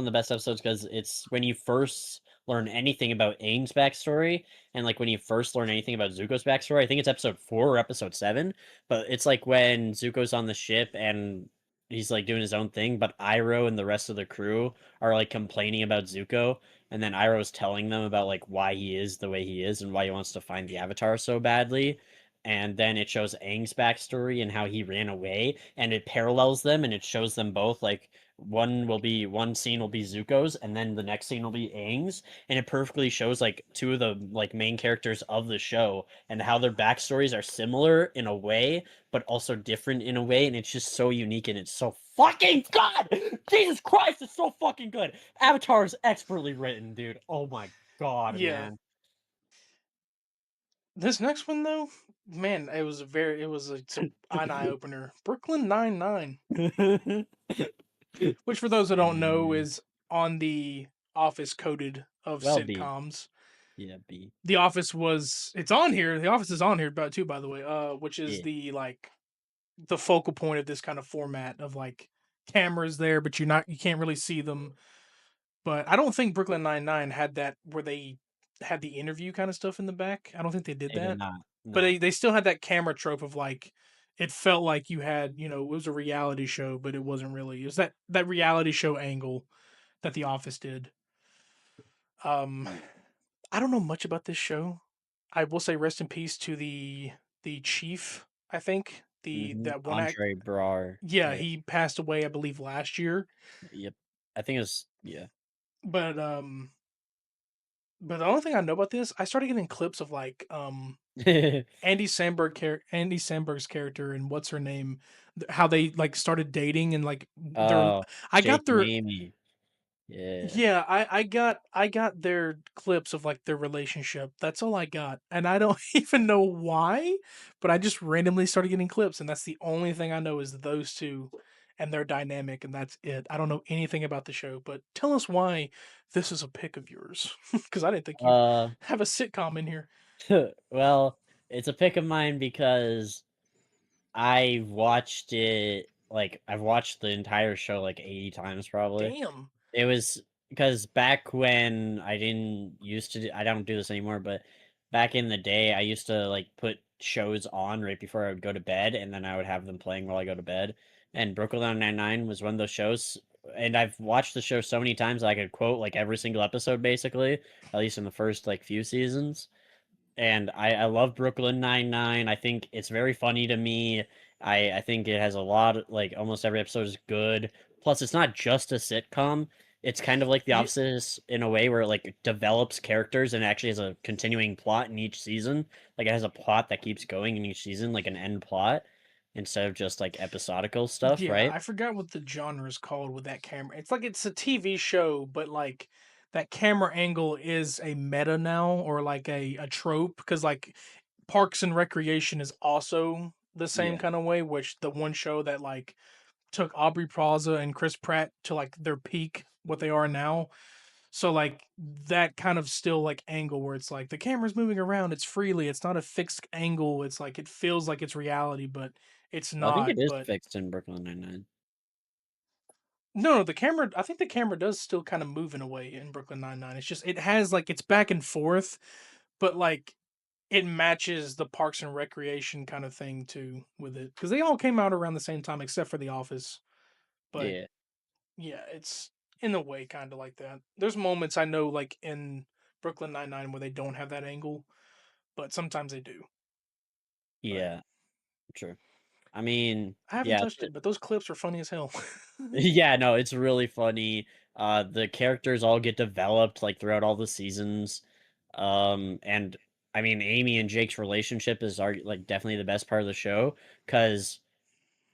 the best episodes because it's when you first learn anything about Aang's backstory, and like when you first learn anything about Zuko's backstory. I think it's episode 4 or episode 7, but it's like when Zuko's on the ship and he's like doing his own thing, but Iroh and the rest of the crew are like complaining about Zuko, and then Iroh's telling them about like why he is the way he is and why he wants to find the Avatar so badly, and then it shows Aang's backstory and how he ran away, and it parallels them, and it shows them both like one scene will be Zuko's, and then the next scene will be Aang's, and it perfectly shows like two of the like main characters of the show and how their backstories are similar in a way, but also different in a way, and it's just so unique and it's so fucking good. Jesus Christ, it's so fucking good. Avatar is expertly written, dude. Oh my god, Yeah. man. This next one though, man, it's an eye opener. Brooklyn Nine-Nine, which for those that don't know Mm, is on the Office coded of well, B. sitcoms. Yeah, B. The Office it's on here. The Office is on here about too, by the way. Which is Yeah. the focal point of this kind of format of like cameras there, but you can't really see them. But I don't think Brooklyn Nine-Nine had that where they had the interview kind of stuff in the back. I don't think they did They did that. not. But No. they still had that camera trope of like it felt like you had, it was a reality show, but it wasn't really. It was that reality show angle that The Office did. Um I don't know much about this show. I will say rest in peace to the chief, I think. The Mhm. that one act Andre Brar. Yeah, Yeah. he passed away I believe last year. Yep. I think it was yeah. But the only thing I know about this, I started getting clips of like Andy Samberg's character and what's her name, how they like started dating and like their Oh, I Jake got and their Amy. Yeah. yeah, I got their clips of like their relationship. That's all I got. And I don't even know why, but I just randomly started getting clips and that's the only thing I know is those two and their dynamic and that's it. I don't know anything about the show, but tell us why this is a pick of yours cuz I didn't think you'd Uh, have a sitcom in here. well, it's a pick of mine because I watched it like I've watched the entire show like 80 times probably. Damn. It was because back when I don't do this anymore, but back in the day, I used to like put shows on right before I would go to bed, and then I would have them playing while I go to bed. And Brooklyn Nine-Nine was one of those shows, and I've watched the show so many times that I could quote like every single episode basically, at least in the first like few seasons. And I love Brooklyn Nine-Nine. I think it's very funny to me. I think it has a lot like almost every episode is good. Plus, it's not just a sitcom. It's kind of like The Yeah, Office in a way where it, like develops characters and actually has a continuing plot in each season. Like it has a plot that keeps going in each season, like an end plot, instead of just like episodical stuff, yeah, right? I forgot what the genre is called with that camera. It's like it's a TV show, but like that camera angle is a meta now or like a trope because like Parks and Recreation is also the same Yeah. kind of way, which the one show that like took Aubrey Plaza and Chris Pratt to like their peak, what they are now. So like that kind of still like angle where it's like the camera's moving around, it's freely, it's not a fixed angle, it's like it feels like it's reality, but it's Well, I think not. it is But fixed in Brooklyn Nine-Nine. no, the camera. I think the camera does still kind of move in a way in Brooklyn Nine-Nine. It's just it has like it's back and forth, but like it matches the Parks and Recreation kind of thing too with it because they all came out around the same time except for The Office. But Yeah. yeah, it's in a way kind of like that. There's moments I know like in Brooklyn Nine-Nine where they don't have that angle, but sometimes they do. But Yeah. True. I mean, I haven't yeah, touched it, but those clips are funny as hell. yeah, no, it's really funny. The characters all get developed like throughout all the seasons. And I mean, Amy and Jake's relationship is like definitely the best part of the show because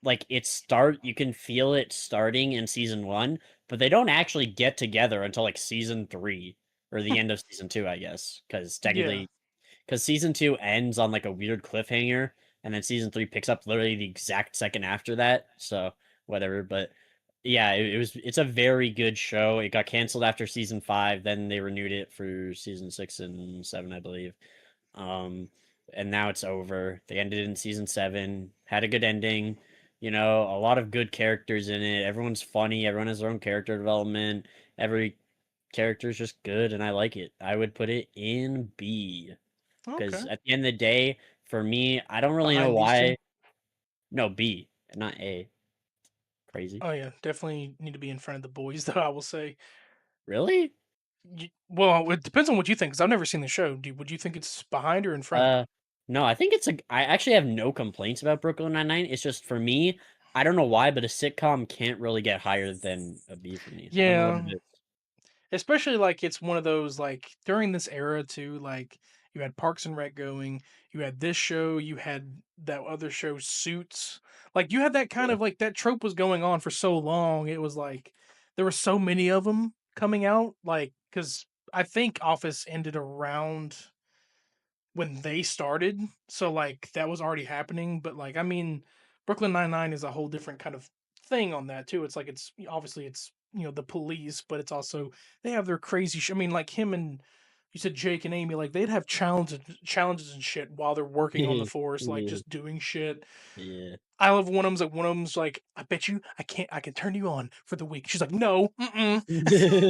like you can feel it starting in season one, but they don't actually get together until like season three or the end of season two, I guess, Yeah. because season two ends on like a weird cliffhanger, and then season three picks up literally the exact second after that. So whatever, but yeah, it's a very good show. It got canceled after season five, then they renewed it for season six and seven, I believe. Um, and now it's over. They ended in season seven, had a good ending. You know, a lot of good characters in it. Everyone's funny. Everyone has their own character development. Every character is just good, and I like it. I would put it in B. Because Okay. at the end of the day, for me, I don't really know Behind these two. why. No, B, not A. Crazy. Oh yeah, definitely need to be in front of the boys though. I will say. Really? Well, it depends on what you think, because I've never seen the show. Would you think it's behind or in front? Uh, no, I think it's a. I actually have no complaints about Brooklyn Nine-Nine. It's just for me, I don't know why, but a sitcom can't really get higher than a B for me. I don't know what Yeah, it is. especially like it's one of those like during this era too. Like you had Parks and Rec going, you had this show, you had that other show, Suits. Like you had that kind Yeah. of like that trope was going on for so long. It was like there were so many of them coming out. Like because I think Office ended around when they started. So like that was already happening, but like I mean, Brooklyn Nine-Nine is a whole different kind of thing on that too. It's like it's obviously it's the police, but it's also they have their crazy. I mean, like him and you said Jake and Amy, like they'd have challenges and shit while they're working on the force, like Yeah. just doing shit. Yeah. I love one of them's like, I bet you I can turn you on for the week. She's like, no, mm-mm.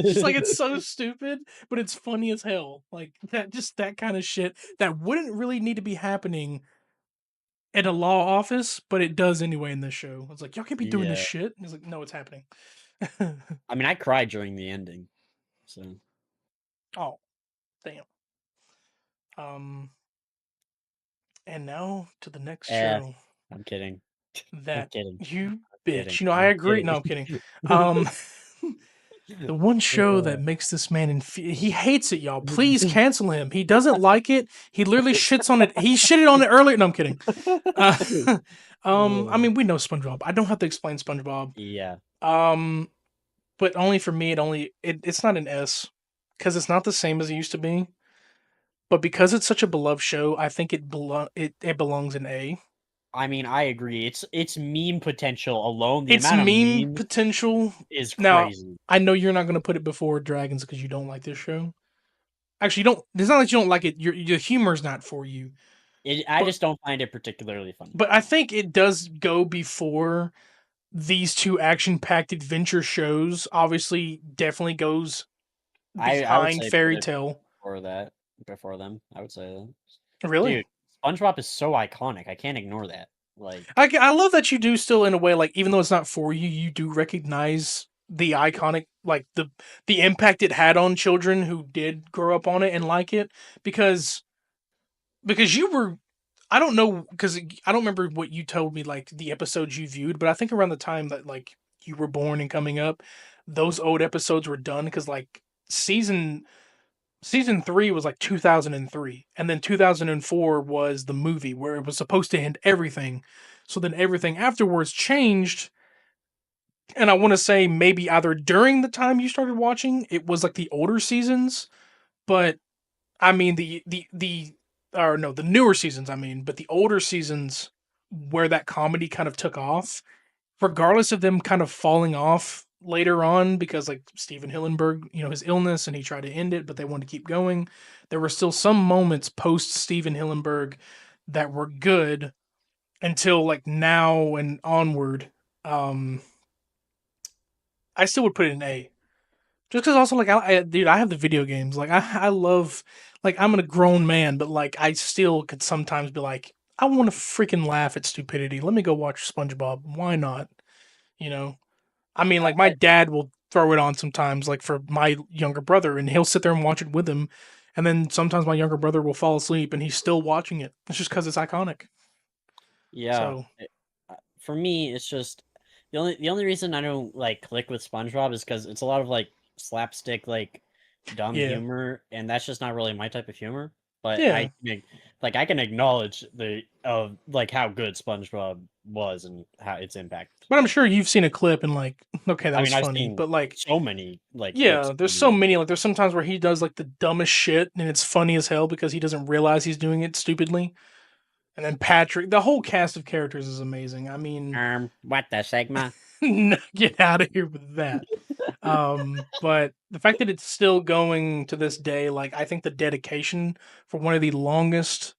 She's like, it's so stupid, but it's funny as hell. Like that, just that kind of shit that wouldn't really need to be happening in a law office, but it does anyway in this show. It's like, y'all can't be doing this Yeah. shit. And it's like, no, it's happening. I mean, I cried during the ending. So, Oh, damn. Um, and now to the next eh, show I'm kidding. I'm that kidding. you I'm kidding. bitch. I I'm agree. kidding. No, I'm kidding. Um, the one show Uh, that makes this man he hates it, y'all. Please cancel him. He doesn't like it. He literally shits on it. He shitted on it earlier. No, I'm kidding. Uh, I uh, mean, we know SpongeBob. I don't have to explain SpongeBob. yeah. Um, but only for me, it's not an S because it's not the same as it used to be. But because it's such a beloved show, I think it belongs in A. I mean, I agree. It's meme potential alone. The It's amount of meme memes potential. is Now, crazy. I know you're not going to put it before Dragons because you don't like this show. Actually, you don't. It's not like you don't like it. Your humor's not for you. I But just don't find it particularly funny. I think it does go before these two action-packed adventure shows. Obviously, definitely goes I would behind say put Fairy it Tale. before that, before them. I would say that. Really? Dude, SpongeBob is so iconic. I can't ignore that. Like, I love that you do still in a way like even though it's not for you, you do recognize the iconic like the impact it had on children who did grow up on it and like it because you were I don't know because I don't remember what you told me like the episodes you viewed, but I think around the time that like you were born and coming up, those old episodes were done because like season 3 was like 2003 and then 2004 was the movie where it was supposed to end everything. So then everything afterwards changed, and I want to say maybe either during the time you started watching it was like the older seasons, but I mean the or no, the newer seasons I mean, but the older seasons where that comedy kind of took off, regardless of them kind of falling off later on because like Steven Hillenburg, his illness and he tried to end it, but they wanted to keep going. There were still some moments post Steven Hillenburg that were good until like now and onward. Um, I still would put it in A. Just because also like dude, I have the video games. Like I love like I'm a grown man, but like I still could sometimes be like, I want to freaking laugh at stupidity. Let me go watch SpongeBob. Why not? You know? I mean, like my dad will throw it on sometimes, like for my younger brother, and he'll sit there and watch it with him. And then sometimes my younger brother will fall asleep, and he's still watching it. It's just because it's iconic. yeah. So For me, it's just the only reason I don't like click with SpongeBob is because it's a lot of like slapstick, like dumb yeah, humor, and that's just not really my type of humor. But yeah. I can acknowledge the of like how good SpongeBob was and how its impact. But I'm Like, sure you've seen a clip and like, okay, that I was mean, I've funny. seen But like, so many like clips yeah, of there's him so doing it. many. Like, there's sometimes where he does like the dumbest shit, and it's funny as hell because he doesn't realize he's doing it stupidly. And then Patrick, the whole cast of characters is amazing. I mean, What the Sigma? get out of here with that. But the fact that it's still going to this day, like I think the dedication for one of the longest,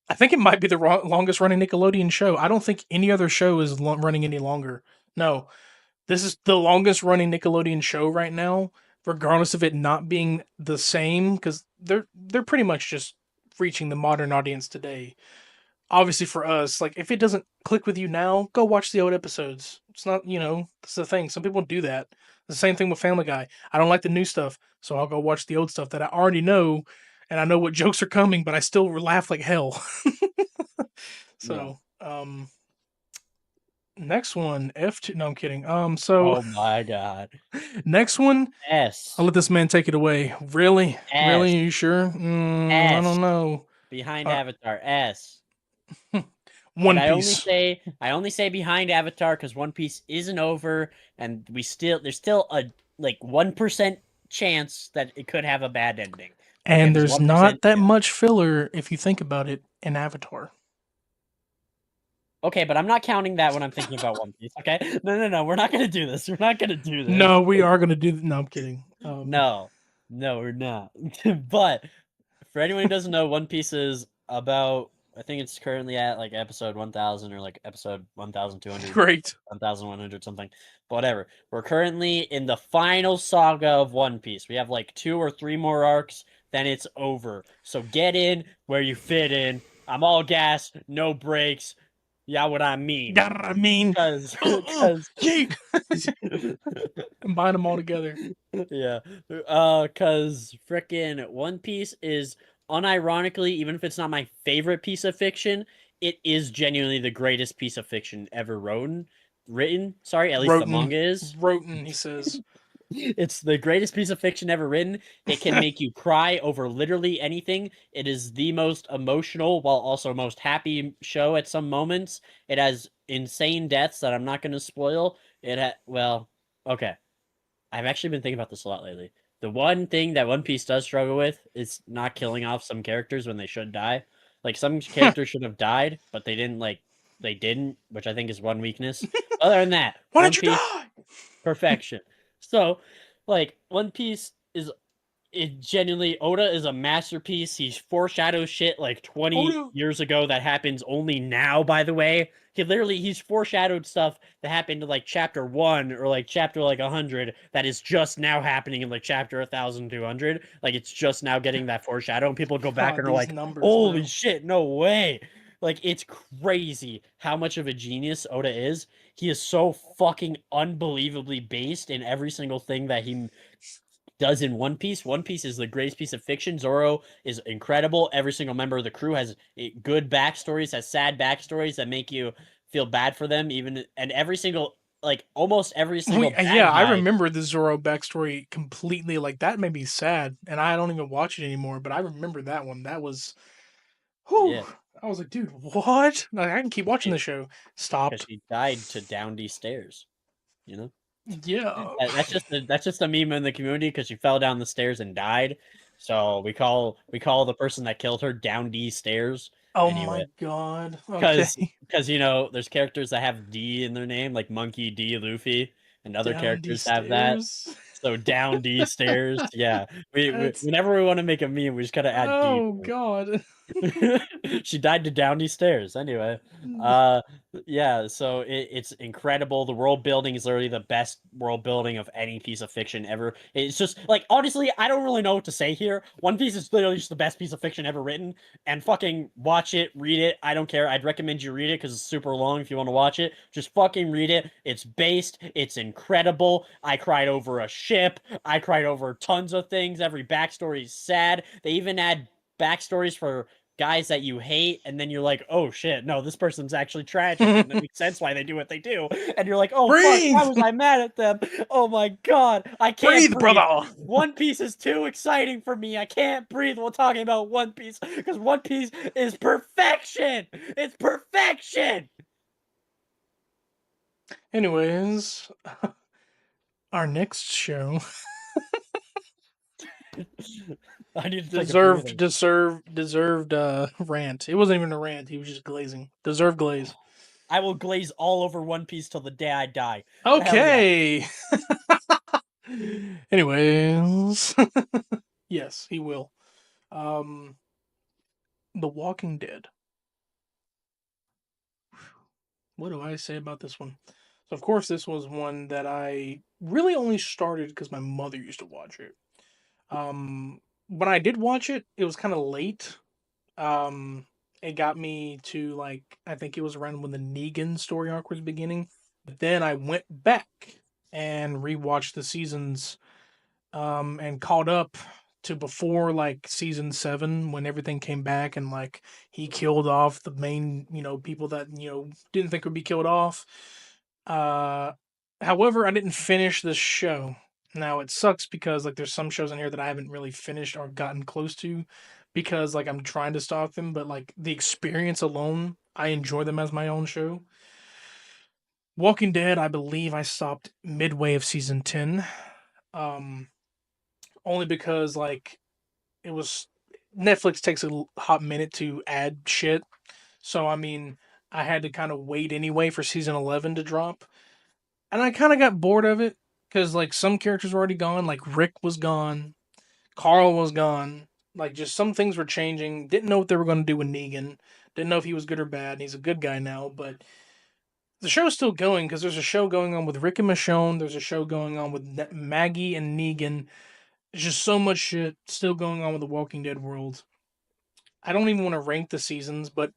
I think it might be the longest running Nickelodeon show. I don't think any other show is running any longer. No, this is the longest running Nickelodeon show right now, regardless of it not being the same, because they're pretty much just reaching the modern audience today. Obviously for us, like if it doesn't click with you now, go watch the old episodes. It's not, that's the thing. Some people do that. The same thing with Family Guy. I don't like the new stuff, so I'll go watch the old stuff that I already know, and I know what jokes are coming, but I still laugh like hell. Yeah. So, Next one, F2. No, I'm kidding. Oh my god. Next one, I'll S. let this man take it away. Really? Really? S. Are you sure? I S. don't know. Behind Uh, Avatar. S. And One I only Piece. say I only say behind Avatar because One Piece isn't over, and there's still a like 1% chance that it could have a bad ending. Okay, And there's there's 1% not that chance. much filler if you think about it in Avatar. Okay, but I'm not counting that when I'm thinking about One Piece. Okay, no, we're not gonna do this. We're not gonna do this. No, we are gonna do. No, I'm kidding. No, no, we're not. But for anyone who doesn't know, One Piece is about. I think it's currently at like episode 1000 or like episode 1200, Great. 1100 something. But whatever. We're currently in the final saga of One Piece. We have like 2 or 3 more arcs, then it's over. So get in where you fit in. I'm all gas, no brakes. Yeah, what I mean. Got what I mean. Cause, cause, Yeet. Combine them all together. yeah, cause frickin' One Piece is unironically, even if it's not my favorite piece of fiction, it is genuinely the greatest piece of fiction ever written. Sorry, at least the Roten. manga is. Roten, he says. It's the greatest piece of fiction ever written. It can make you cry over literally anything. It is the most emotional while also most happy show at some moments. It has insane deaths that I'm not going to spoil. Well, okay. I've actually been thinking about this a lot lately. The one thing that One Piece does struggle with is not killing off some characters when they should die. Like some characters should have died, but they didn't, which I think is one weakness. Other than that, Why One did you Piece die? perfection. So, like One Piece is it genuinely Oda is a masterpiece. He foreshadows shit like 20 Oda. years ago that happens only now, by the way. He's foreshadowed stuff that happened in like chapter 1 or like chapter like 100 that is just now happening in like chapter 1200. Like it's just now getting that foreshadow and people go back God, and are these like, numbers, "Holy bro. shit, no way." Like it's crazy how much of a genius Oda is. He is so fucking unbelievably based in every single thing that he does in One Piece. One Piece is the greatest piece of fiction. Zoro is incredible. Every single member of the crew has good backstories, has sad backstories that make you feel bad for them. Even and every single like almost every single Yeah, bad I guy. remember the Zoro backstory completely. Like that made me sad, and I don't even watch it anymore. But I remember that one. That was, whew. Yeah, I was like, dude, what? Like, I can keep watching the show. because Stopped. she died to down these stairs. You know, Yeah. that's just a meme in the community because she fell down the stairs and died. So we call the person that killed her down these stairs. Oh Anyway, my god. because Okay. because there's characters that have D in their name, like Monkey D. Luffy, and other Down these characters have that. stairs. So down D stairs, yeah. That's. Whenever we want to make a meme, we just gotta add D Oh to god. it. She died to down these stairs. Anyway, uh, yeah. So it's incredible. The world building is literally the best world building of any piece of fiction ever. It's just like honestly, I don't really know what to say here. One Piece is literally just the best piece of fiction ever written and fucking watch it, read it. I don't care. I'd recommend you read it because it's super long if you want to watch it. Just fucking read it. It's based. It's incredible. I cried over a ship. I cried over tons of things. Every backstory is sad. They even add backstories for guys that you hate, and then you're like, oh shit, no, this person's actually tragic, and it makes sense why they do what they do. And you're like, oh fuck, why Breathe. was I mad at them? Oh my god, I can't Breathe, breathe. brother. One Piece is too exciting for me. I can't breathe while talking about One Piece because One Piece is perfection. It's perfection. Anyways, our next show I need to take a deserved breather. deserved rant. It wasn't even a rant. He was just glazing. Deserved glaze. I will glaze all over One Piece till the day I die. Hell yeah. Okay. Anyways, yes, he will. Um, The Walking Dead. What do I say about this one? So, of course, this was one that I really only started because my mother used to watch it. When I did watch it, it was kind of late. Um, it got me to like I think it was around when the Negan story arc was beginning. But then I went back and rewatched the seasons and caught up to before like season 7 when everything came back and like he killed off the main people that didn't think would be killed off. Uh, However, I didn't finish this show. Now it sucks because like there's some shows in here that I haven't really finished or gotten close to because like I'm trying to stalk them, but like the experience alone, I enjoy them as my own show. Walking Dead, I believe I stopped midway of season 10. Um, Only because like it was Netflix takes a hot minute to add shit. So I mean, I had to kind of wait anyway for season 11 to drop. And I kind of got bored of it because like some characters were already gone. Like Rick was gone, Carl was gone. Like just some things were changing. Didn't know what they were going to do with Negan. Didn't know if he was good or bad. He's a good guy now, but the show's still going because there's a show going on with Rick and Michonne. There's a show going on with Maggie and Negan. There's just so much shit still going on with the Walking Dead world. I don't even want to rank the seasons, but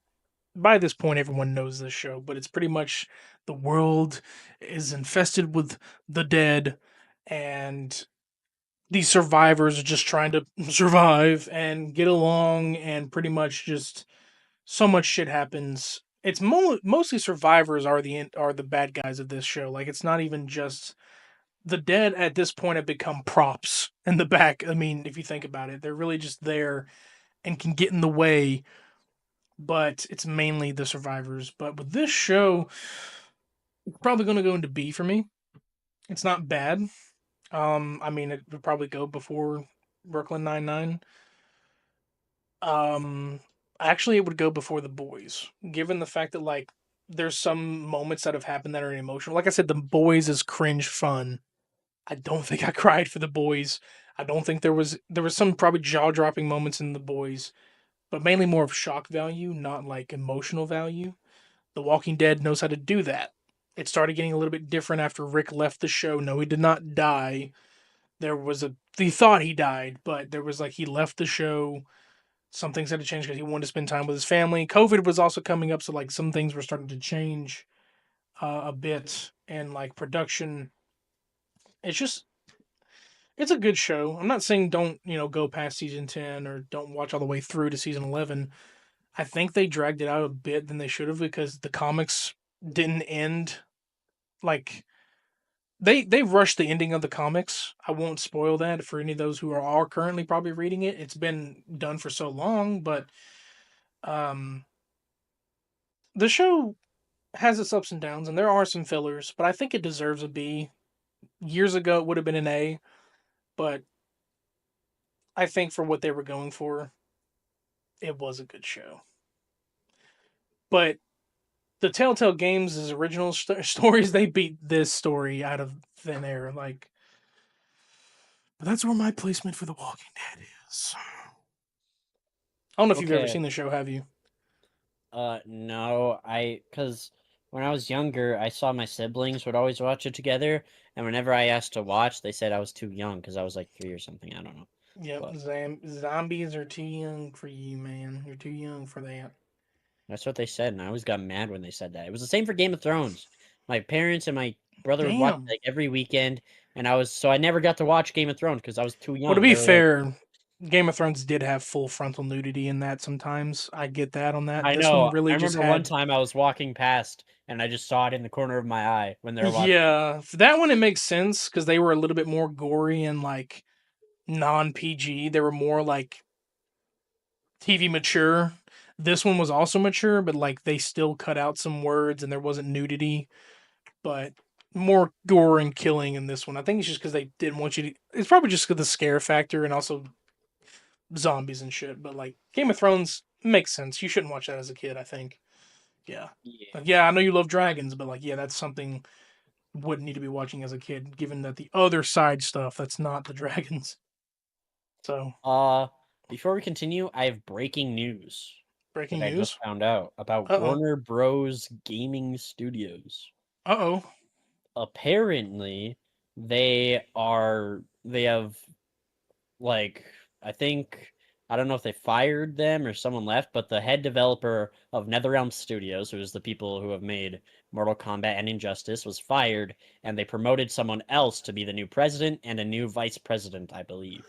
by this point, everyone knows this show. But it's pretty much the world is infested with the dead, and these survivors are just trying to survive and get along, and pretty much just so much shit happens. It's mostly survivors are the bad guys of this show. Like it's not even just the dead at this point have become props in the back. I mean, if you think about it, they're really just there and can get in the way, but it's mainly the survivors. But with this show, it's probably going to go into B for me. It's not bad. I mean, it would probably go before Brooklyn Nine Nine. Um, Actually, it would go before The Boys, given the fact that like there's some moments that have happened that are emotional. Like I said, The Boys is cringe fun. I don't think I cried for The Boys. I don't think there was some probably jaw dropping moments in The Boys, but mainly more of shock value, not like emotional value. The Walking Dead knows how to do that. It started getting a little bit different after Rick left the show. No, he did not die. There was a he thought he died, but there was like he left the show. Some things had to change because he wanted to spend time with his family. COVID was also coming up, so like some things were starting to change a bit, and like production. It's just it's a good show. I'm not saying don't go past season 10 or don't watch all the way through to season 11. I think they dragged it out a bit than they should have because the comics didn't end like they rushed the ending of the comics. I won't spoil that for any of those who are currently probably reading it. It's been done for so long, but um the show has its ups and downs and there are some fillers, but I think it deserves a B. Years ago it would have been an A, but I think for what they were going for, it was a good show. But the Telltale Games' original stories, they beat this story out of thin air. Like, but that's where my placement for The Walking Dead is. I don't know if you've ever Okay. seen the show, have you? No, cause when I was younger, I saw my siblings would always watch it together, and whenever I asked to watch, they said I was too young because I was like 3 or something. I don't know, Yep, but zombies are too young for you, man. You're too young for that. that's what they said, and I always got mad when they said that. It was the same for Game of Thrones. My parents and my brother would watch it, Damn. like every weekend, and I never got to watch Game of Thrones because I was too Well, to young. be They were like, fair, Game of Thrones did have full frontal nudity in that sometimes. I get that on that. I This one know. I really just remember one had. time I was walking past, and I just saw it in the corner of my eye when they were watching. Yeah, for that one it makes sense because they were a little bit more gory and like non PG. They were more like TV mature. This one was also mature, but like they still cut out some words and there wasn't nudity, but more gore and killing in this one. I think it's just because they didn't want you to. It's probably just because the scare factor and also zombies and shit. But like Game of Thrones makes sense. You shouldn't watch that as a kid. I think. Yeah. Yeah. Like, yeah, I know you love dragons, but like, yeah, that's something wouldn't need to be watching as a kid, given that the other side stuff that's not the dragons. So Uh, Before we continue, I have breaking news that breaking I just news. found out about Uh oh. Warner Bros. Gaming Studios. Uh oh. Apparently, they have like I think I don't know if they fired them or someone left, but the head developer of NetherRealm Studios, who is the people who have made Mortal Kombat and Injustice, was fired, and they promoted someone else to be the new president and a new vice president, I believe,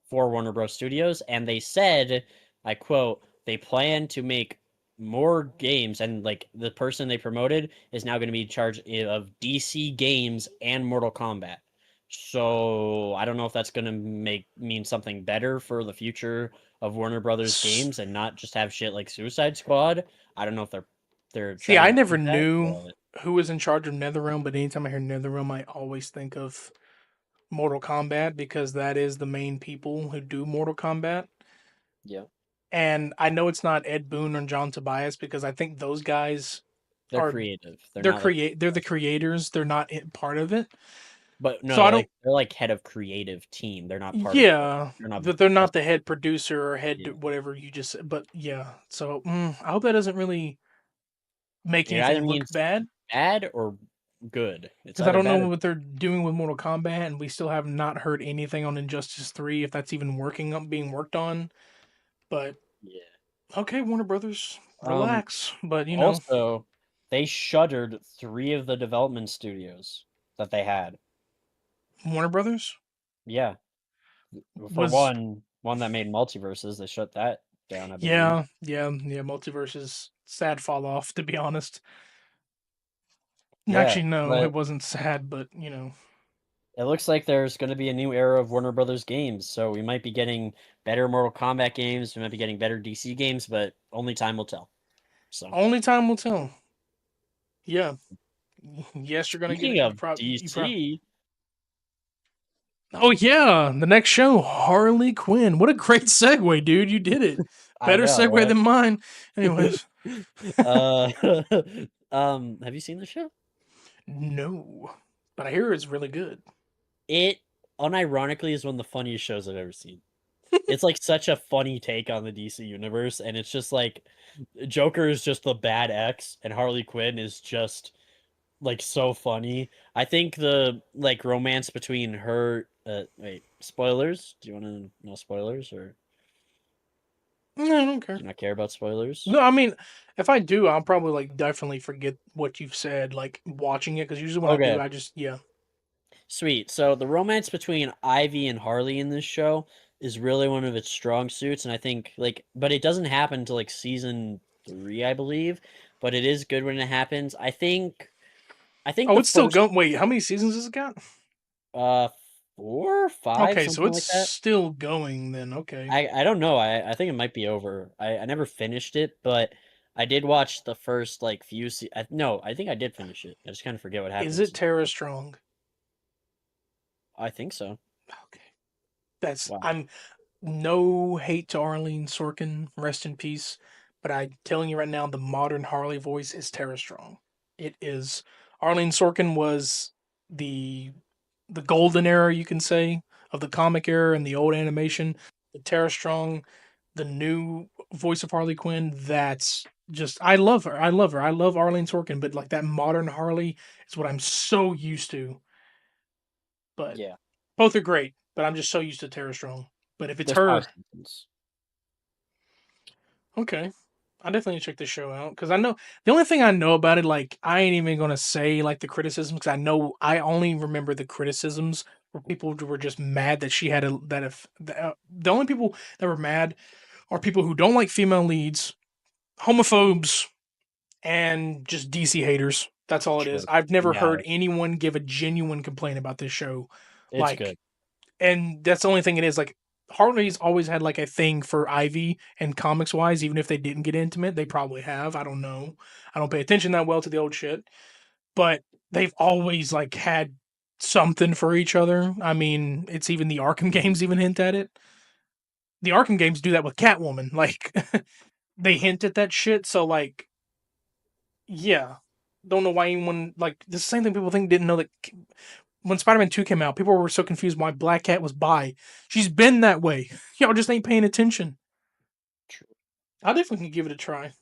for Warner Bros. Studios. And they said, I quote, they plan to make more games, and like the person they promoted is now going to be in charge of DC games and Mortal Kombat. So I don't know if that's going to mean something better for the future of Warner Brothers games and not just have shit like Suicide Squad. I don't know if they're See, trying I to never do that, knew but who was in charge of NetherRealm, but anytime I hear NetherRealm, I always think of Mortal Kombat because that is the main people who do Mortal Kombat. yeah, And I know it's not Ed Boon or John Tobias because I think those guys they're are creative. They're not like they're the creators. They're not part of it. but So no, I don't. like they're like head of creative team. They're not part of Yeah, they're not that they're not just the head producer or head yeah. whatever you just said. But yeah, so I hope that doesn't really make It either anything look means bad bad or good. It's because I either don't know bad or what they're doing with Mortal Kombat, and we still have not heard anything on Injustice 3 if that's even being worked on. But yeah. okay, Warner Brothers, Um relax. But Also, they shuttered 3 of the development studios that they had. Warner Brothers Yeah. For was one that made multiverses, they shut that down, I believe. yeah. Multiverse is sad fall off to be honest. Yeah, Actually, no, it but wasn't sad, but it looks like there's going to be a new era of Warner Brothers games, so we might be getting better Mortal Kombat games, we might be getting better DC games, but only time will tell. So, only time will tell. Yeah, yes, you're gonna get it. speaking of DC, Oh yeah, the next show, Harley Quinn. What a great segue, dude! You did it. I Better know, segue right? than mine. Anyways, uh, have you seen the show? no, but I hear it's really good. It unironically is one of the funniest shows I've ever seen. It's like such a funny take on the DC universe, and it's just like Joker is just the bad ex, and Harley Quinn is just like so funny. I think the like romance between her wait, spoilers? Do you want to know spoilers or No, I don't care. do you not care about spoilers? No, I mean, if I do, I'll probably like definitely forget what you've said, like watching it, because usually when I do, Okay. I just yeah. Sweet. So the romance between Ivy and Harley in this show is really one of its strong suits, and I think like, but it doesn't happen until like season 3, I believe. But it is good when it happens. I think Oh, the it's still first going. Wait, how many seasons has it got? uh 4, 5, Okay, so something it's like that. still going then. Okay. I don't know. I think it might be over. I never finished it, but I did watch the first like no, I think I did finish it. I just kind of forget what Is it happens. Tara Strong? I think so. Okay. That's Wow. I'm no hate to Arlene Sorkin, rest in peace. But I'm telling you right now, the modern Harley voice is Tara Strong. It is. Arlene Sorkin was the the golden era, you can say, of the comic era and the old animation. The Tara Strong, the new voice of Harley Quinn, that's just I love her. I love her. I love Arlene Sorkin, but like that modern Harley is what I'm so used to. But Yeah. both are great, but I'm just so used to Tara Strong. But if it's There's 5 her, seasons. okay. I definitely check this show out because I know the only thing I know about it, like I ain't even gonna say like the criticisms because I know I only remember the criticisms where people were just mad that she had a that if the only people that were mad are people who don't like female leads, homophobes, and just DC haters. That's all it is. True. I've never Yeah, heard anyone give a genuine complaint about this show. it's Like good. and that's the only thing it is. Like Harley's always had like a thing for Ivy and comics wise, even if they didn't get intimate, they probably have. I don't know. I don't pay attention that well to the old shit. But they've always like had something for each other. I mean, it's even the Arkham games even hint at it. The Arkham games do that with Catwoman. Like they hint at that shit, so like yeah. Don't know why anyone like the same thing people think didn't know that when Spider-Man 2 came out, people were so confused why Black Cat was bi. She's been that way. Y'all just ain't paying attention. True. I definitely can give it a try.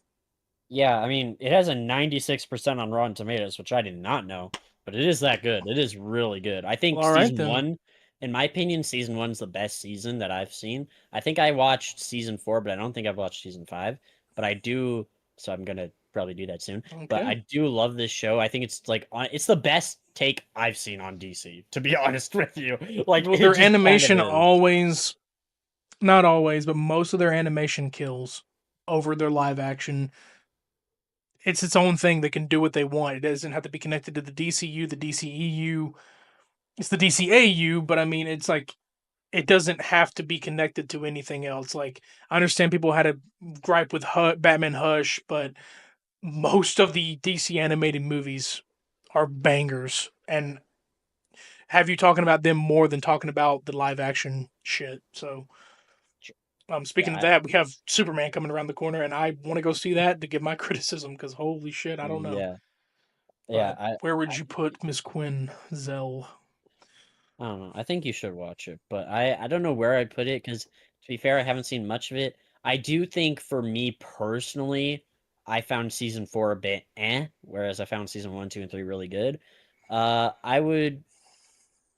Yeah, I mean, it has a 96% on Rotten Tomatoes, which I did not know, but it is that good. It is really good. I think Well, all right season then. 1, in my opinion, season 1's the best season that I've seen. I think I watched season 4, but I don't think I've watched season 5. But I do, so I'm gonna probably do that soon. But I Okay. do love this show. I think it's like it's the best take I've seen on DC, to be honest with you. Like Well, it their just kind of animation is. always, not always, but most of their animation kills over their live action. it's its own thing that can do what they want. It doesn't have to be connected to the DCU, the DCEU. It's the DCAU, but I mean, it's like it doesn't have to be connected to anything else. Like I understand people had a gripe with Batman Hush, but most of the DC animated movies are bangers and have you talking about them more than talking about the live action shit. So, speaking of Yeah, that, we have Superman coming around the corner, and I want to go see that to give my criticism because holy shit, I don't know. yeah, yeah. But where would you I put Miss Quinn Zell? I don't know. I think you should watch it, but I don't know where I'd put it because to be fair, I haven't seen much of it. I do think for me personally, I found season 4 a bit whereas I found season 1, 2, and 3 really good. I would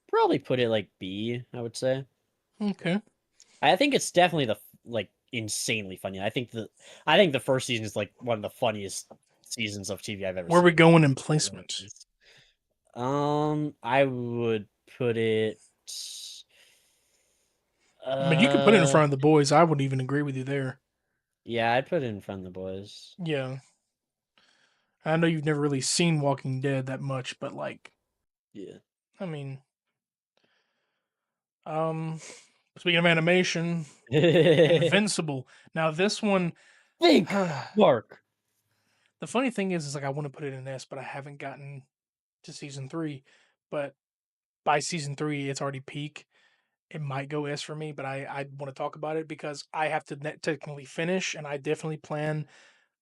probably put it like B, I would say. Okay, I think it's definitely like insanely funny. I think the first season is like one of the funniest seasons of TV I've ever where are we seen. going in It really placement? is. I would put it. I mean, you could put it in Uh, front of the boys. I would even agree with you there. yeah, I'd put it in front of the boys. Yeah, I know you've never really seen Walking Dead that much, but like, Yeah. I mean, um, speaking of animation, Invincible. Now this one, Think, the Mark. funny thing is like I want to put it in S, but I haven't gotten to season 3. But by season 3, it's already peak. It might go S for me, but I want to talk about it because I have to technically finish, and I definitely plan,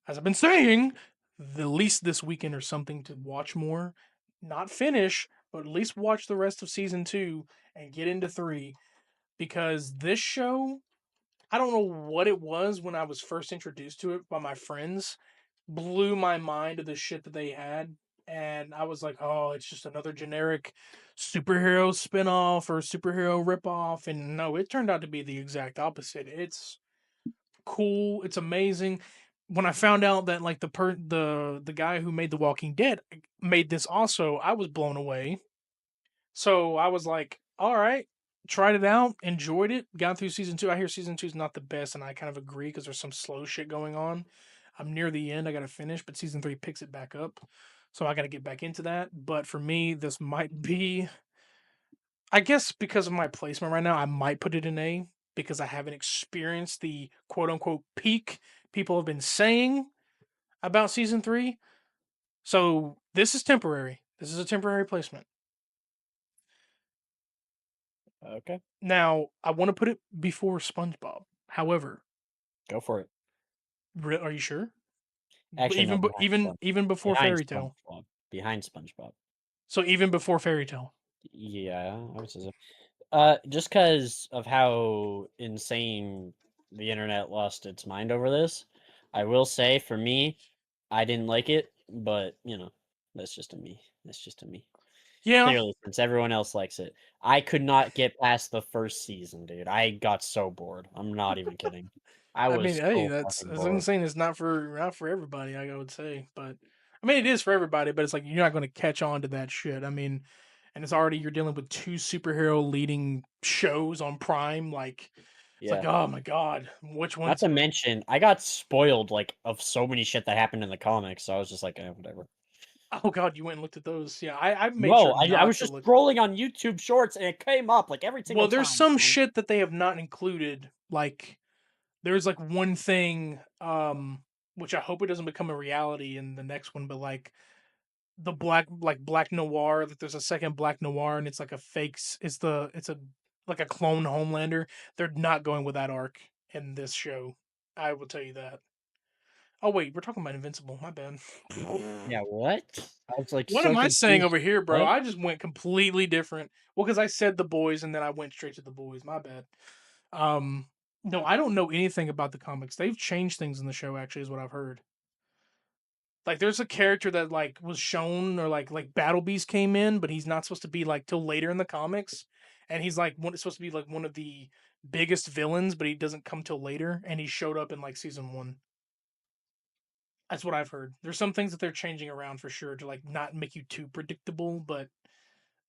as I've been saying, the least this weekend or something to watch more. Not finish, but at least watch the rest of season 2 and get into 3 because this show, I don't know what it was when I was first introduced to it by my friends, blew my mind to the shit that they had. And I was like, oh, it's just another generic superhero spinoff or superhero ripoff. And no, it turned out to be the exact opposite. It's cool. It's amazing. When I found out that like the guy who made The Walking Dead made this also, I was blown away. So I was like, all right, tried it out, enjoyed it, got through season 2. I hear season 2 is not the best, and I kind of agree because there's some slow shit going on. I'm near the end, I gotta finish, but season 3 picks it back up. So I gotta get back into that. But for me, this might be, I guess because of my placement right now, I might put it in A because I haven't experienced the quote unquote peak people have been saying about season 3. So this is temporary. This is a temporary placement. Okay, Now, I want to put it before SpongeBob. However, go for it. are you sure? Actually, no, behind Even before behind Fairy Tale. SpongeBob. Behind SpongeBob. So even before Fairy Tale. Yeah, I would say so. Just because of how insane the internet lost its mind over this, I will say for me, I didn't like it, but that's just a me. That's just a me. Yeah, Clearly, since everyone else likes it, I could not get past the first season, dude. I got so bored. I'm not even kidding. I I mean, was hey, so that's fucking as I'm bored. saying, it's not for everybody. I would say, but I mean, it is for everybody. But it's like you're not going to catch on to that shit. I mean, and it's already you're dealing with two superhero leading shows on Prime. Like, it's like, Yeah. oh my god, which Not one's to gonna? mention, I got spoiled like of so many shit that happened in the comics, so I was just like, whatever. Oh god, you went and looked at those. Yeah, I made sure No, I not was to just look. scrolling on YouTube Shorts and it came up like every Well, single there's time, some man. shit that they have not included, like there's like one thing which I hope it doesn't become a reality in the next one, but like the black noir, that there's a second black noir and it's like a it's a like a clone Homelander. They're not going with that arc in this show. I will tell you that. Oh wait, we're talking about Invincible. My bad. Yeah, what? I was like What so am I saying confused. over here, bro? What? I just went completely different. Well, because I said the boys and then I went straight to the boys. My bad. Um, no, I don't know anything about the comics. They've changed things in the show, actually, is what I've heard. Like, there's a character that like was shown, or like Battle Beast came in, but he's not supposed to be like till later in the comics, and he's like one supposed to be like one of the biggest villains, but he doesn't come till later, and he showed up in like season 1. That's what I've heard. There's some things that they're changing around for sure to like not make you too predictable, but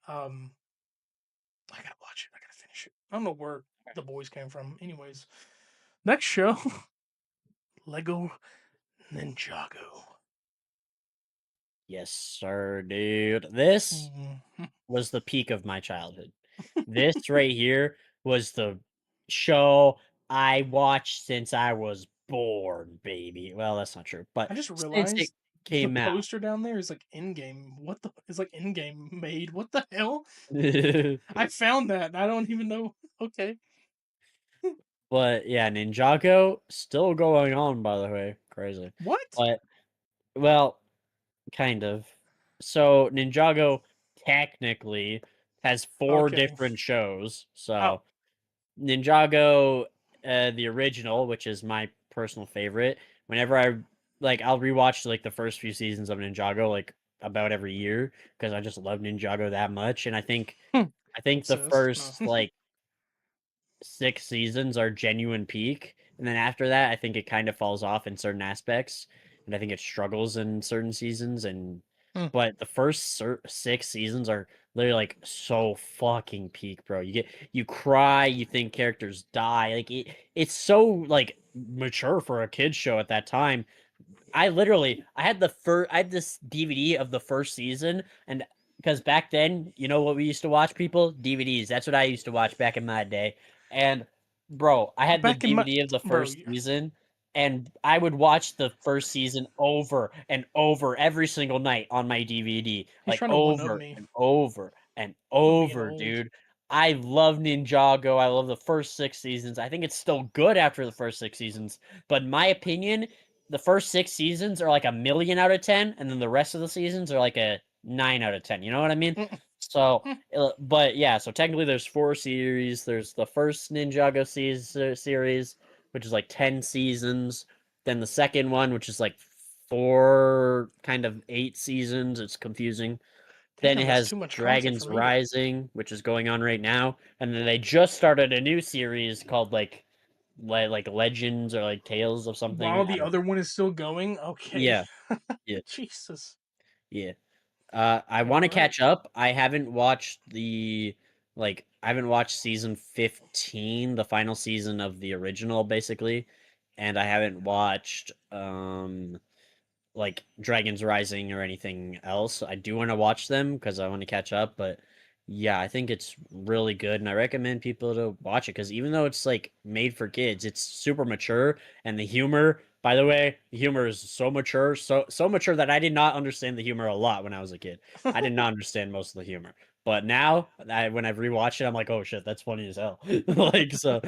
um, I gotta watch it. I gotta finish it. I don't know where the boys came from. Anyways, next show, Lego Ninjago. Yes, sir, dude. This Mhm. was the peak of my childhood. This right here was the show I watched since I was born, baby. Well, that's not true, but I just since it realized the came out. poster down there is like Endgame. What the is like Endgame made? What the hell? I found that. I don't even know. Okay. But yeah, Ninjago still going on, by the way. Crazy. What? But well, kind of. So Ninjago technically has four Okay. different shows. Oh, So Ninjago, the original, which is my personal favorite. Whenever I'll rewatch like the first few seasons of Ninjago, like about every year, because I just love Ninjago that much. And hmm. I think the Incest. No. first like 6 seasons are genuine peak, and then after that, I think it kind of falls off in certain aspects, and I think it struggles in certain seasons. And Hmm. but the first 6 seasons are literally like so fucking peak, bro. You cry, you think characters die, like it's so like mature for a kids show at that time. I had this DVD of the first season, and because back then, you know what we used to watch, people? DVDs. That's what I used to watch back in my day. And bro, I had the Back in my DVD of the bro, first season, and I would watch the first season over and over every single night on my DVD, he's like trying to one up over me. and over and I'm being over, old. dude. I love Ninjago. I love the first 6 seasons. I think it's still good after the first 6 seasons, but in my opinion, the first 6 seasons are like a million out of 10, and then the rest of the seasons are like a 9 out of 10. You know what I mean? Mm-mm. So, Mm. but yeah, so technically there's 4 series. There's the first Ninjago series, which is like 10 seasons. Then the second one, which is like 8 seasons. It's confusing. Then Damn, it that's has too much content for Dragons me to. Rising, which is going on right now. And then they just started a new series called like Legends or like Tales of something. While the other one is still going. Okay. Yeah, yeah, Jesus. yeah. I All want to right. catch up. I haven't watched season 15, the final season of the original, basically, and I haven't watched like Dragons Rising or anything else. I do want to watch them because I want to catch up, but yeah, I think it's really good and I recommend people to watch it because even though it's like made for kids, it's super mature and the humor, by the way, the humor is so mature, so mature that I did not understand the humor a lot when I was a kid. I did not understand most of the humor. But now, when I've rewatched it, I'm like, oh shit, that's funny as hell. Like so,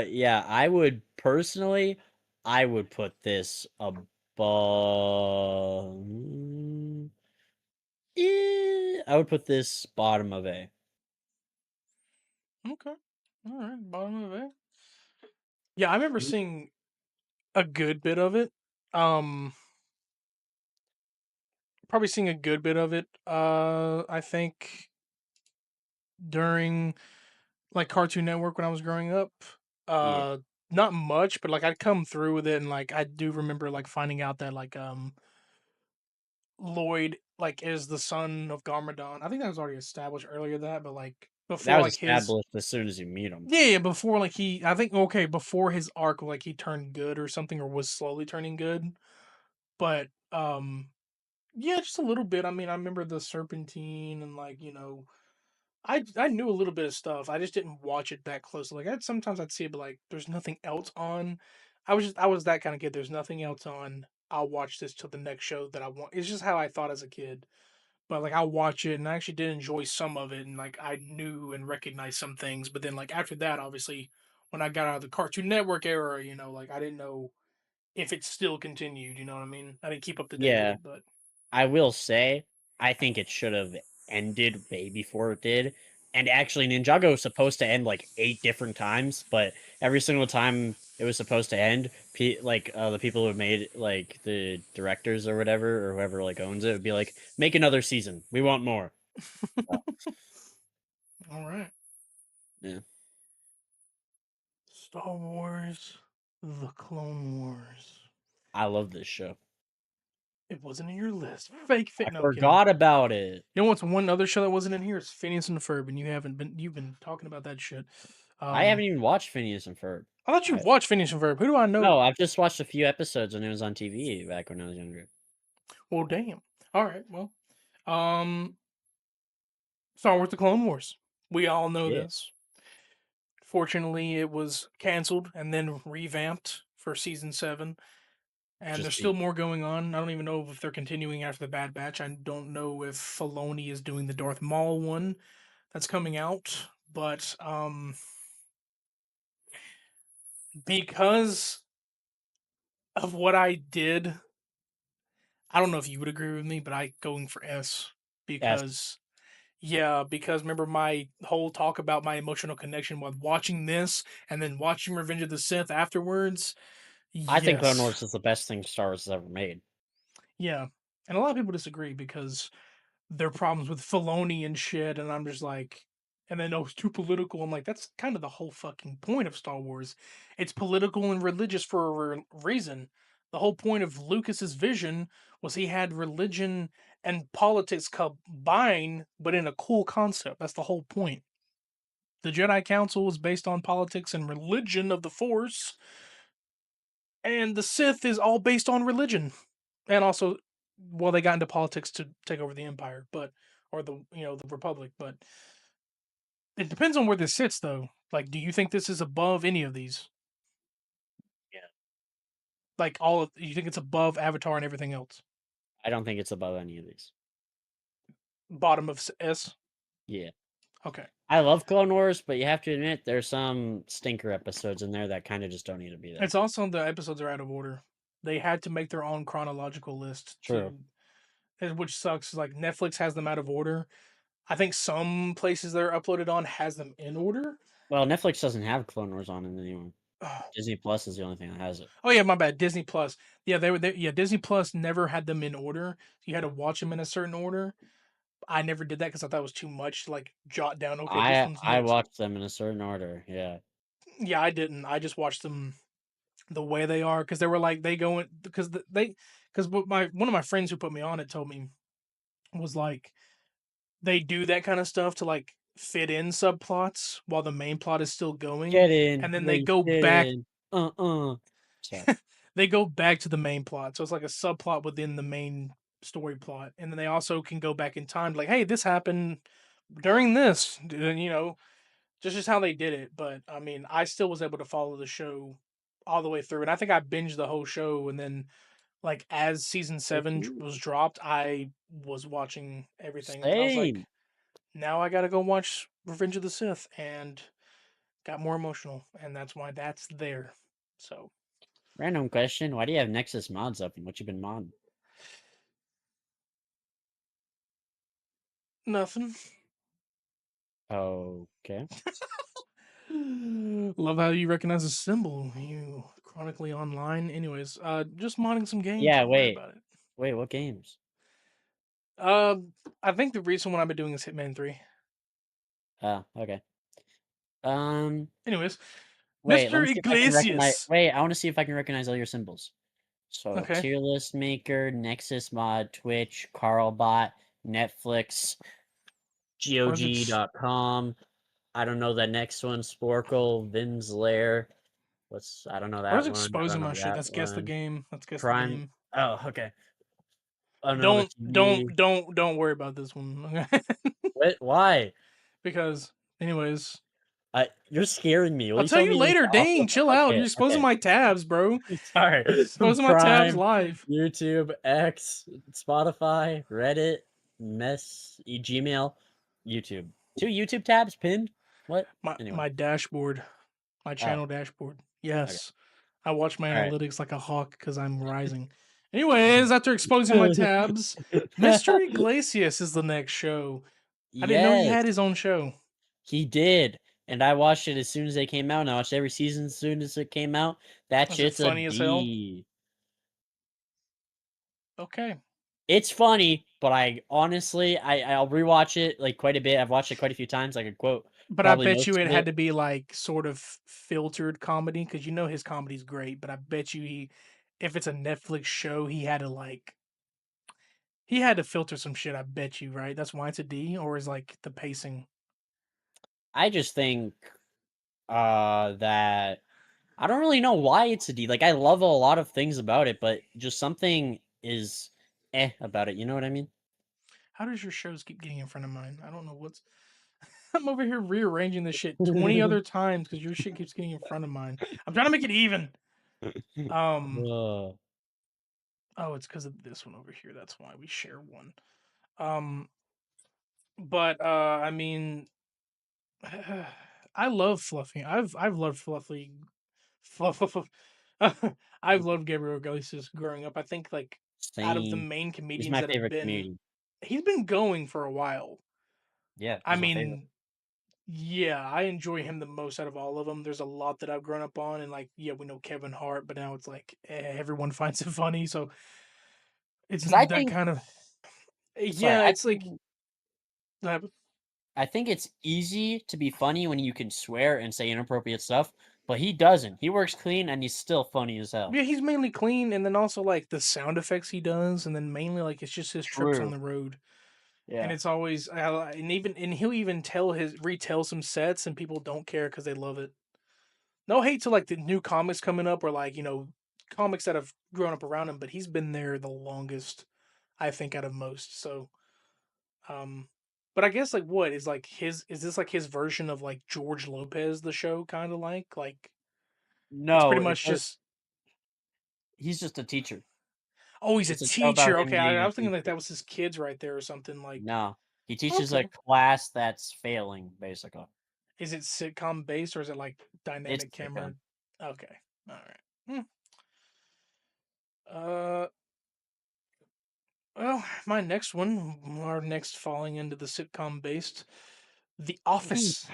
yeah, I would put this but I would put this bottom of A. Okay. All right. Bottom of it. Yeah, I remember seeing a good bit of it. Um, Probably seeing a good bit of it. I think during like Cartoon Network when I was growing up. Yeah, Uh, Not much, but like I'd come through with it, and like I do remember like finding out that like Lloyd like is the son of Garmadon. I think that was already established earlier that, but like that before was like his established as soon as you meet him. yeah, before like he I think okay, before his arc like he turned good or something or was slowly turning good. But yeah, just a little bit. I mean, I remember the Serpentine and like, I knew a little bit of stuff. I just didn't watch it that closely. Like sometimes I'd see it, but like there's nothing else on. I was that kind of kid. There's nothing else on. I'll watch this till the next show that I want. It's just how I thought as a kid. But like I'll watch it and I actually did enjoy some of it and like I knew and recognized some things. But then like after that, obviously, when I got out of the Cartoon Network era, like I didn't know if it still continued. You know what I mean? I didn't keep up to date with Yeah, it, but I will say, I think it should have ended way before it did. And actually, Ninjago was supposed to end like 8 different times, but every single time it was supposed to end, the people who made like the directors or whatever, or whoever like owns it, would be like, make another season. We want more. So, all right. yeah, Star Wars, The Clone Wars. I love this show. It wasn't in your list. Fake fit. I No, I'm kidding. forgot about it. You know what's one other show that wasn't in here? It's Phineas and Ferb, and you've been talking about that shit. I haven't Um, even watched Phineas and Ferb. I thought you I, watched Phineas and Ferb. Who do I know? no, I've just watched a few episodes when it was on TV back when I was younger. Well, damn. All right. Well, um, Star Wars: The Clone Wars. We all know Yeah, this. Fortunately, it was canceled and then revamped for season 7. And there's just still be more going on. I don't even know if they're continuing after the Bad Batch. I don't know if Filoni is doing the Darth Maul one that's coming out, but because of what I did, I don't know if you would agree with me, but I going for S yes. because yeah, because remember my whole talk about my emotional connection with watching this and then watching Revenge of the Sith afterwards. I think Clone Yes, Wars is the best thing Star Wars has ever made. yeah, and a lot of people disagree because their problems with Filoni and shit, and I'm just like, and then oh, it's too political. I'm like, that's kind of the whole fucking point of Star Wars. It's political and religious for a reason. The whole point of Lucas's vision was he had religion and politics combined, but in a cool concept. That's the whole point. The Jedi Council was based on politics and religion of the Force, and the Sith is all based on religion, and also, well, they got into politics to take over the Empire, but or the the Republic, but it depends on where this sits, though. Like, do you think this is above any of these? Yeah. Like, all of you think it's above Avatar and everything else? I don't think it's above any of these. Bottom of S. Yeah. Okay. I love Clone Wars, but you have to admit there's some stinker episodes in there that kind of just don't need to be there. It's also the episodes are out of order. They had to make their own chronological list True. to, which sucks. Like Netflix has them out of order. I think some places they're uploaded on has them in order. Well, Netflix doesn't have Clone Wars on it anymore. Disney Plus is the only thing that has it. Oh yeah, my bad. Disney Plus. Yeah, yeah, Disney Plus never had them in order. You had to watch them in a certain order. I never did that because I thought it was too much to like jot down. Okay, this I one's I next. watched them in a certain order. Yeah. Yeah, I didn't. I just watched them the way they are because they were like they go in because they because what my one of my friends who put me on it told me was like they do that kind of stuff to like fit in subplots while the main plot is still going, Get in and then where they you go fit back. in. Sorry. They go back to the main plot, so it's like a subplot within the main story plot, and then they also can go back in time, like, hey, this happened during this, and just how they did it. But I mean, I still was able to follow the show all the way through, and I think I binged the whole show. And then, like as season 7 Woohoo. was dropped, I was watching everything until I was like, Same. now I got to go watch Revenge of the Sith, and got more emotional, and that's why that's there. So Random question. Why do you have Nexus mods up and what you been modding? nothing. Okay. Love how you recognize a symbol. You chronically online. Anyways, just modding some games. Yeah, Don't worry wait. about it. Wait, what games? Uh, I think the recent one I've been doing is Hitman 3. Oh, okay. Um, Anyways, wait, let Mr. me see if I can recognize. Iglesias. Wait, I want to see if I can recognize all your symbols. So, Okay. tier list maker, Nexus mod, Twitch, Carlbot, Netflix, Where's it? GOG.com. I don't know that next one. Sporkle, Vim's Lair. I don't know Where's that one. I exposing don't my know shit? that Let's guess the one. game. Let's guess the Prime. game. Oh, okay. Oh no, the Don't TV. don't don't don't worry about this one. What? Why? Because anyways, You're scaring me. Will I'll you tell tell you me like later. the awful? Dang, chill out. Okay, You're exposing okay. my tabs, bro. Sorry. Exposing my tabs Prime, live. YouTube, X, Spotify, Reddit, Gmail, YouTube. Two YouTube tabs pinned. What? My Anyway. my dashboard. My Oh, channel dashboard. okay. Yes. I watch my All right. analytics like a hawk because I'm rising. Anyways, after exposing my tabs, Mr. Iglesias is the next show. I didn't know he Yes, had his own show. he did. And I watched it as soon as they came out, and I watched every season as soon as it came out. That Was it shit's a funny as hell? D. Okay. It's funny, but I honestly, I'll rewatch it like quite a bit. I've watched it quite a few times. I could quote But I probably bet you most it of had it. to be like sort of filtered comedy because his comedy's great. But I bet you if it's a Netflix show, he had to filter some shit. I bet you, right? That's why it's a D, or is like the pacing. I just think that I don't really know why it's a D. Like I love a lot of things about it, but just something is about it. You know what I mean? How does your shows keep getting in front of mine? I don't know what's. I'm over here rearranging this shit 20 other times because your shit keeps getting in front of mine. I'm trying to make it even. Um. Oh, Oh, it's because of this one over here. That's why we share one. Um. But I mean, I love Fluffy. I've loved Fluffy. Fluff. I've loved Gabriel Iglesias growing up. I think like out of the same. main He's comedians my that have favorite been, comedian. he's been going for a while. Yeah, I he's my favorite. mean, yeah, I enjoy him the most out of all of them. There's a lot that I've grown up on, and like, yeah, we know Kevin Hart, but now it's like everyone finds it funny, so it's Because I that think, kind of sorry, yeah. It's like uh, I think it's easy to be funny when you can swear and say inappropriate stuff, but he doesn't. He works clean and he's still funny as hell. yeah, he's mainly clean, and then also like the sound effects he does, and then mainly like it's just his trips on True. the road, and Yeah. it's always and he'll even retell some sets, and people don't care because they love it. No hate to like the new comics coming up or like comics that have grown up around him, but he's been there the longest, I think, out of most. So, um, but I guess like what is like his is this like his version of like George Lopez the show kind of like it's No, pretty much just he's just a teacher. oh he's a It's a show about teacher. him Okay, being I a was thinking like teacher. that was his kids right there or something like No. He teaches a okay. class that's failing, basically. Is it sitcom based or is it like It's dynamic a camera? sitcom. Okay, all right. Hmm. Uh, well, my next one, our next falling into the sitcom based, The Office.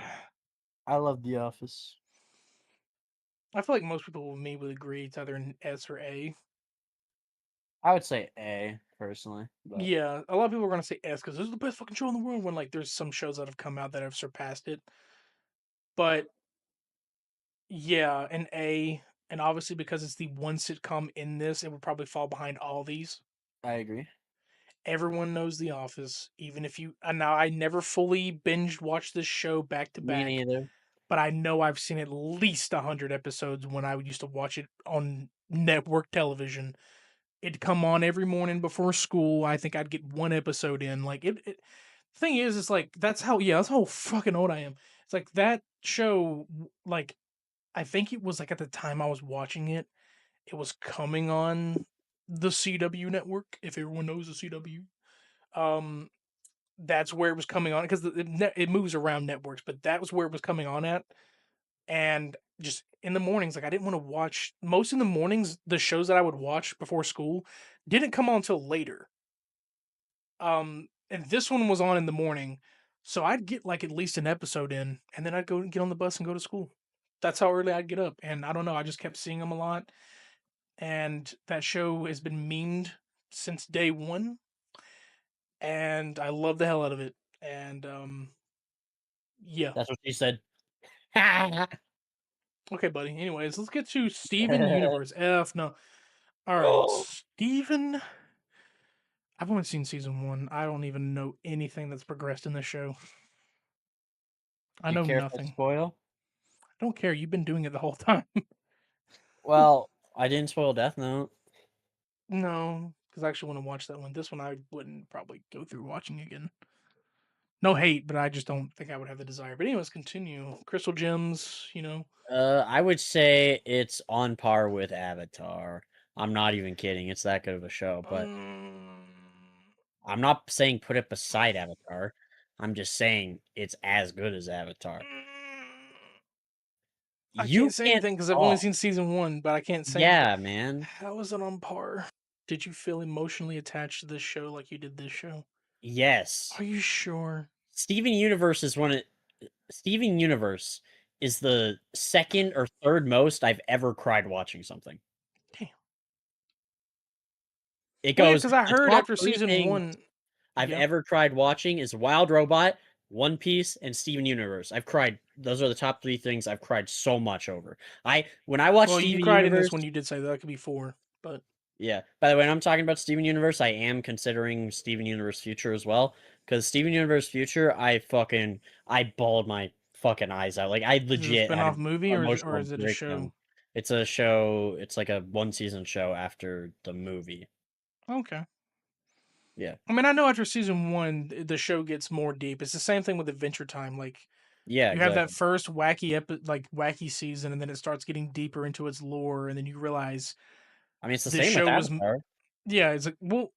I love The Office. I feel like most people with me would agree it's either an S or A. I would say A, personally, but Yeah, a lot of people are gonna say S because this is the best fucking show in the world. When like there's some shows that have come out that have surpassed it, but yeah, an A. And obviously because it's the one sitcom in this, it would probably fall behind all these. I agree. Everyone knows The Office, even if you. And now I never fully binge watched this show back to Me back, neither. but I know I've seen at least 100 episodes when I used to watch it on network television. It'd come on every morning before school. I think I'd get one episode in. Like thing is, it's like that's how fucking old I am. It's like that show. Like I think it was like at the time I was watching it, it was coming on the CW network. If everyone knows the CW, um, that's where it was coming on because it moves around networks, but that was where it was coming on at. And just in the mornings, like I didn't want to watch most in the mornings. The shows that I would watch before school didn't come on till later. And this one was on in the morning, so I'd get like at least an episode in, and then I'd go get on the bus and go to school. That's how early I'd get up, and I don't know. I just kept seeing them a lot, and that show has been memed since day one, and I love the hell out of it. And yeah. That's what she said. Okay, buddy. Anyways, let's get to Steven Universe. F no. All right, Steven. I've only seen season one. I don't even know anything that's progressed in this show. I Do you know care if I nothing. spoil? I don't care. You've been doing it the whole time. Well, I didn't spoil Death Note. No, because I actually want to watch that one. This one I wouldn't probably go through watching again. No hate, but I just don't think I would have the desire. But anyways, continue. Crystal Gems. I would say it's on par with Avatar. I'm not even kidding. It's that good of a show, but Um, I'm not saying put it beside Avatar. I'm just saying it's as good as Avatar. I You can't say can't anything because I've only talk. seen season one, but I can't say Yeah, man. how is it on par. Did you feel emotionally attached to this show like you did this show? Yes. Are you sure? Steven Universe is one of Steven Universe is the second or third most I've ever cried watching something. Damn. It Well, yeah, goes because I the heard top after 3 season things one, I've yeah. ever cried watching is Wild Robot, One Piece, and Steven Universe. I've cried. Those are the top 3 things I've cried so much over. When I watch Well, you Steven cried in this Universe, one. You did say that could be four, but yeah. By the way, when I'm talking about Steven Universe, I am considering Steven Universe Future as well. Because Steven Universe Future, I bawled my fucking eyes out. Like I is it a legit had spinoff an movie or emotional is it a show? breakdown. It's a show. It's like a one season show after the movie. Okay. Yeah. I mean, I know after season 1, the show gets more deep. It's the same thing with Adventure Time. Like Yeah, you have that exactly. first wacky season, and then it starts getting deeper into its lore, and then you realize I mean, it's the this same with show was Avatar. yeah. It's like well,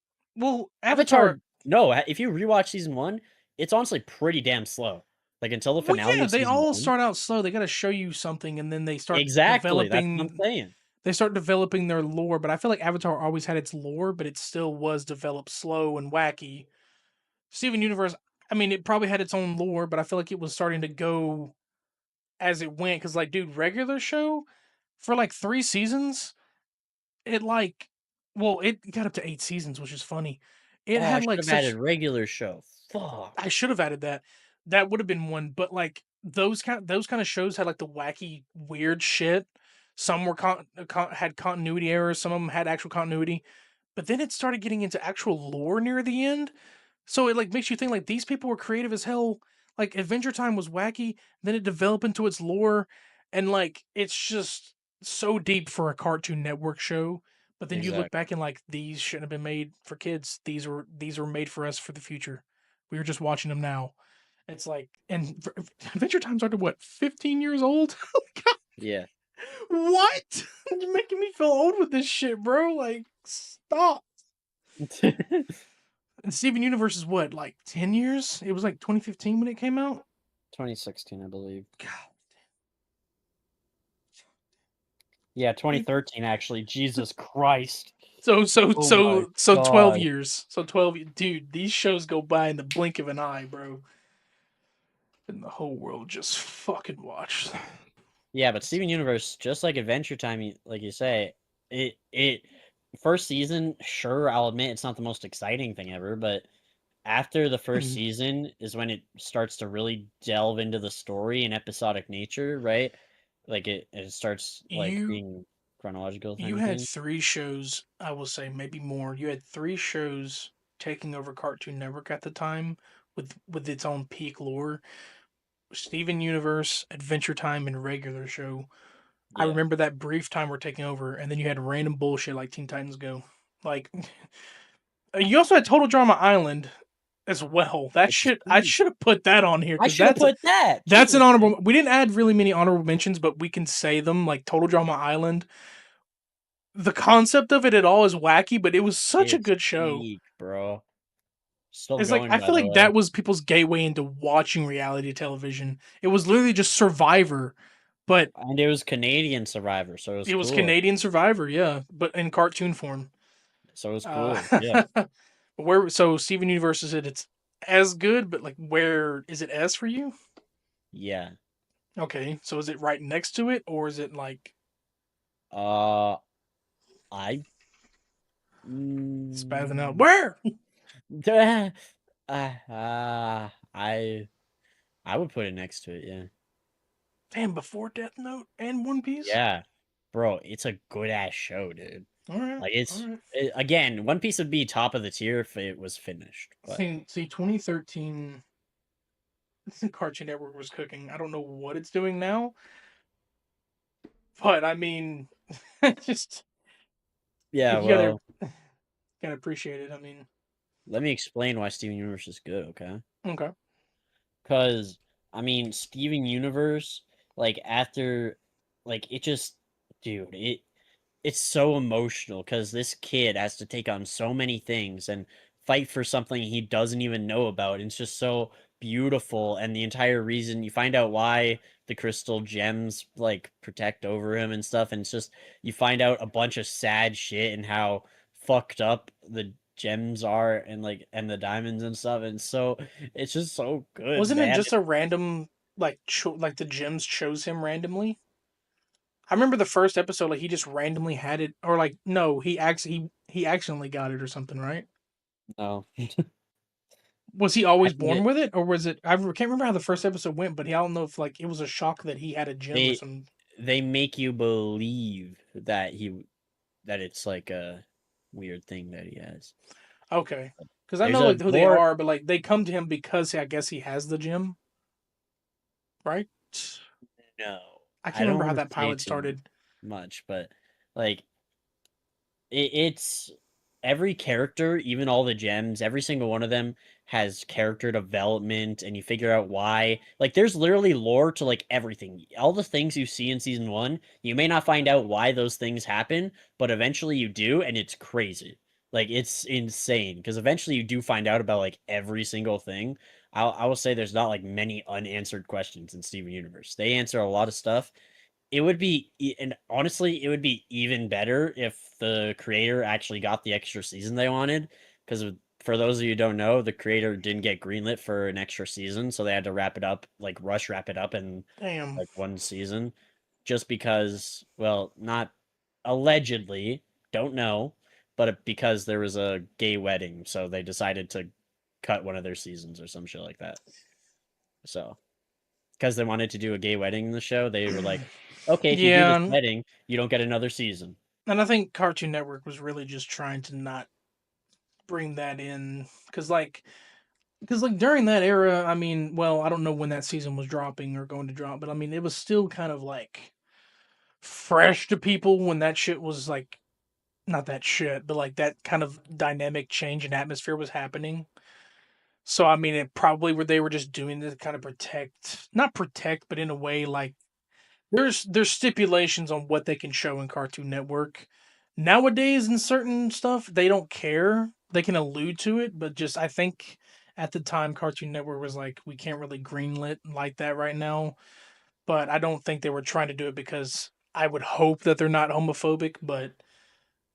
Avatar. Avatar, no, if you rewatch season 1, it's honestly pretty damn slow. Like, until the Well, finale yeah, of they season all 1. start out slow. They got to show you something, and then they start Exactly, that's what I'm developing. saying. They start developing their lore, but I feel like Avatar always had its lore, but it still was developed slow and wacky. Steven Universe, I mean, it probably had its own lore, but I feel like it was starting to go as it went. Because, like, dude, regular show for like 3 seasons, it like, well, it got up to 8 seasons, which is funny. It Oh, I had should like have added such. regular show. Fuck. I should have added that. That would have been one, but like those kind of shows had like the wacky, weird shit. Some were had continuity errors. Some of them had actual continuity, but then it started getting into actual lore near the end. So it like makes you think like these people were creative as hell. Like Adventure Time was wacky, then it developed into its lore, and like it's just so deep for a Cartoon Network show. But then you look Exactly. back and like these shouldn't have been made for kids. These were made for us for the future. We were just watching them now. It's like and Adventure Time started what 15 years old. God, Yeah. what? You're making me feel old with this shit, bro. Like stop. And Steven Universe is what, like 10 years? It was like 2015 when it came out? 2016, I believe. God. Yeah, 2013, actually. Jesus Christ. So so Oh my so so 12 god. years. So 12 dude, these shows go by in the blink of an eye, bro. And the whole world just fucking watched. Yeah, but Steven Universe, just like Adventure Time, like you say, it first season, sure, I'll admit it's not the most exciting thing ever, but after the first Mhm. season is when it starts to really delve into the story and episodic nature, right? Like it starts like You being chronological kind you of had thing. 3 shows, I will say maybe more. You had 3 shows taking over Cartoon Network at the time with its own peak lore. Steven Universe, Adventure Time, and regular show. I Yeah. remember that brief time we're taking over, and then you had random bullshit like Teen Titans Go. Like you also had Total Drama Island as well. That Which is shit I pretty should have put that on here I because should have put that. that's an Jesus honorable. Christ. We didn't add really many honorable mentions, but we can say them like Total Drama Island. The concept of it at all is wacky, but it was such a It's good show. peak, bro. Still It's like going, I by feel the like way. that was people's gateway into watching reality television. It was literally just Survivor, but And it was Canadian Survivor, so it was it was cool. Canadian Survivor, yeah, but in cartoon form. So it was Uh, cool. Yeah. where so Steven Universe is it's as good, but like where is it S for you? Yeah. Okay, so is it right next to it, or is it like Uh I spazzing out? mm, Where? I I would put it next to it, yeah. Damn, before Death Note and One Piece. Yeah. Bro, it's a good ass show, dude. All right, Like all it's right. again, One Piece would be top of the tier if it was finished, but See, 2013 Cartoon Network was cooking. I don't know what it's doing now, but I mean, just yeah, you gotta well, gotta appreciate it. I mean, let me explain why Steven Universe is good, okay? okay. Because I mean, Steven Universe, like after, like it just, dude, it's so emotional because this kid has to take on so many things and fight for something he doesn't even know about. And it's just so beautiful, and the entire reason you find out why the crystal gems like protect over him and stuff, and it's just you find out a bunch of sad shit and how fucked up the gems are and like and the diamonds and stuff, and so it's just so good, Wasn't it man. just a random like like the gems chose him randomly? I remember the first episode, like he just randomly had it, or like no, he accidentally got it or something, right? No, Was he I always think born with it, or was it? Can't remember how the first episode went, but I don't know if like it was a shock that he had a gem or they something. they make you believe that that it's like a weird thing that he has. Okay, because I There's know a like who they lore. are, but like they come to him because I guess he has the gem, right? No, I I can't don't remember how want to that say pilot too started. much, but like it's every character, even all the gems, every single one of them has character development, and you figure out why. Like, there's literally lore to like everything. All the things you see in season one, you may not find out why those things happen, but eventually you do, and it's crazy. Like, it's insane because eventually you do find out about like every single thing. I will say there's not like many unanswered questions in Steven Universe. They answer a lot of stuff. It would be, and honestly, it would be even better if the creator actually got the extra season they wanted. Because for those of you who don't know, the creator didn't get greenlit for an extra season, so they had to wrap it up, like rush wrap it up in Damn. like one season, just because, well, not allegedly, don't know, but because there was a gay wedding, so they decided to cut one of their seasons or some shit like that. So because they wanted to do a gay wedding in the show, they were like, okay, if you do Yeah, this wedding, you don't get another season. and I think Cartoon Network was really just trying to not bring that in because during that era, I mean, well, I don't know when that season was dropping or going to drop, but I mean, it was still kind of like fresh to people when that shit was like not that shit, but like that kind of dynamic change in atmosphere was happening. So I mean, it probably were they were just doing this to kind of protect, not protect, but in a way like there's stipulations on what they can show in Cartoon Network. Nowadays, in certain stuff, they don't care. They can allude to it, but just I think at the time, Cartoon Network was like, we can't really greenlit like that right now. But I don't think they were trying to do it because I would hope that they're not homophobic. But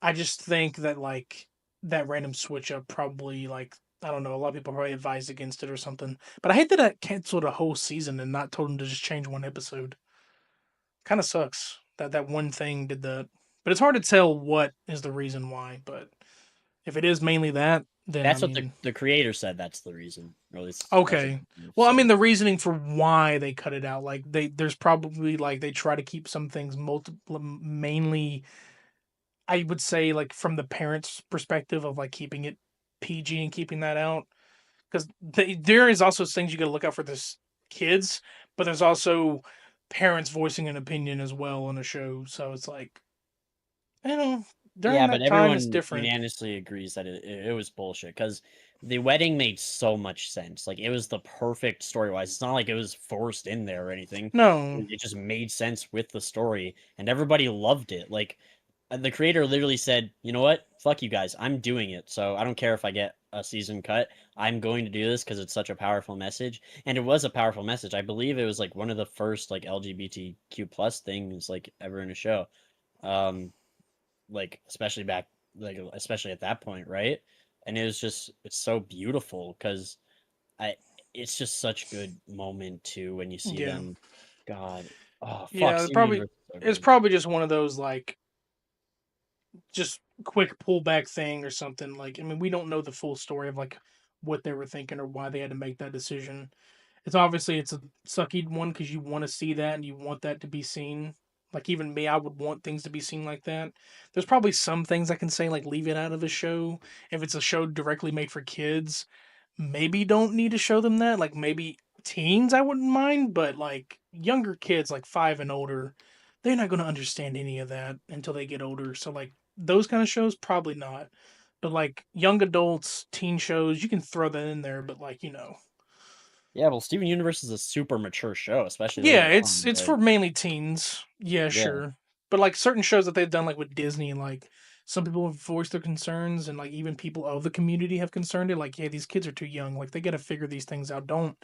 I just think that like that random switch up probably like I don't know. A lot of people probably advised against it or something. But I hate that I canceled a whole season and not told them to just change one episode. Kind of sucks that that one thing did that. But it's hard to tell what is the reason why. But if it is mainly that, then I That's what the, mean, the creator said that's the reason. Or at least that's what okay. they've Well, I mean said. the reasoning for why they cut it out, like there's probably like they try to keep some things multiple mainly I would say like from the parents' perspective of like keeping it PG and keeping that out because there is also things you got to look out for this kids, but there's also parents voicing an opinion as well on a show. So it's like you know, during Yeah, but that time, it's everyone different. unanimously agrees that it was bullshit because the wedding made so much sense. Like, it was the perfect story wise. It's not like it was forced in there or anything. No, It just made sense with the story, and everybody loved it. Like, the creator literally said, "You know what? Fuck you guys. I'm doing it. So I don't care if I get a season cut. I'm going to do this because it's such a powerful message." And it was a powerful message. I believe it was like one of the first like LGBTQ plus things like ever in a show. Um, like especially back, like especially at that point, right? And it was just, it's so beautiful because I it's just such a good moment too when you see yeah, them. God, oh fuck, yeah. Steven Universe is so It's good. probably just one of those like just quick pullback thing or something. Like I mean, we don't know the full story of like what they were thinking or why they had to make that decision. It's obviously it's a sucky one because you want to see that and you want that to be seen. Like even me, I would want things to be seen like that. There's probably some things I can say like leave it out of a show if it's a show directly made for kids. Maybe don't need to show them that. Like maybe teens I wouldn't mind, but like younger kids like 5 and older, they're not going to understand any of that until they get older. So like those kind of shows probably not. But like young adults, teen shows, you can throw that in there, but like, you know, Yeah, well, Steven Universe is a super mature show, especially yeah, later it's on. it's Like, for mainly teens. Yeah, yeah, sure. But like certain shows that they've done like with Disney, like some people have voiced their concerns and like even people of the community have concerned it like, yeah, these kids are too young. Like they got to figure these things out. Don't,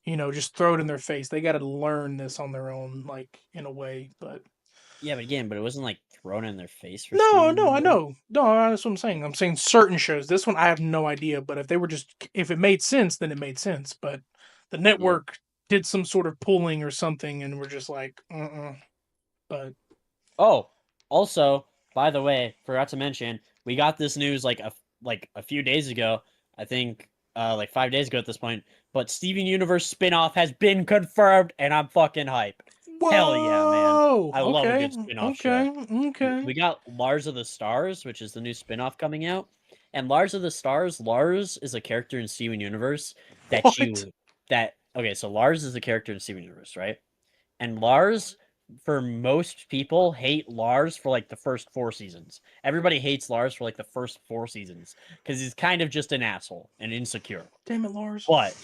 just throw it in their face. They got to learn this on their own like in a way. But yeah, but again, but it wasn't like thrown in their face for no, Steven no, I Universe. know. No, that's what I'm saying. I'm saying certain shows. This one I have no idea, but if they were just if it made sense, then it made sense. But the Yeah. network did some sort of pulling or something and we're just like, but Oh, also, by the way, forgot to mention, we got this news like a few days ago. I think like 5 days ago at this point. But Steven Universe spin-off has been confirmed, and I'm fucking hype. Hell yeah, man. whoa. I love a Okay. good spin-off show. Okay. Okay. We got Lars of the Stars, which is the new spin-off coming out. And Lars of the Stars, Lars is a character in Steven Universe that What? you that okay, so Lars is a character in Steven Universe, right? And Lars for most people hate Lars for like the first 4 seasons. Everybody hates Lars for like the first 4 seasons because he's kind of just an asshole and insecure. Damn it, Lars. But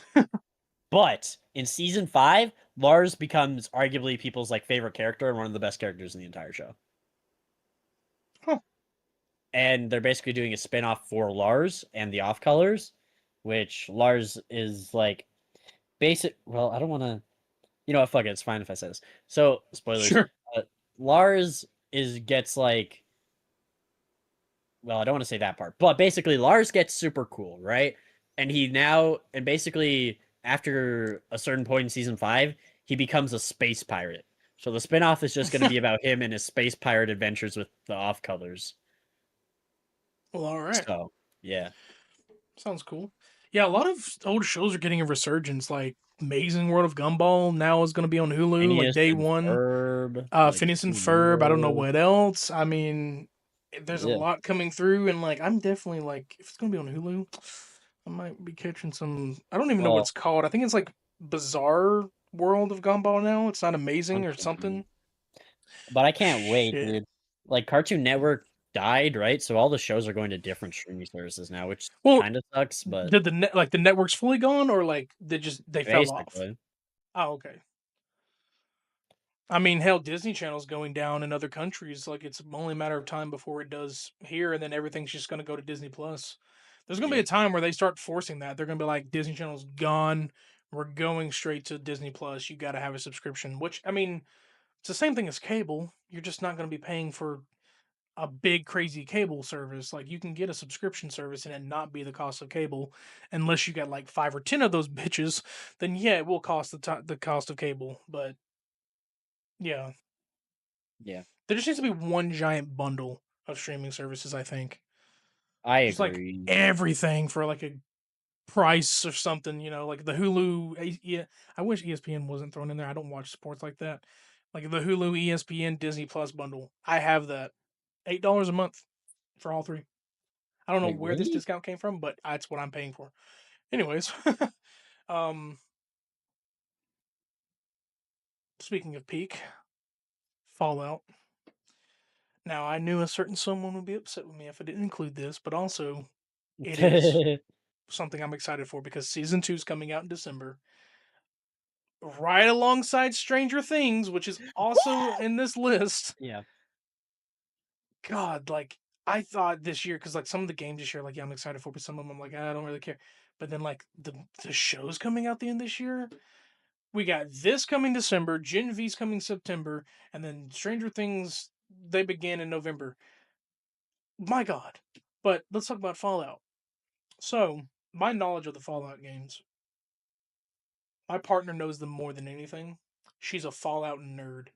but in season 5, Lars becomes arguably people's like favorite character and one of the best characters in the entire show. Huh. And they're basically doing a spin-off for Lars and the off colors, which Lars is like basic. Well, I don't want to. You know what? Fuck it. It's fine if I say this. So spoilers. Sure. Lars gets like. Well, I don't want to say that part, but basically Lars gets super cool, right? And basically after a certain point in season 5, he becomes a space pirate. So the spinoff is just going to be about him and his space pirate adventures with the off colors. Well, all right. So yeah. Sounds cool. Yeah, a lot of old shows are getting a resurgence. Like Amazing World of Gumball now is going to be on Hulu, like Phineas day and one. Ferb, like Phineas and Steven Ferb. I don't know Universe. what else. I mean, there's a Yeah. lot coming through, and like I'm definitely like, if it's going to be on Hulu, I might be catching some. I don't even know what Well, it's called. I think it's like Bizarre World of Gumball now. It's not Amazing or something. something. But I can't wait, Shit. dude. Like Cartoon Network died, right? So all the shows are going to different streaming services now, which Well, kind of sucks, but did the net like the network's fully gone, or like they fell off? basically. Oh, okay. I mean, hell, Disney Channel's going down in other countries. Like it's only a matter of time before it does here, and then everything's just going to go to Disney Plus. There's going to be a Yep. time where they start forcing that. They're going to be like, Disney Channel's gone. We're going straight to Disney Plus. You got to have a subscription. Which I mean, it's the same thing as cable. You're just not going to be paying for a big crazy cable service. Like you can get a subscription service and it not be the cost of cable, unless you got like 5 or 10 of those bitches. Then yeah, it will cost the cost of cable. But yeah. Yeah. There just needs to be one giant bundle of streaming services, I think. I Just like agree. everything for like a price or something, like the Hulu. Yeah, I wish ESPN wasn't thrown in there. I don't watch sports like that. Like the Hulu, ESPN, Disney Plus bundle. I have that. $8 a month for all three. I don't know Wait, where this really? discount came from, but that's what I'm paying for. Anyways, um, speaking of peak, Fallout. Now I knew a certain someone would be upset with me if I didn't include this, but also it is something I'm excited for because season 2 is coming out in December, right alongside Stranger Things, which is also in this list. Yeah. God, like I thought this year, because like some of the games this year, like yeah, I'm excited for, but some of them I'm like I don't really care. But then like the shows coming out the end this year, we got this coming December, Gen V's coming September, and then Stranger Things they begin in November. My God. But let's talk about Fallout. So my knowledge of the Fallout games, my partner knows them more than anything. She's a Fallout nerd.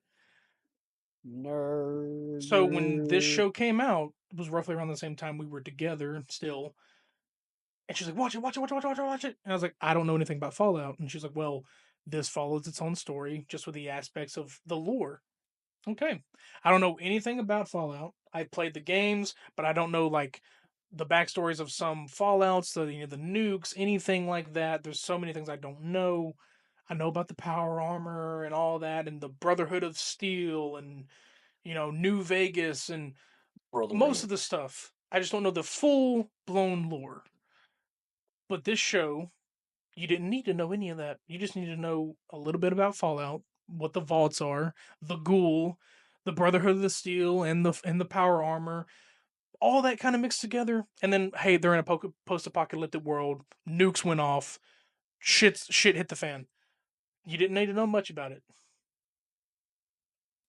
So when this Nerd. show came out, it was roughly around the same time we were together still. And she's like, watch it, watch it, watch it, watch it, watch it, watch it. And I was like, I don't know anything about Fallout. And she's like, well, this follows its own story, just with the aspects of the lore. Okay. I don't know anything about Fallout. I played the games, but I don't know like the backstories of some Fallouts, the nukes, anything like that. There's so many things I don't know. I know about the power armor and all that, and the Brotherhood of Steel, and New Vegas, and most Brotherhood. of the stuff. I just don't know the full blown lore. But this show, you didn't need to know any of that. You just need to know a little bit about Fallout, what the vaults are, the ghoul, the Brotherhood of the Steel, and the power armor, all that kind of mixed together. And then hey, they're in a post-apocalyptic world. Nukes went off. Shit hit the fan. You didn't need to know much about it.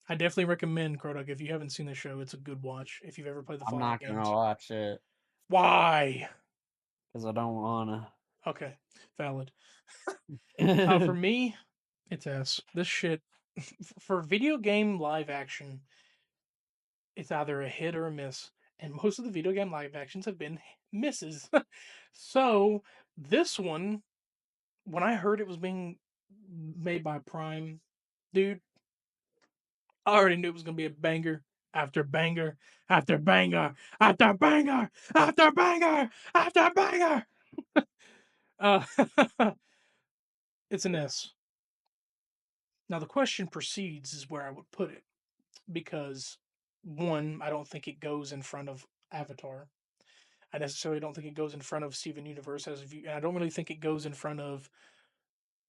I definitely recommend Krodok if you haven't seen the show. It's a good watch if you've ever played the I'm Fallout not gonna games. watch it Why? because I don't wanna. Okay, valid. For me, it's S. This shit for video game live action, it's either a hit or a miss, and most of the video game live actions have been misses. So this one, when I heard it was being made by Prime, dude, I already knew it was gonna be a banger after banger after banger after banger after banger after banger. Uh, it's an S. Now the question proceeds is where I would put it because one, I don't think it goes in front of Avatar. I necessarily don't think it goes in front of Steven Universe as a view, and I don't really think it goes in front of.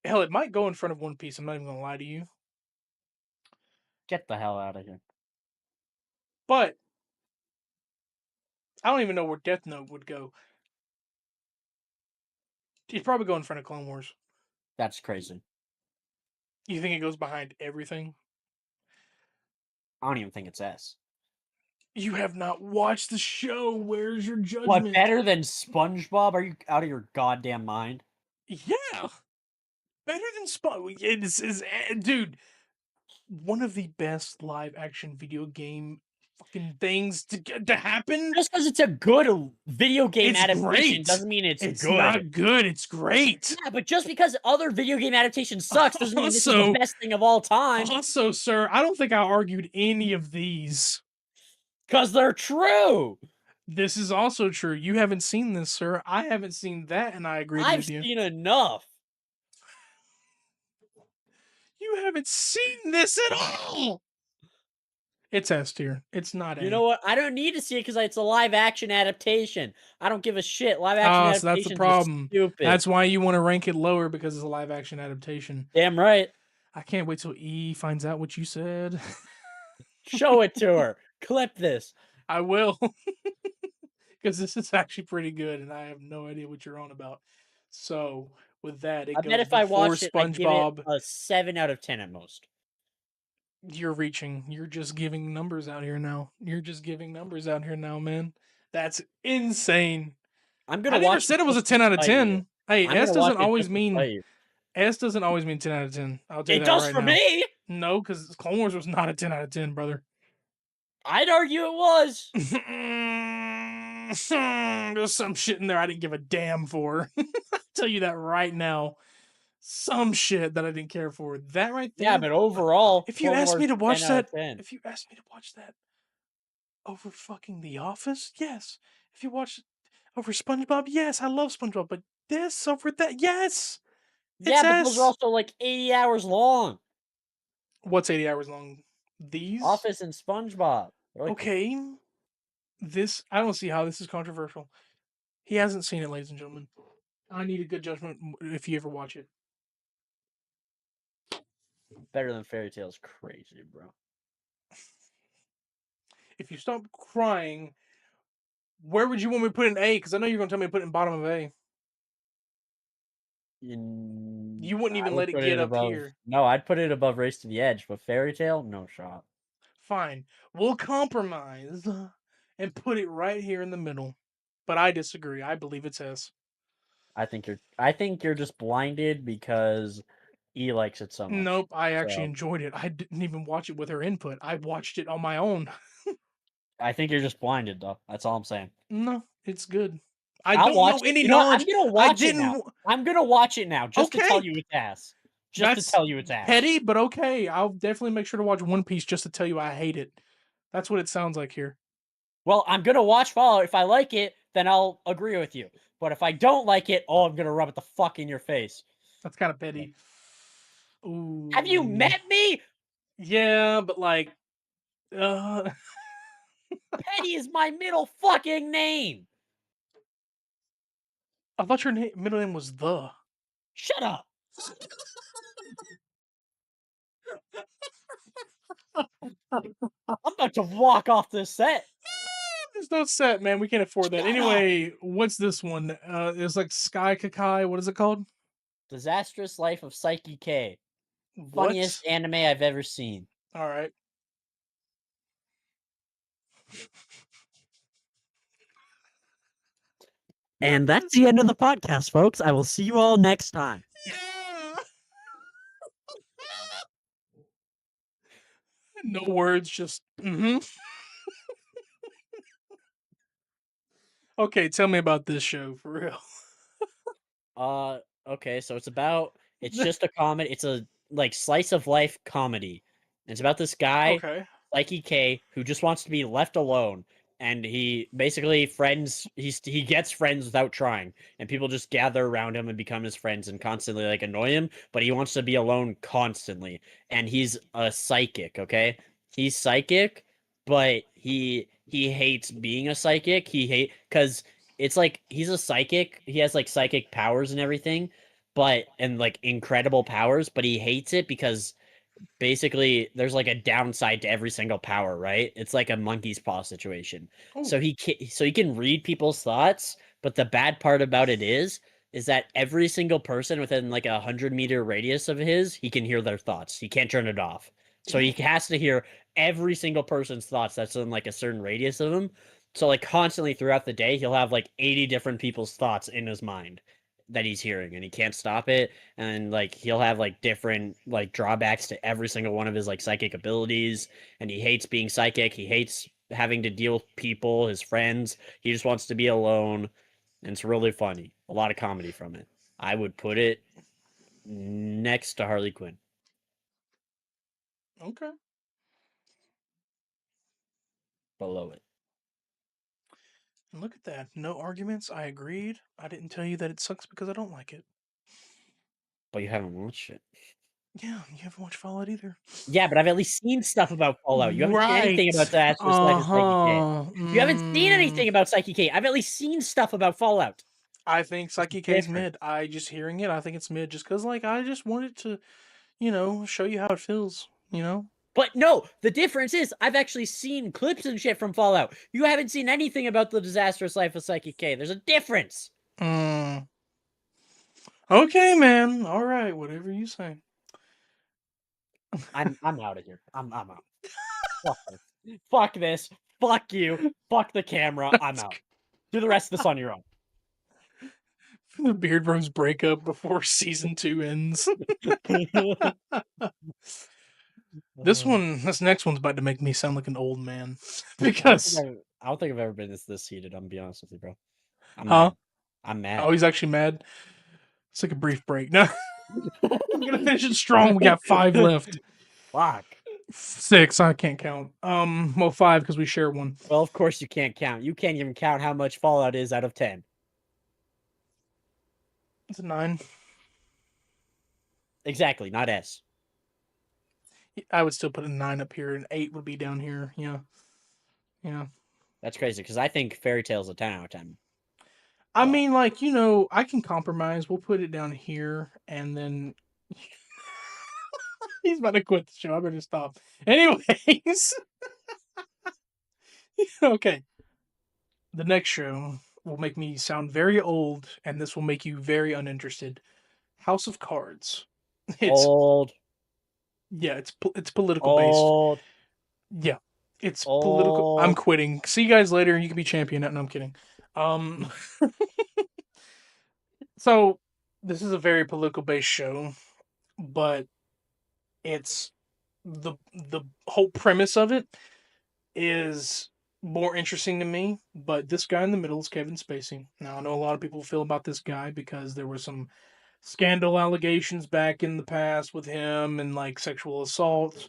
Hell, it might go in front of One Piece. I'm not even gonna lie to you, Get the hell out of here. but I don't even know where Death Note would go. It'd probably go in front of Clone Wars. That's crazy. You think it goes behind everything? I don't even think it's S. You have not watched the show. Where's your What, judgment? better than SpongeBob? Are you out of your goddamn mind? Yeah, better than dude. One of the best live action video game fucking things to happen. Just because it's a good video game It's adaptation great. doesn't mean it's It's good. not good. It's great. Yeah, but just because other video game adaptation sucks doesn't mean this is Also- the best thing of all time. Also, sir, I don't think I argued any of these. Because they're true. This is also true. You haven't seen this, sir. I haven't seen that, and I agree I've with you. seen enough. You haven't seen this at all. It's S tier. It's not A. You know what? I don't need to see it because it's a live action adaptation. I don't give a shit. Live action So adaptations that's the problem. are stupid. That's why you want to rank it lower because it's a live action adaptation. Damn right. I can't wait till E finds out what you said. Show it to her. Clip this. I will. Because this is actually pretty good, and I have no idea what you're on about. So, with that, it I goes bet if I before watched it, I'd give SpongeBob. it a 7 out of 10 at most. You're reaching. You're just giving numbers out here now. You're just giving numbers out here now, man. That's insane. I'm I gonna never watch said it it was a just to 10 out of spite 10. you. Hey, I'm S gonna watch doesn't it always just to mean spite you. S doesn't always mean 10 out of 10. I'll tell you It that does right for now. me. No, because Clone Wars was not a 10 out of 10, brother. I'd argue it was. There's some shit in there I didn't give a damn for. I'll tell you that right now. Some shit that I didn't care for. That right there. Yeah, but overall, if you Clone asked me to Wars, watch 10 out that, of 10. if you asked me to watch that over fucking The Office, yes. If you watch over SpongeBob, yes, I love SpongeBob. But this over that, yes. Yeah, It's but those are S. also like 80 hours long. What's 80 hours long? These? Office and SpongeBob. They're like, Okay. This, I don't see how this is controversial. He hasn't seen it, ladies and gentlemen. I need a good judgment if you ever watch it. better than Fairy Tail's crazy, bro. If you stop crying, where would you want me to put an A? Because I know you're going to tell me to put it in bottom of A. You wouldn't even let it get up above, here. No, I'd put it above Race to the Edge, but Fairy Tail, no shot. Fine. We'll compromise and put it right here in the middle. But I disagree. I believe it's S. I think you're just blinded because E likes it so much. Nope, I actually So- enjoyed it. I didn't even watch it with her input. I watched it on my own. I think you're just blinded, though. That's all I'm saying. No, it's good. I I'll don't watch know it. any You know what? knowledge. I'm gonna I watch it now. didn't. I'm gonna watch it now just to Okay. tell you it's ass. Just That's to tell you it's ass. Petty, but okay. I'll definitely make sure to watch One Piece just to tell you I hate it. That's what it sounds like here. Well, I'm gonna watch Fallout. If I like it, then I'll agree with you. But if I don't like it, oh, I'm gonna rub it the fuck in your face. That's kind of petty. Ooh. Have you met me? Yeah, but like, uh, Petty is my middle fucking name. I thought your middle name was the. Shut up. I'm about to walk off this set. There's no set, man. We can't afford that. Shut up. Anyway, what's this one? It's like Sky Kakai. What is it called? Disastrous Life of Psyche K. What? Funniest anime I've ever seen. All right. And that's the end of the podcast, folks. I will see you all next time. Yeah. No words, just Okay, tell me about this show for real. Okay, so it's just a comedy. It's a like slice of life comedy. And it's about this guy, Okay. Psyche K, who just wants to be left alone. and he basically he gets friends without trying, and people just gather around him and become his friends and constantly like annoy him, but he wants to be alone constantly. And he's a psychic, okay? He's psychic, but he hates being a psychic. He hate because it's like he's a psychic. He has like psychic powers and everything, but and like incredible powers, but he hates it because basically there's like a downside to every single power, right? It's like a monkey's paw situation. Oh, So he can read people's thoughts, but the bad part about it is that every single person within like 100-meter radius of his, he can hear their thoughts. He can't turn it off. So he damn. has to hear every single person's thoughts that's in like a certain radius of him. So like constantly throughout the day, he'll have like 80 different people's thoughts in his mind that he's hearing, and he can't stop it. And like he'll have like different like drawbacks to every single one of his like psychic abilities, and he hates being psychic. He hates having to deal with people, his friends. He just wants to be alone, and it's really funny. A lot of comedy from it. I would put it next to Harley Quinn. Okay. Below it. And look at that. No arguments. I agreed. I didn't tell you that it sucks because I don't like it. But you haven't watched it. Yeah, you haven't watched Fallout either. Yeah, but I've at least seen stuff about Fallout. You haven't seen anything Right. about Disaster's Life of Psyche K. Uh-huh. You haven't seen anything about Psyche K. I've at least seen stuff about Fallout. I think It's Psyche K's different. mid. I just hearing it, I think it's mid just because, like, I just wanted to, show you how it feels. But no, the difference is I've actually seen clips and shit from Fallout. You haven't seen anything about the disastrous life of Psyche K. There's a difference. Mm. Okay, man. All right, whatever you say. I'm out of here. I'm out. Fuck this. Fuck this. Fuck you. Fuck the camera. I'm out. Do the rest of this on your own. The Beard Bros breakup before season 2 ends. This next one's about to make me sound like an old man. Because, I don't think I've ever been this heated. I'm gonna be honest with you, bro. I'm huh? mad. I'm mad. Oh, he's actually mad. Let's take a brief break. No, I'm gonna finish it strong. We got 5 left. Fuck. 6, I can't count. Well, 5 because we share one. Well, of course you can't count. You can't even count how much Fallout is out of 10. It's a 9. Exactly, not S. I would still put a 9 up here, and 8 would be down here. Yeah. That's crazy because I think Fairy Tale's a 10 out of 10. I Well. mean, like, I can compromise. We'll put it down here, and then he's about to quit the show. I better stop. Anyways, okay. The next show will make me sound very old, and this will make you very uninterested. House of Cards. It's Old. Yeah, it's political based. Old. Yeah, it's political. I'm Old. quitting. See you guys later. You can be champion. No, I'm kidding. So this is a very political based show, but it's the whole premise of it is more interesting to me. But this guy in the middle is Kevin Spacey. Now I know a lot of people feel about this guy because there were some scandal allegations back in the past with him and like sexual assault.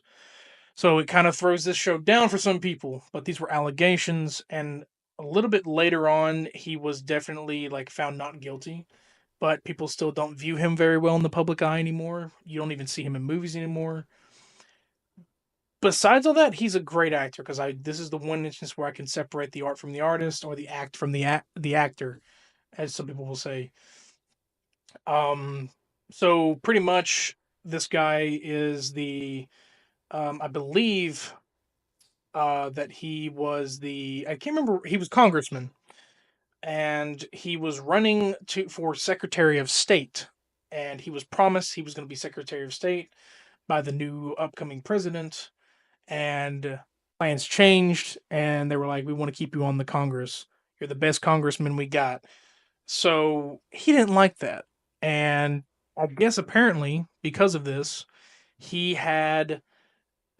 So it kind of throws this show down for some people, but these were allegations, and a little bit later on he was definitely like found not guilty, but people still don't view him very well in the public eye anymore. You don't even see him in movies anymore. Besides all that, he's a great actor because I this is the one instance where I can separate the art from the artist or the act from the actor, as some people will say. Um, so pretty much this guy is the I believe that he was I can't remember, he was congressman, and he was running for Secretary of State, and he was promised he was going to be Secretary of State by the new upcoming president, and plans changed, and they were like, we want to keep you on the Congress. You're the best congressman we got. So he didn't like that, and I guess apparently because of this, he had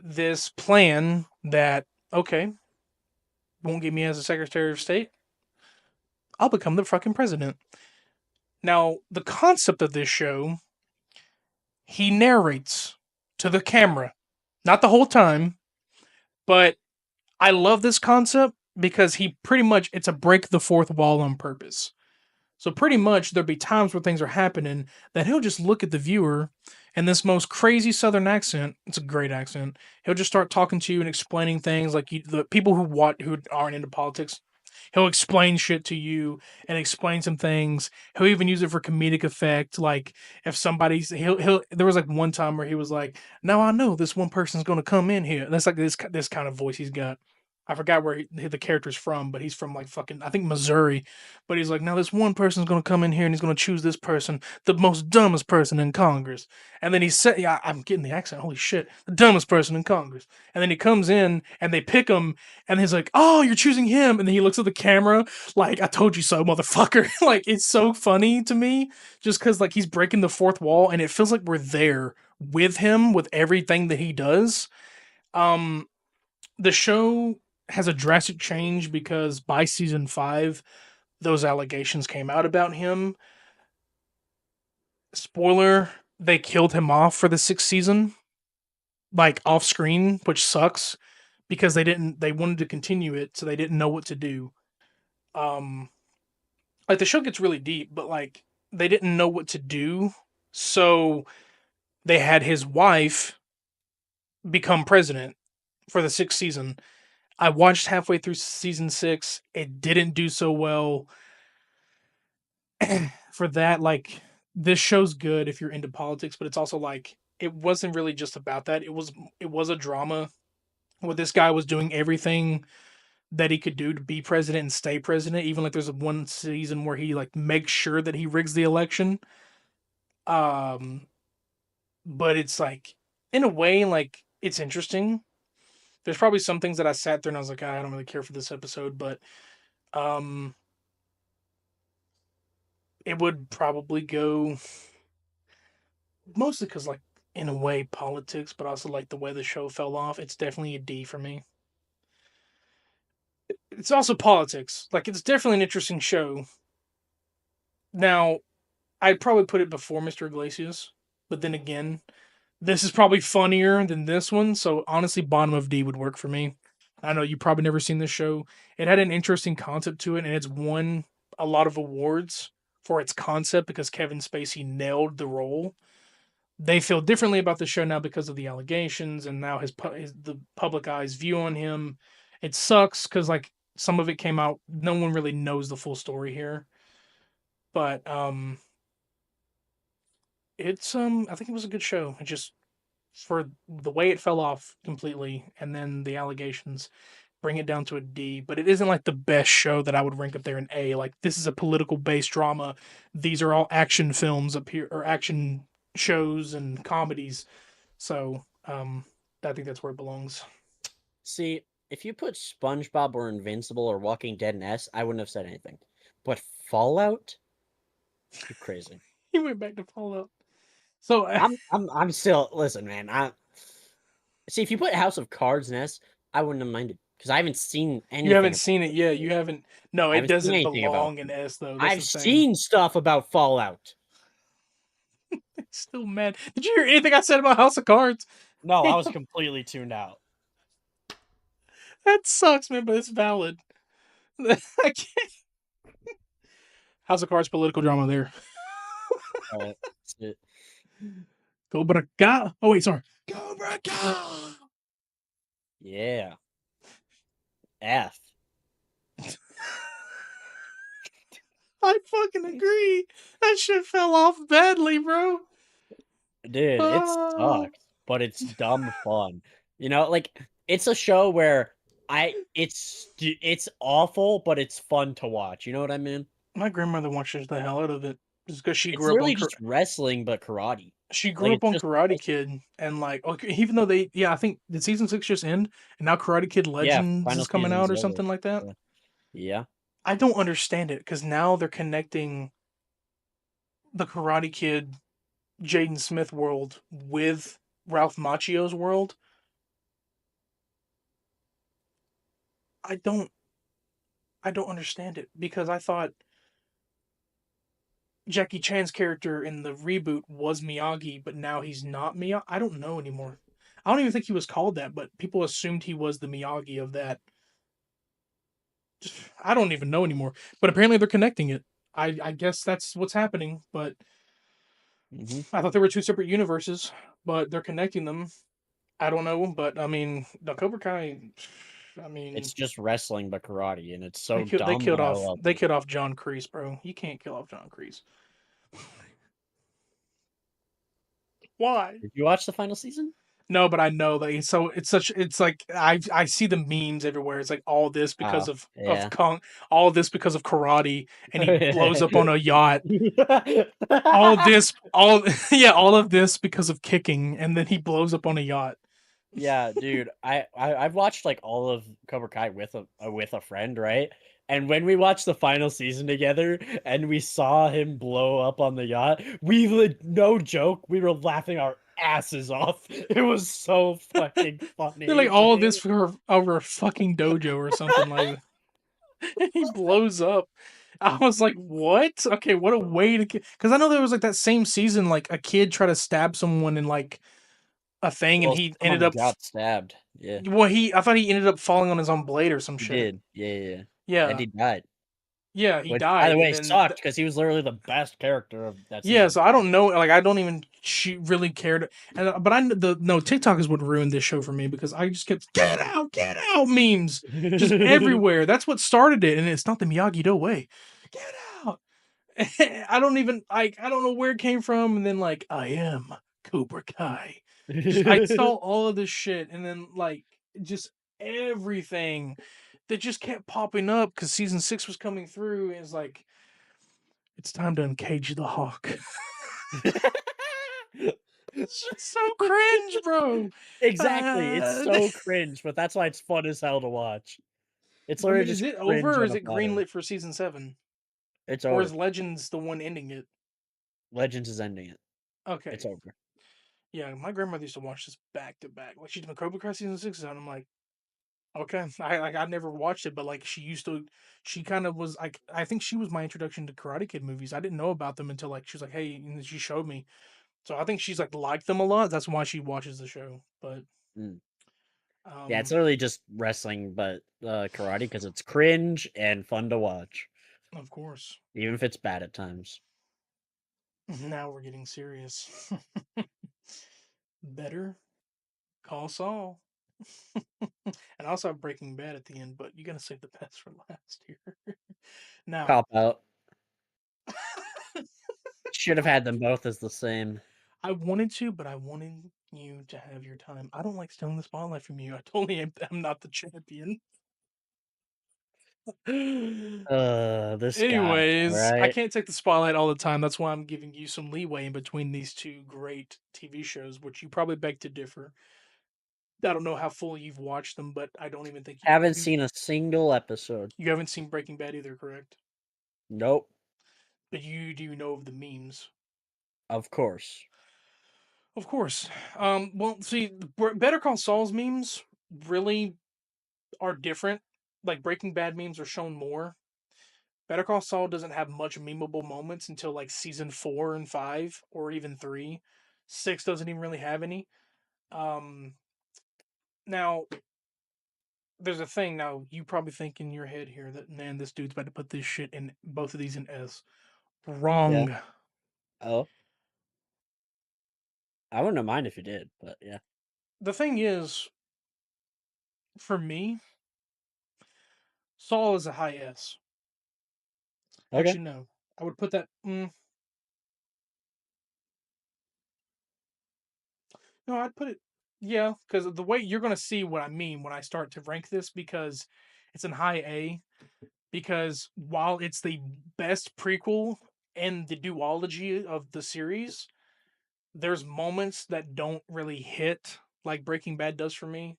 this plan that, okay, won't get me as a Secretary of State, I'll become the fucking president. Now, the concept of this show, he narrates to the camera. Not the whole time, but I love this concept because he pretty much it's a break the fourth wall on purpose. So pretty much there'll be times where things are happening that he'll just look at the viewer and this most crazy southern accent, it's a great accent. He'll just start talking to you and explaining things like the people who aren't into politics. He'll explain shit to you and explain some things. He'll even use it for comedic effect. Like if somebody's he'll there was like one time where he was like, "Now I know this one person's going to come in here." That's like this kind of voice he's got. I forgot where the character's from, but he's from like fucking I think Missouri. But he's like, now this one person's gonna come in here and he's gonna choose this person, the most dumbest person in Congress. And then he said, yeah, I'm getting the accent. Holy shit, the dumbest person in Congress. And then he comes in and they pick him, and he's like, oh, you're choosing him. And then he looks at the camera like, I told you so, motherfucker. Like it's so funny to me, just because like he's breaking the fourth wall, and it feels like we're there with him with everything that he does. Um, the show has a drastic change because by season 5 those allegations came out about him. Spoiler, they killed him off for the 6th season, like off screen, which sucks because they wanted to continue it, so they didn't know what to do. Um like the show gets really deep, but like they didn't know what to do. So they had his wife become president for the 6th season. I watched halfway through season 6. It didn't do so well. For that, like this show's good if you're into politics, but it's also like it wasn't really just about that. It was a drama where this guy was doing everything that he could do to be president and stay president. Even like there's one season where he like makes sure that he rigs the election. Um, but it's like in a way like it's interesting. There's probably some things that I sat there and I was like, "Ah, I don't really care for this episode, but um, it would probably go mostly because like in a way politics, but also like the way the show fell off. It's definitely a D for me. It's also politics. Like it's definitely an interesting show. Now, I'd probably put it before Mr. Iglesias, but then again, this is probably funnier than this one. So honestly, bottom of D would work for me. I know you probably never seen this show. It had an interesting concept to it, and it's won a lot of awards for its concept because Kevin Spacey nailed the role. They feel differently about the show now because of the allegations and now the public eye's view on him. It sucks because like some of it came out. No one really knows the full story here, but it's I think it was a good show. It just for the way it fell off completely, and then the allegations bring it down to a D. But it isn't like the best show that I would rank up there in A. Like this is a political based drama. These are all action films up here or action shows and comedies. So I think that's where it belongs. See, if you put SpongeBob or Invincible or Walking Dead in S, I wouldn't have said anything. But Fallout, you're crazy. He went back to Fallout. So I'm still listen, man. I see if you put House of Cards in S, I wouldn't have minded because I haven't seen you anything. haven't seen it yet. You haven't. No, I it haven't seen doesn't anything about. belong in S though. That's I've the thing. seen stuff about Fallout. Still mad. Did you hear anything I said about House of Cards? No, I was completely tuned out. That sucks, man, but it's valid. I can't. House of Cards political drama there. That's it. Cobra Kai. Oh wait, sorry. Cobra Kai. Yeah. F. I fucking agree. That shit fell off badly, bro. Dude, it sucks, but it's dumb fun. You know, like it's a show where it's awful, but it's fun to watch. You know what I mean? My grandmother watches the hell out of it just because It's literally just wrestling but karate. she Like grew up it's on just Karate Kid and like okay, even though I think did season 6 just end and now Karate Kid yeah, Legends final is coming season's out or over. something like that. Yeah. Yeah. I don't understand it because now they're connecting the Karate Kid Jaden Smith world with Ralph Macchio's world. I don't I don't understand it because I thought Jackie Chan's character in the reboot was Miyagi, but now he's not Miyagi. I don't know anymore. I don't even think he was called that, but people assumed he was the Miyagi of that. I don't even know anymore. But apparently they're connecting it. I guess that's what's happening. But Hmm. I thought there were two separate universes, but they're connecting them. I don't know, but I mean, the Cobra Kai. I mean, It's just wrestling but karate, and it's they so killed. They dumb, killed but I off. love They it. killed off John Kreese, bro. You can't kill off John Kreese. Why? Did you watch the final season? No, but I know that. So it's such. It's like I see the memes everywhere. It's like all this because Oh, of yeah. Kong, all this because of karate, and he blows up on a yacht. All yeah, all of this because of kicking, and then he blows up on a yacht. Yeah, dude, I've watched like all of Cobra Kai with a friend, right? And when we watched the final season together and we saw him blow up on the yacht, we would no joke, we were laughing our asses off. It was so fucking They're like funny, all dude. this for over a fucking dojo or something like that. And he blows up. I was like, "What? Okay, what a way to." Because I know there was like that same season, like a kid tried to stab someone in like a thing, and Well, he ended someone up. got stabbed. Yeah, Well, I thought he ended up falling on his own blade or some he shit. did. Yeah, yeah, yeah. And Yeah, he died. yeah, he Which, by the died, and way, then sucked because he was literally the best character of that yeah. season. So I don't know. Like I don't even she really cared. And but I the no TikTok is what ruined this show for me because I just kept get out memes just everywhere. That's what started it, and it's not the Miyagi Do way. Get out. I don't even I don't know where it came from, and then like I am Cobra Kai. Just I saw all of this shit, and then like just everything that just kept popping up because season 6 was coming through, and it's like it's time to uncage the hawk. It's just so cringe, bro. Exactly, it's Uh, so cringe, but that's why it's fun as hell to watch. It's I literally mean, is just it over cringe or on is a it platter. greenlit for season 7? It's Or is over. Legends the one ending it? Legends is ending it. It's Okay. over. Yeah, my grandmother used to watch this back to back. Like she's been Cobra Kai season 6 out. I'm like, okay. I never watched it, but like she used to she kind of was like I think she was my introduction to Karate Kid movies. I didn't know about them until like she was like, hey, and then she showed me. So I think she's like liked them a lot. That's why she watches the show. But Mm. Yeah, it's um literally just wrestling, but karate because it's cringe and fun to watch, of course. even if it's bad at times. Now we're getting serious. Better call Saul. And also have Breaking Bad at the end, but you gotta save the best for last here. Now, Cop out. Should have had them both as the same. I wanted to, but I wanted you to have your time. I don't like stealing the spotlight from you. I totally am not the champion. This guy. All Anyways, I right. can't take the spotlight all the time. That's why I'm giving you some leeway in between these two great TV shows, which you probably beg to differ. I don't know how fully you've watched them, but I don't even think Haven't seen a single episode. you haven't seen Breaking Bad either, correct? Nope. But you do know of the memes. Of course. Of course. Well, see, Better Call Saul's memes really are different. Like Breaking Bad memes are shown more. Better Call Saul doesn't have much memeable moments until like season 4 and 5, or even 3. 6 doesn't even really have any. Um, Now there's a thing. Now you probably think in your head here that man, this dude's about to put this shit in both of these in S. Yeah. Wrong. Oh, I wouldn't mind if you did, but yeah. The thing is, for me, Saul is a high S. Okay. Actually, no. I would put that. No, I'd put it. Yeah, because the way you're gonna see what I mean when I start to rank this, because it's in high A. Because while it's the best prequel in the duology of the series, there's moments that don't really hit like Breaking Bad does for me.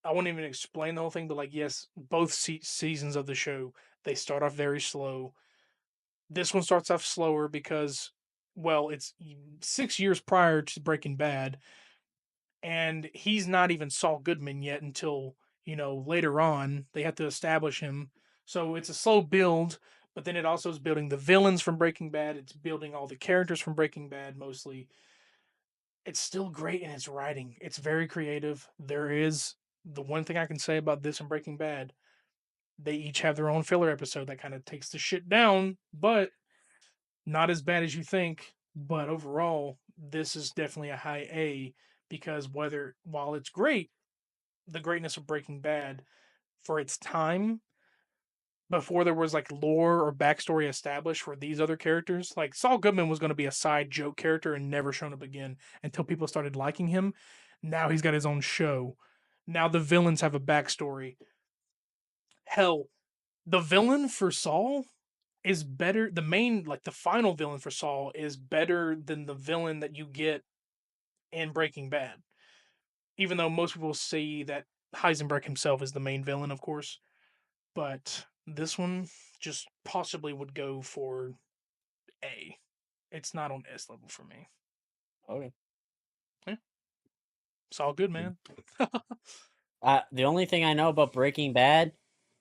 I won't even explain the whole thing, but like, yes, both seasons of the show they start off very slow. This one starts off slower because, well, it's 6 years prior to Breaking Bad, and he's not even Saul Goodman yet until later on they have to establish him. So it's a slow build, but then it also is building the villains from Breaking Bad. It's building all the characters from Breaking Bad mostly. It's still great in its writing. It's very creative. There is the one thing I can say about this and Breaking Bad. They each have their own filler episode that kind of takes the shit down, but not as bad as you think. But overall, this is definitely a high A because while it's great, the greatness of Breaking Bad for its time, before there was like lore or backstory established for these other characters, like Saul Goodman was going to be a side joke character and never shown up again until people started liking him. Now he's got his own show. Now the villains have a backstory. Hell, the villain for Saul is better. The main, like the final villain for Saul, is better than the villain that you get in Breaking Bad. Even though most people see that Heisenberg himself is the main villain, of course, but this one just possibly would go for A. It's not on S level for me. Okay. Yeah, it's all good, Mm. man. The only thing I know about Breaking Bad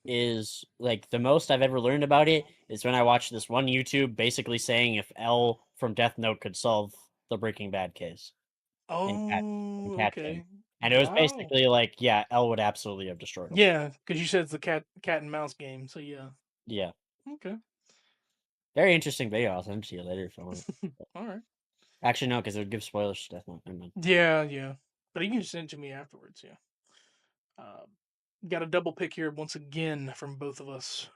is like the most I've ever learned about it is when I watched this one YouTube basically saying if L from Death Note could solve the Breaking Bad case and Oh, catch him. okay. And it was Wow. basically like, yeah, L would absolutely have destroyed him. Yeah, because you said it's the cat and mouse game, so yeah. Yeah. Okay. Very interesting video. I'll send it to you later if I want. All right. Actually, no, because it would give spoilers to Death Note. Never mind. Yeah, yeah. But you can just send it to me afterwards. Yeah. Got a double pick here once again from both of us.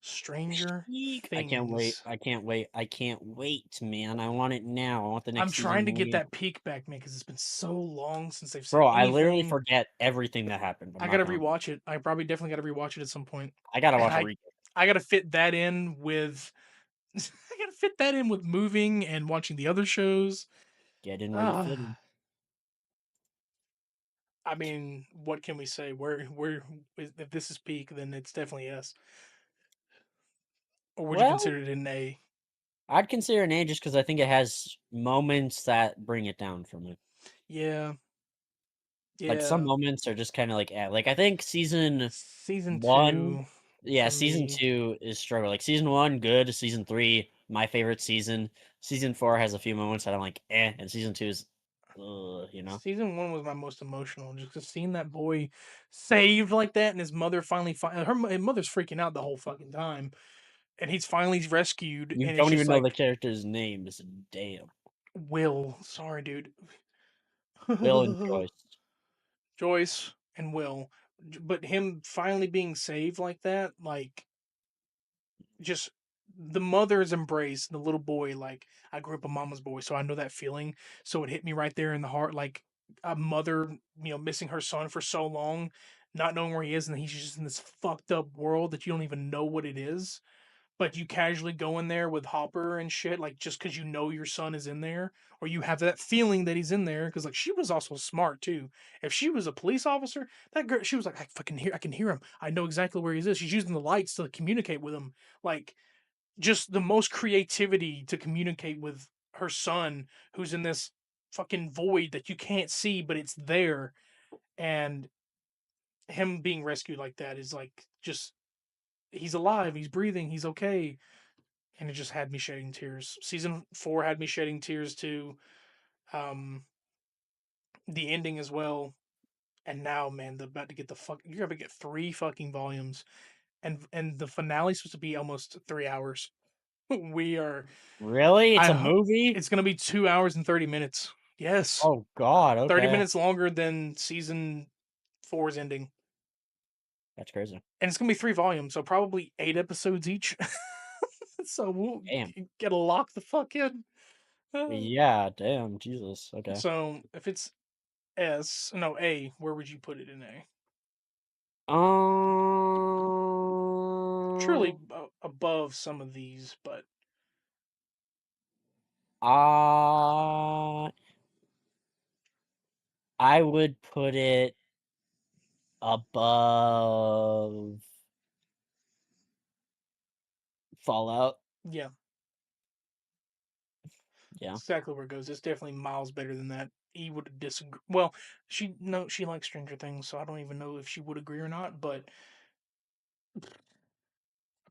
Stranger Eek. I can't wait. Things. I can't wait. I can't wait, man. I want it now. I want the I'm next trying season to get movie. that peak back, man, because it's been so long since they've said Bro, I literally anything. forget everything that happened. I'm I not gotta gonna. rewatch it. I probably definitely gotta rewatch it at some point. I gotta And watch a recap. I gotta fit that in with I gotta fit that in with moving and watching the other shows. Get in where you fit Ah, in. I mean, what can we say? If this is peak, then it's definitely S. Or would you Well, consider it an A? I'd consider an A just because I think it has moments that bring it down for me. Yeah, Like some yeah. moments are just kind of like, like I think season Season one, two yeah, for season me. two is struggle. Like season one, good. Season three, my favorite season. Season four has a few moments that I'm like, and season two is, you know. Season one was my most emotional, just 'cause seeing that boy saved like that, and his mother his mother's freaking out the whole fucking time, and he's finally rescued, You and it's don't even just know the like character's name. Is damn Will. Sorry, dude. Will and Joyce. Joyce and Will, but him finally being saved like that, like just the mother's embrace, the little boy. Like I grew up a mama's boy, so I know that feeling. So it hit me right there in the heart, like a mother, missing her son for so long, not knowing where he is, and he's just in this fucked up world that you don't even know what it is. But you casually go in there with Hopper and shit, like just because you know your son is in there, or you have that feeling that he's in there. Because like she was also smart too. If she was a police officer, that girl, she was like, I can hear him. I know exactly where he is. She's using the lights to communicate with him. Like just the most creativity to communicate with her son, who's in this fucking void that you can't see, but it's there. And him being rescued like that is like just he's alive, he's breathing, he's okay, and it just had me shedding tears. Season 4 had me shedding tears too. Um, the ending as well. And now, man, they're about to get you're gonna get 3 fucking volumes, and the finale's supposed to be almost 3 hours. We are. Really? It's I. a movie? It's gonna be 2 hours and 30 minutes. Yes, Oh God. 30 Okay, minutes longer than season four's ending, that's crazy. and it's gonna be 3 volumes, so probably 8 episodes each. So we'll Damn. gotta lock the fuck in. Uh, Yeah. Damn. Jesus. Okay. So if it's S, no A, where would you put it in A? Surely Um. above some of these, but Uh, I would put it above Fallout. yeah, Yeah. exactly where it goes. It's definitely miles better than that. E would disagree. Well, she likes Stranger Things, so I don't even know if she would agree or not, but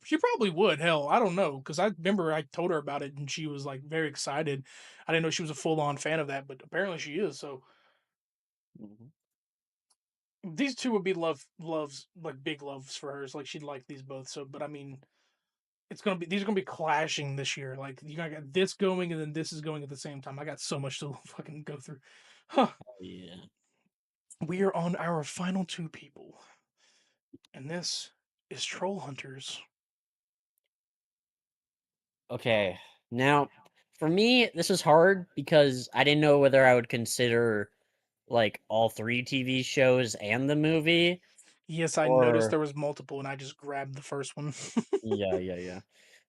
she probably would. Hell, I don't know because I remember I told her about it and she was like very excited. I didn't know she was a full on fan of that, but apparently she is. So Mhm. These two would be loves like big loves for hers. Like she'd like these both. So, but I mean, these are gonna be clashing this year. Like you got this going and then this is going at the same time. I got so much to fucking go through. Huh. Yeah. We are on our final two people, and this is Troll Hunters. Okay. Now, for me, this is hard because I didn't know whether I would consider like all three TV shows and the movie, Yes, I noticed or there was multiple, and I just grabbed the first one. yeah.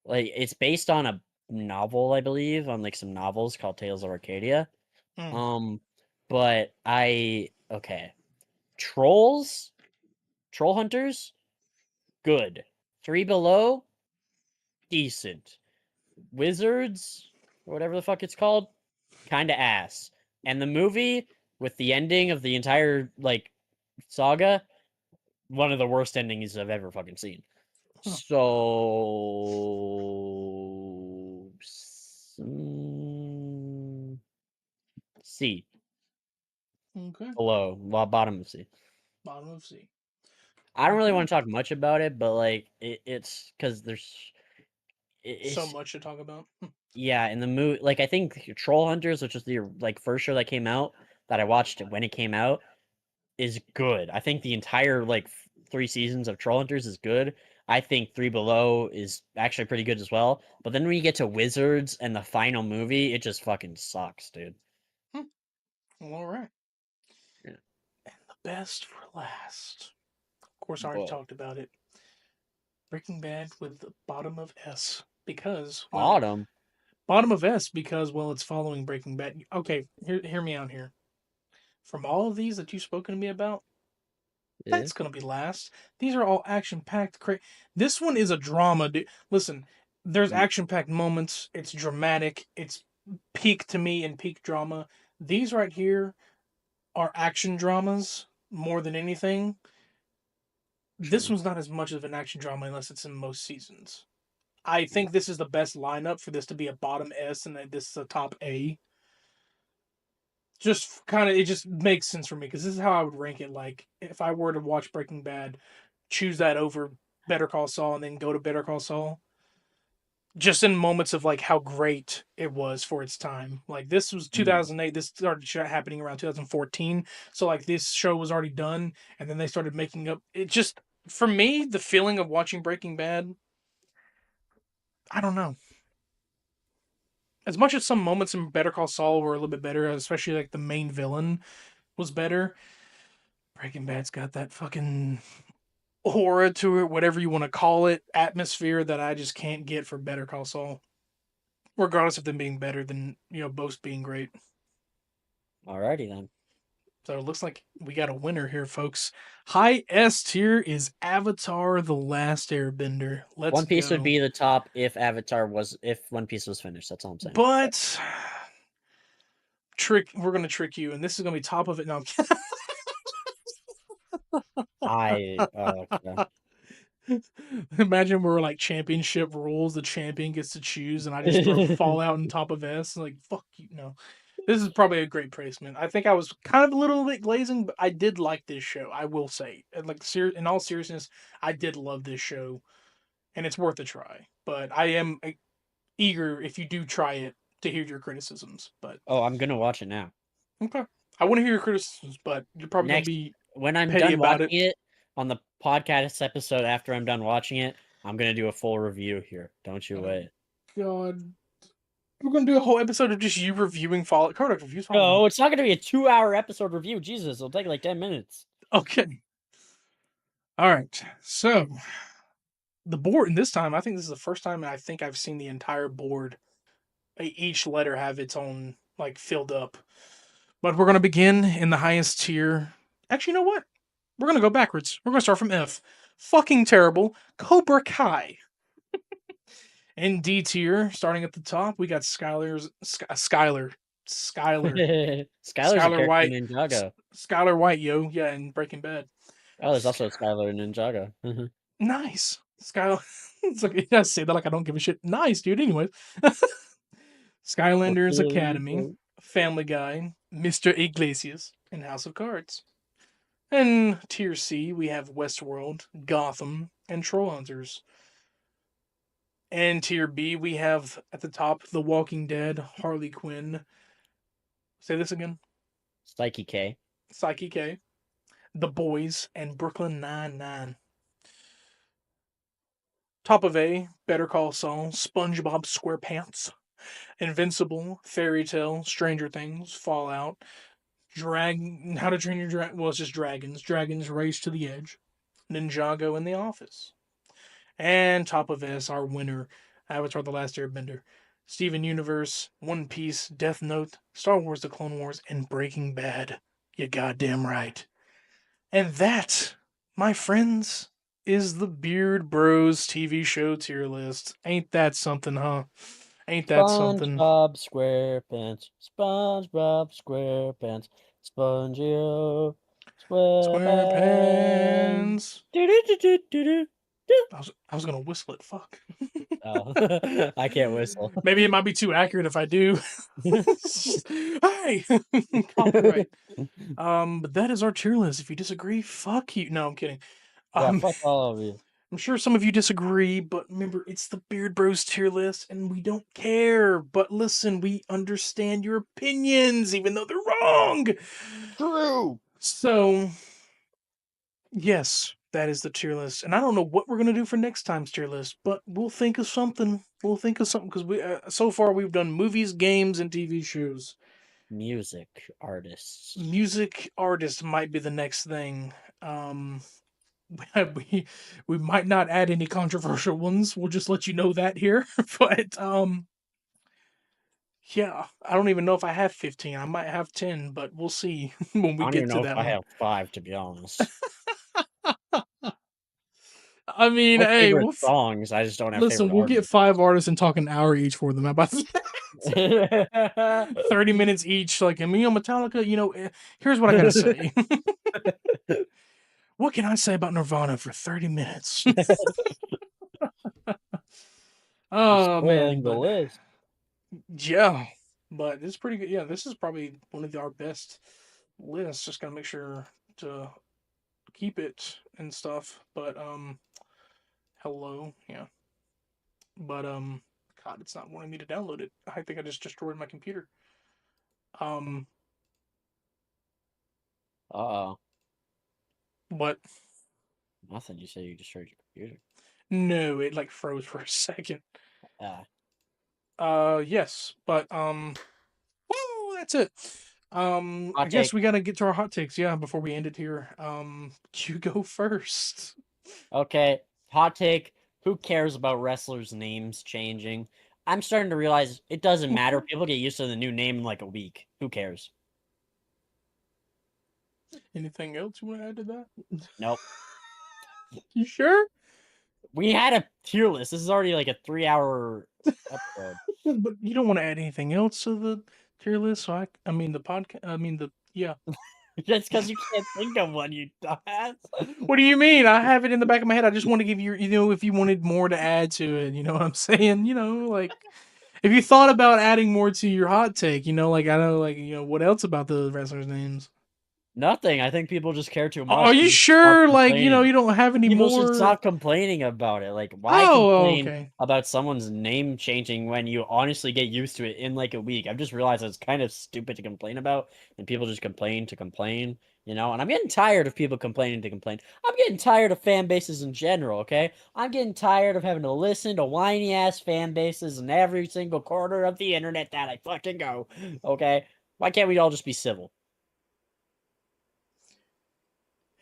Like it's based on a novel, I believe, on like some novels called Tales of Arcadia. Mm, Um, but okay. Trolls, Troll Hunters, good. Three Below, decent. Wizards, or whatever the fuck it's called, kind of ass. And the movie with the ending of the entire like saga, one of the worst endings I've ever fucking seen. huh, So C, okay, below, bottom of C. bottom of C. I don't really Okay, want to talk much about it, but like it's because so it's much to talk about. yeah, in the movie, like I think Troll Hunters, which was the like first show that came out that I watched when it came out, is good. I think the entire like 3 seasons of Troll Hunters is good. I think Three Below is actually pretty good as well. But then when you get to Wizards and the final movie, it just fucking sucks, dude. Hmm, well, all right. Yeah. And the best for last. Of course, I already Whoa. talked about it. Breaking Bad with the bottom of S because, well, Autumn. bottom of S because, well, it's following Breaking Bad. Okay, hear me out here. From all of these that you've spoken to me about, Yeah. that's gonna be last. These are all action packed. This one is a drama, dude. Listen, there's Mm, action packed moments. It's dramatic. It's peak to me and peak drama. These right here are action dramas more than anything. This true. one's not as much of an action drama unless it's in most seasons. I think this is the best lineup for this to be a bottom S and that this is a top A. Just kind of, it just makes sense for me because this is how I would rank it. Like if I were to watch Breaking Bad, choose that over Better Call Saul and then go to Better Call Saul. Just in moments of like how great it was for its time. Like this was Mm, 2008. This started happening around 2014. So like this show was already done, and then they started making up. It just for me the feeling of watching Breaking Bad. I don't know. As much as some moments in Better Call Saul were a little bit better, especially like the main villain was better. Breaking Bad's got that fucking aura to it, whatever you want to call it, atmosphere that I just can't get for Better Call Saul. Regardless of them being better than both being great. alrighty then. So it looks like we got a winner here, folks. High S tier is Avatar: The Last Airbender. Let's One Piece would go. be the top if One Piece was finished. That's all I'm saying. But we're gonna trick you, and this is gonna be top of it. No, Okay. imagine we're like championship rules. The champion gets to choose, and I just throw Fallout on top of S. Like fuck you, no. This is probably a great placement. I think I was kind of a little bit glazing, but I did like this show. I will say, and like in all seriousness, I did love this show, and it's worth a try. But I am eager if you do try it to hear your criticisms. But Oh, I'm gonna watch it now. okay, I want to hear your criticisms, but you're probably gonna Next, be when I'm petty done about watching it. it on the podcast episode after I'm done watching it, I'm gonna do a full review here. Don't you Oh wait. God, we're gonna do a whole episode of just you reviewing Fallout. Krodok reviews Fallout. No, it's not gonna be a 2-hour episode review. Jesus, it'll take like 10 minutes. Okay. All right. So the board, and this time I think this is the first time I think I've seen the entire board. Each letter have its own like filled up. But we're gonna begin in the highest tier. Actually, you know what? We're gonna go backwards. We're gonna start from F. Fucking terrible. Cobra Kai. In D tier, starting at the top, we got Skyler, Skylar's a Skyler character in White, Ninjago. Skyler White, yo, yeah, in Breaking Bad. Oh, there's also a Sky- Skylar in Ninjago. nice, Skyler. It's like you gotta say that like I don't give a shit. Nice, dude. Anyways, Skylanders Academy, Family Guy, Mr. Iglesias, and House of Cards. And tier C, we have Westworld, Gotham, and Trollhunters. And tier B, we have at the top The Walking Dead, Harley Quinn. Say this again. Psyche K. Psyche K, The Boys, and Brooklyn Nine-Nine. Top of A, Better Call Saul, SpongeBob SquarePants, Invincible, Fairy Tale, Stranger Things, Fallout, How to Train Your Dragon. Well, it's just Dragons. Dragons Race to the Edge, Ninjago, and The Office. And top of S, our winner, Avatar: The Last Airbender, Steven Universe, One Piece, Death Note, Star Wars: The Clone Wars, and Breaking Bad. You goddamn right. And that, my friends, is the Beard Bros TV show tier list. Ain't that something, huh? Ain't that something? SpongeBob SquarePants. SpongeBob SquarePants. SpongeBob SquarePants. SquarePants. Do-do-do-do-do-do. I was gonna whistle it. Fuck. Oh, I can't whistle. Maybe it might be too accurate if I do. Hey, copyright. But that is our tier list. If you disagree, fuck you. No, I'm kidding. Yeah, Um, fuck all of you. I'm sure some of you disagree, but remember, it's the Beard Bros tier list, and we don't care. But listen, we understand your opinions, even though they're wrong. True. So, yes, that is the tier list, and I don't know what we're gonna do for next time's tier list, but we'll think of something. We'll think of something because we so far we've done movies, games, and TV shows. Music artists. Music artist might be the next thing. Um, we we might not add any controversial ones. We'll just let you know that here. But yeah, I don't even know if I have 15. I might have 10, but we'll see when we I don't get even to know if that I one. have 5, to be honest. I mean, My hey, favorite songs, I just don't have listen, favorite we'll get artists. 5 artists and talk an hour each for them. How about that? 30 minutes each. Like, I mean, Metallica, here's what I gotta say. What can I say about Nirvana for 30 minutes? Oh man, Spoiling the but list. yeah, but it's pretty good. Yeah, this is probably one of our best lists. Just gotta make sure to keep it and stuff. But hello, yeah. But God, it's not wanting me to download it. I think I just destroyed my computer. Um, Uh-oh. but Nothing. You said you destroyed your computer. no, it like froze for a second. Ah. Yes, but woo, that's it. I Hot guess take. we gotta get to our hot takes, yeah, before we end it here. You go first. Okay. Hot take. Who cares about wrestlers' names changing? I'm starting to realize it doesn't matter. People get used to the new name in like a week. Who cares? Anything else you want to add to that? Nope. You sure? We had a tier list. This is already like a 3-hour episode. But you don't want to add anything else to the tier list, so I mean the podcast. Yeah. Just because you can't think of one, you dumbass. What do you mean? I have it in the back of my head. I just want to give you, if you wanted more to add to it, you know what I'm saying? Like if you thought about adding more to your hot take, like I know, like what else about the wrestlers' names? Nothing. I think people just care too Are much. you People should stop sure? Like complaining. you don't have any People should more? stop complaining about it. Like, why Oh, complain okay. about someone's name changing when you honestly get used to it in like a week? I've just realized it's kind of stupid to complain about, and people just complain to complain, And I'm getting tired of people complaining to complain. I'm getting tired of fan bases in general, okay? I'm getting tired of having to listen to whiny ass fan bases in every single corner of the internet that I fucking go, okay? Why can't we all just be civil?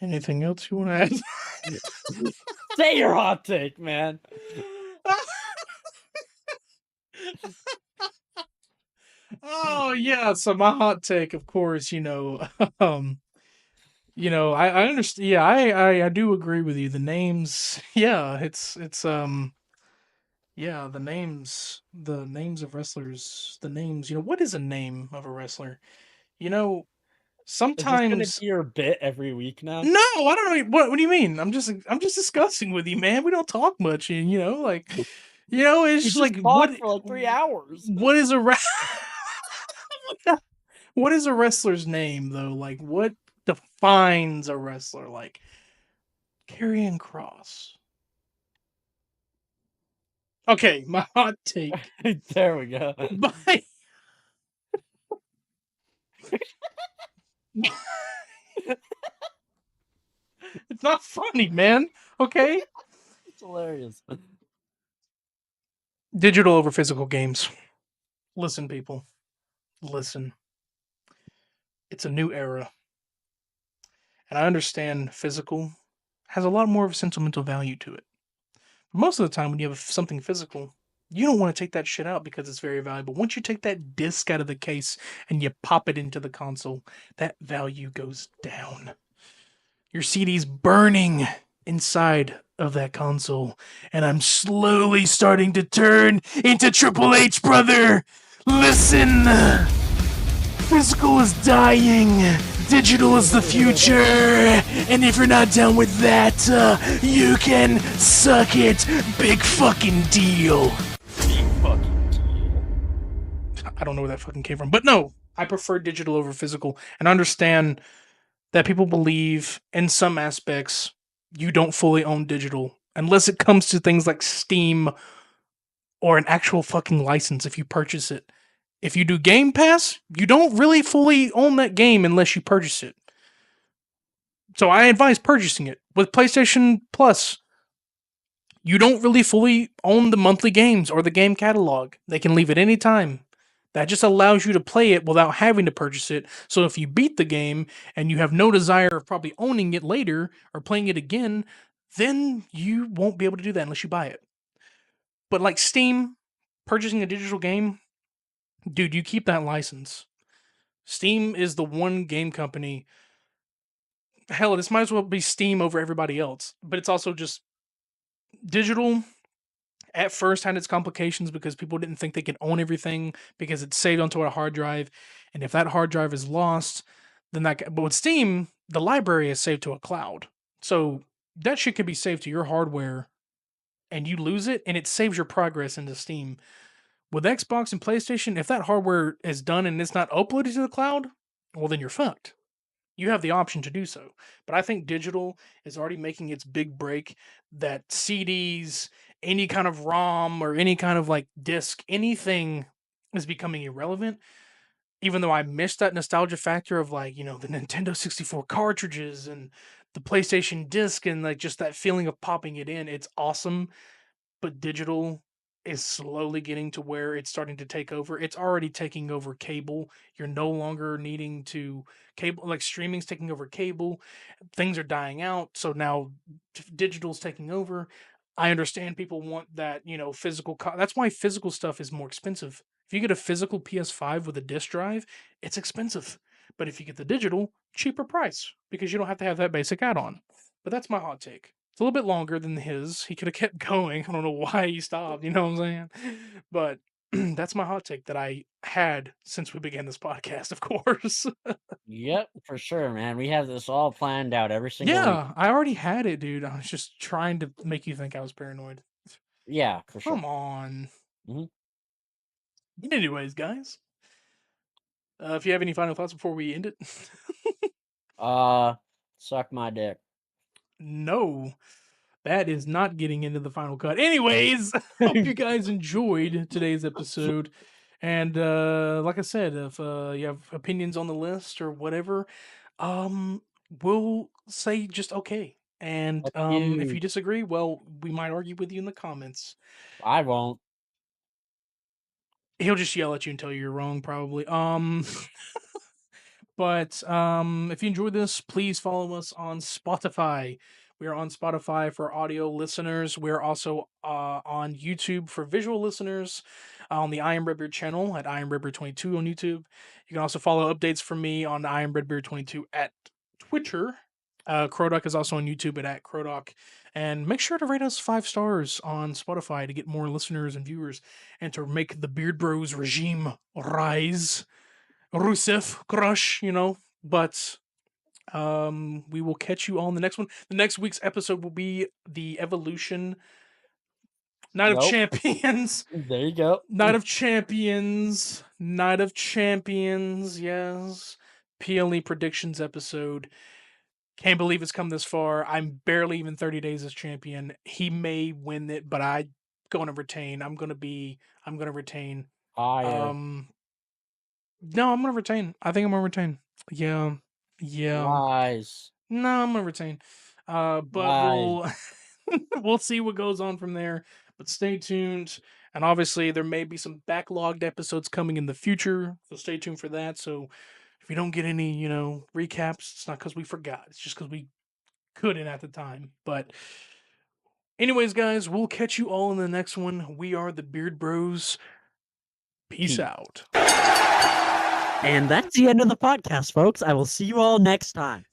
Anything else you want to add? Say your hot take, man. Oh yeah, so my hot take, of course, um, I understand. Yeah, I do agree with you. The names, yeah, yeah, the names of wrestlers, the names. What is a name of a wrestler? You know, Is this gonna sometimes. be your bit every week now? No, I don't know. What do you mean? I'm just discussing with you, man. We don't talk much, and it's We just just like talked for like 3 hours. what is a what is a wrestler's name though? Like what? defines a wrestler, like Karrion Kross. Okay, my hot take. There we go. My It's not funny, man. Okay? It's hilarious. Digital over physical games. Listen, people. Listen. It's a new era. And I understand physical has a lot more of a sentimental value to it. But most of the time, when you have something physical, you don't want to take that shit out because it's very valuable. Once you take that disc out of the case and you pop it into the console, that value goes down. Your CD's burning inside of that console, and I'm slowly starting to turn into Triple H, brother. Listen, physical is dying. Digital is the future, and if you're not down with that, you can suck it. Big fucking deal. Big fucking deal. I don't know where that fucking came from, but no, I prefer digital over physical, and I understand that people believe in some aspects you don't fully own digital unless it comes to things like Steam or an actual fucking license if you purchase it. If you do Game Pass, you don't really fully own that game unless you purchase it. So I advise purchasing it. With PlayStation Plus, you don't really fully own the monthly games or the game catalog. They can leave at any time. That just allows you to play it without having to purchase it. So if you beat the game and you have no desire of probably owning it later or playing it again, then you won't be able to do that unless you buy it. But like Steam, purchasing a digital game, dude, you keep that license. Steam is the one game company. Hell, this might as well be Steam over everybody else. But it's also just digital. At first, had its complications because people didn't think they could own everything because it's saved onto a hard drive, and if that hard drive is lost, then that. But with Steam, the library is saved to a cloud, so that shit could be saved to your hardware, and you lose it, and it saves your progress into Steam. With Xbox and PlayStation, if that hardware is done and it's not uploaded to the cloud, well, then you're fucked. You have the option to do so. But I think digital is already making its big break that CDs, any kind of ROM or any kind of like disc, anything is becoming irrelevant. Even though I miss that nostalgia factor of like, the Nintendo 64 cartridges and the PlayStation disc and like just that feeling of popping it in. It's awesome, but digital is slowly getting to where it's starting to take over. It's already taking over cable. You're no longer needing to cable, like streaming's taking over cable. Things are dying out, so now digital's taking over. I understand people want that, physical. That's why physical stuff is more expensive. If you get a physical PS5 with a disc drive, it's expensive. But if you get the digital, cheaper price because you don't have to have that basic add-on. But that's my hot take. It's a little bit longer than his. He could have kept going. I don't know why he stopped. You know what I'm saying? But that's my hot take that I had since we began this podcast, of course. Yep, for sure, man. We have this all planned out every single week. Yeah, I already had it, dude. I was just trying to make you think I was paranoid. Yeah, for sure. Come on. Mhm. Anyways, guys, if you have any final thoughts before we end it, Suck my dick. no. That is not getting into the final cut. Anyways, hope you guys enjoyed today's episode. And like I said, if you have opinions on the list or whatever, we'll say just okay. And Fuck if you. you disagree, well, we might argue with you in the comments. I won't. He'll just yell at you and tell you you're wrong, probably. But if you enjoyed this, please follow us on Spotify. We are on Spotify for audio listeners. We're also on YouTube for visual listeners on the I Am RedBeard channel at I Am RedBeard22 on YouTube. You can also follow updates from me on I Am RedBeard22 at Twitter. Krodok is also on YouTube at Krodok. And make sure to rate us 5 stars on Spotify to get more listeners and viewers and to make the Beard Bros regime rise. Rusev crush, but we will catch you all in the next one. The next week's episode will be the Evolution Night of Nope. Champions. There you go. Night of Champions. Night of Champions, yes. PLE predictions episode. Can't believe it's come this far. I'm barely even 30 days as champion. He may win it, but I'm gonna retain. I'm gonna retain. Higher. No, I'm gonna retain. I think I'm gonna retain. Yeah. Yeah. Lies. No, I'm gonna retain. But Lies. we'll see what goes on from there. But stay tuned. And obviously there may be some backlogged episodes coming in the future. So stay tuned for that. So if you don't get any, recaps, it's not because we forgot. It's just because we couldn't at the time. But anyways, guys, we'll catch you all in the next one. We are the Beard Bros. Peace out. And that's the end of the podcast, folks. I will see you all next time.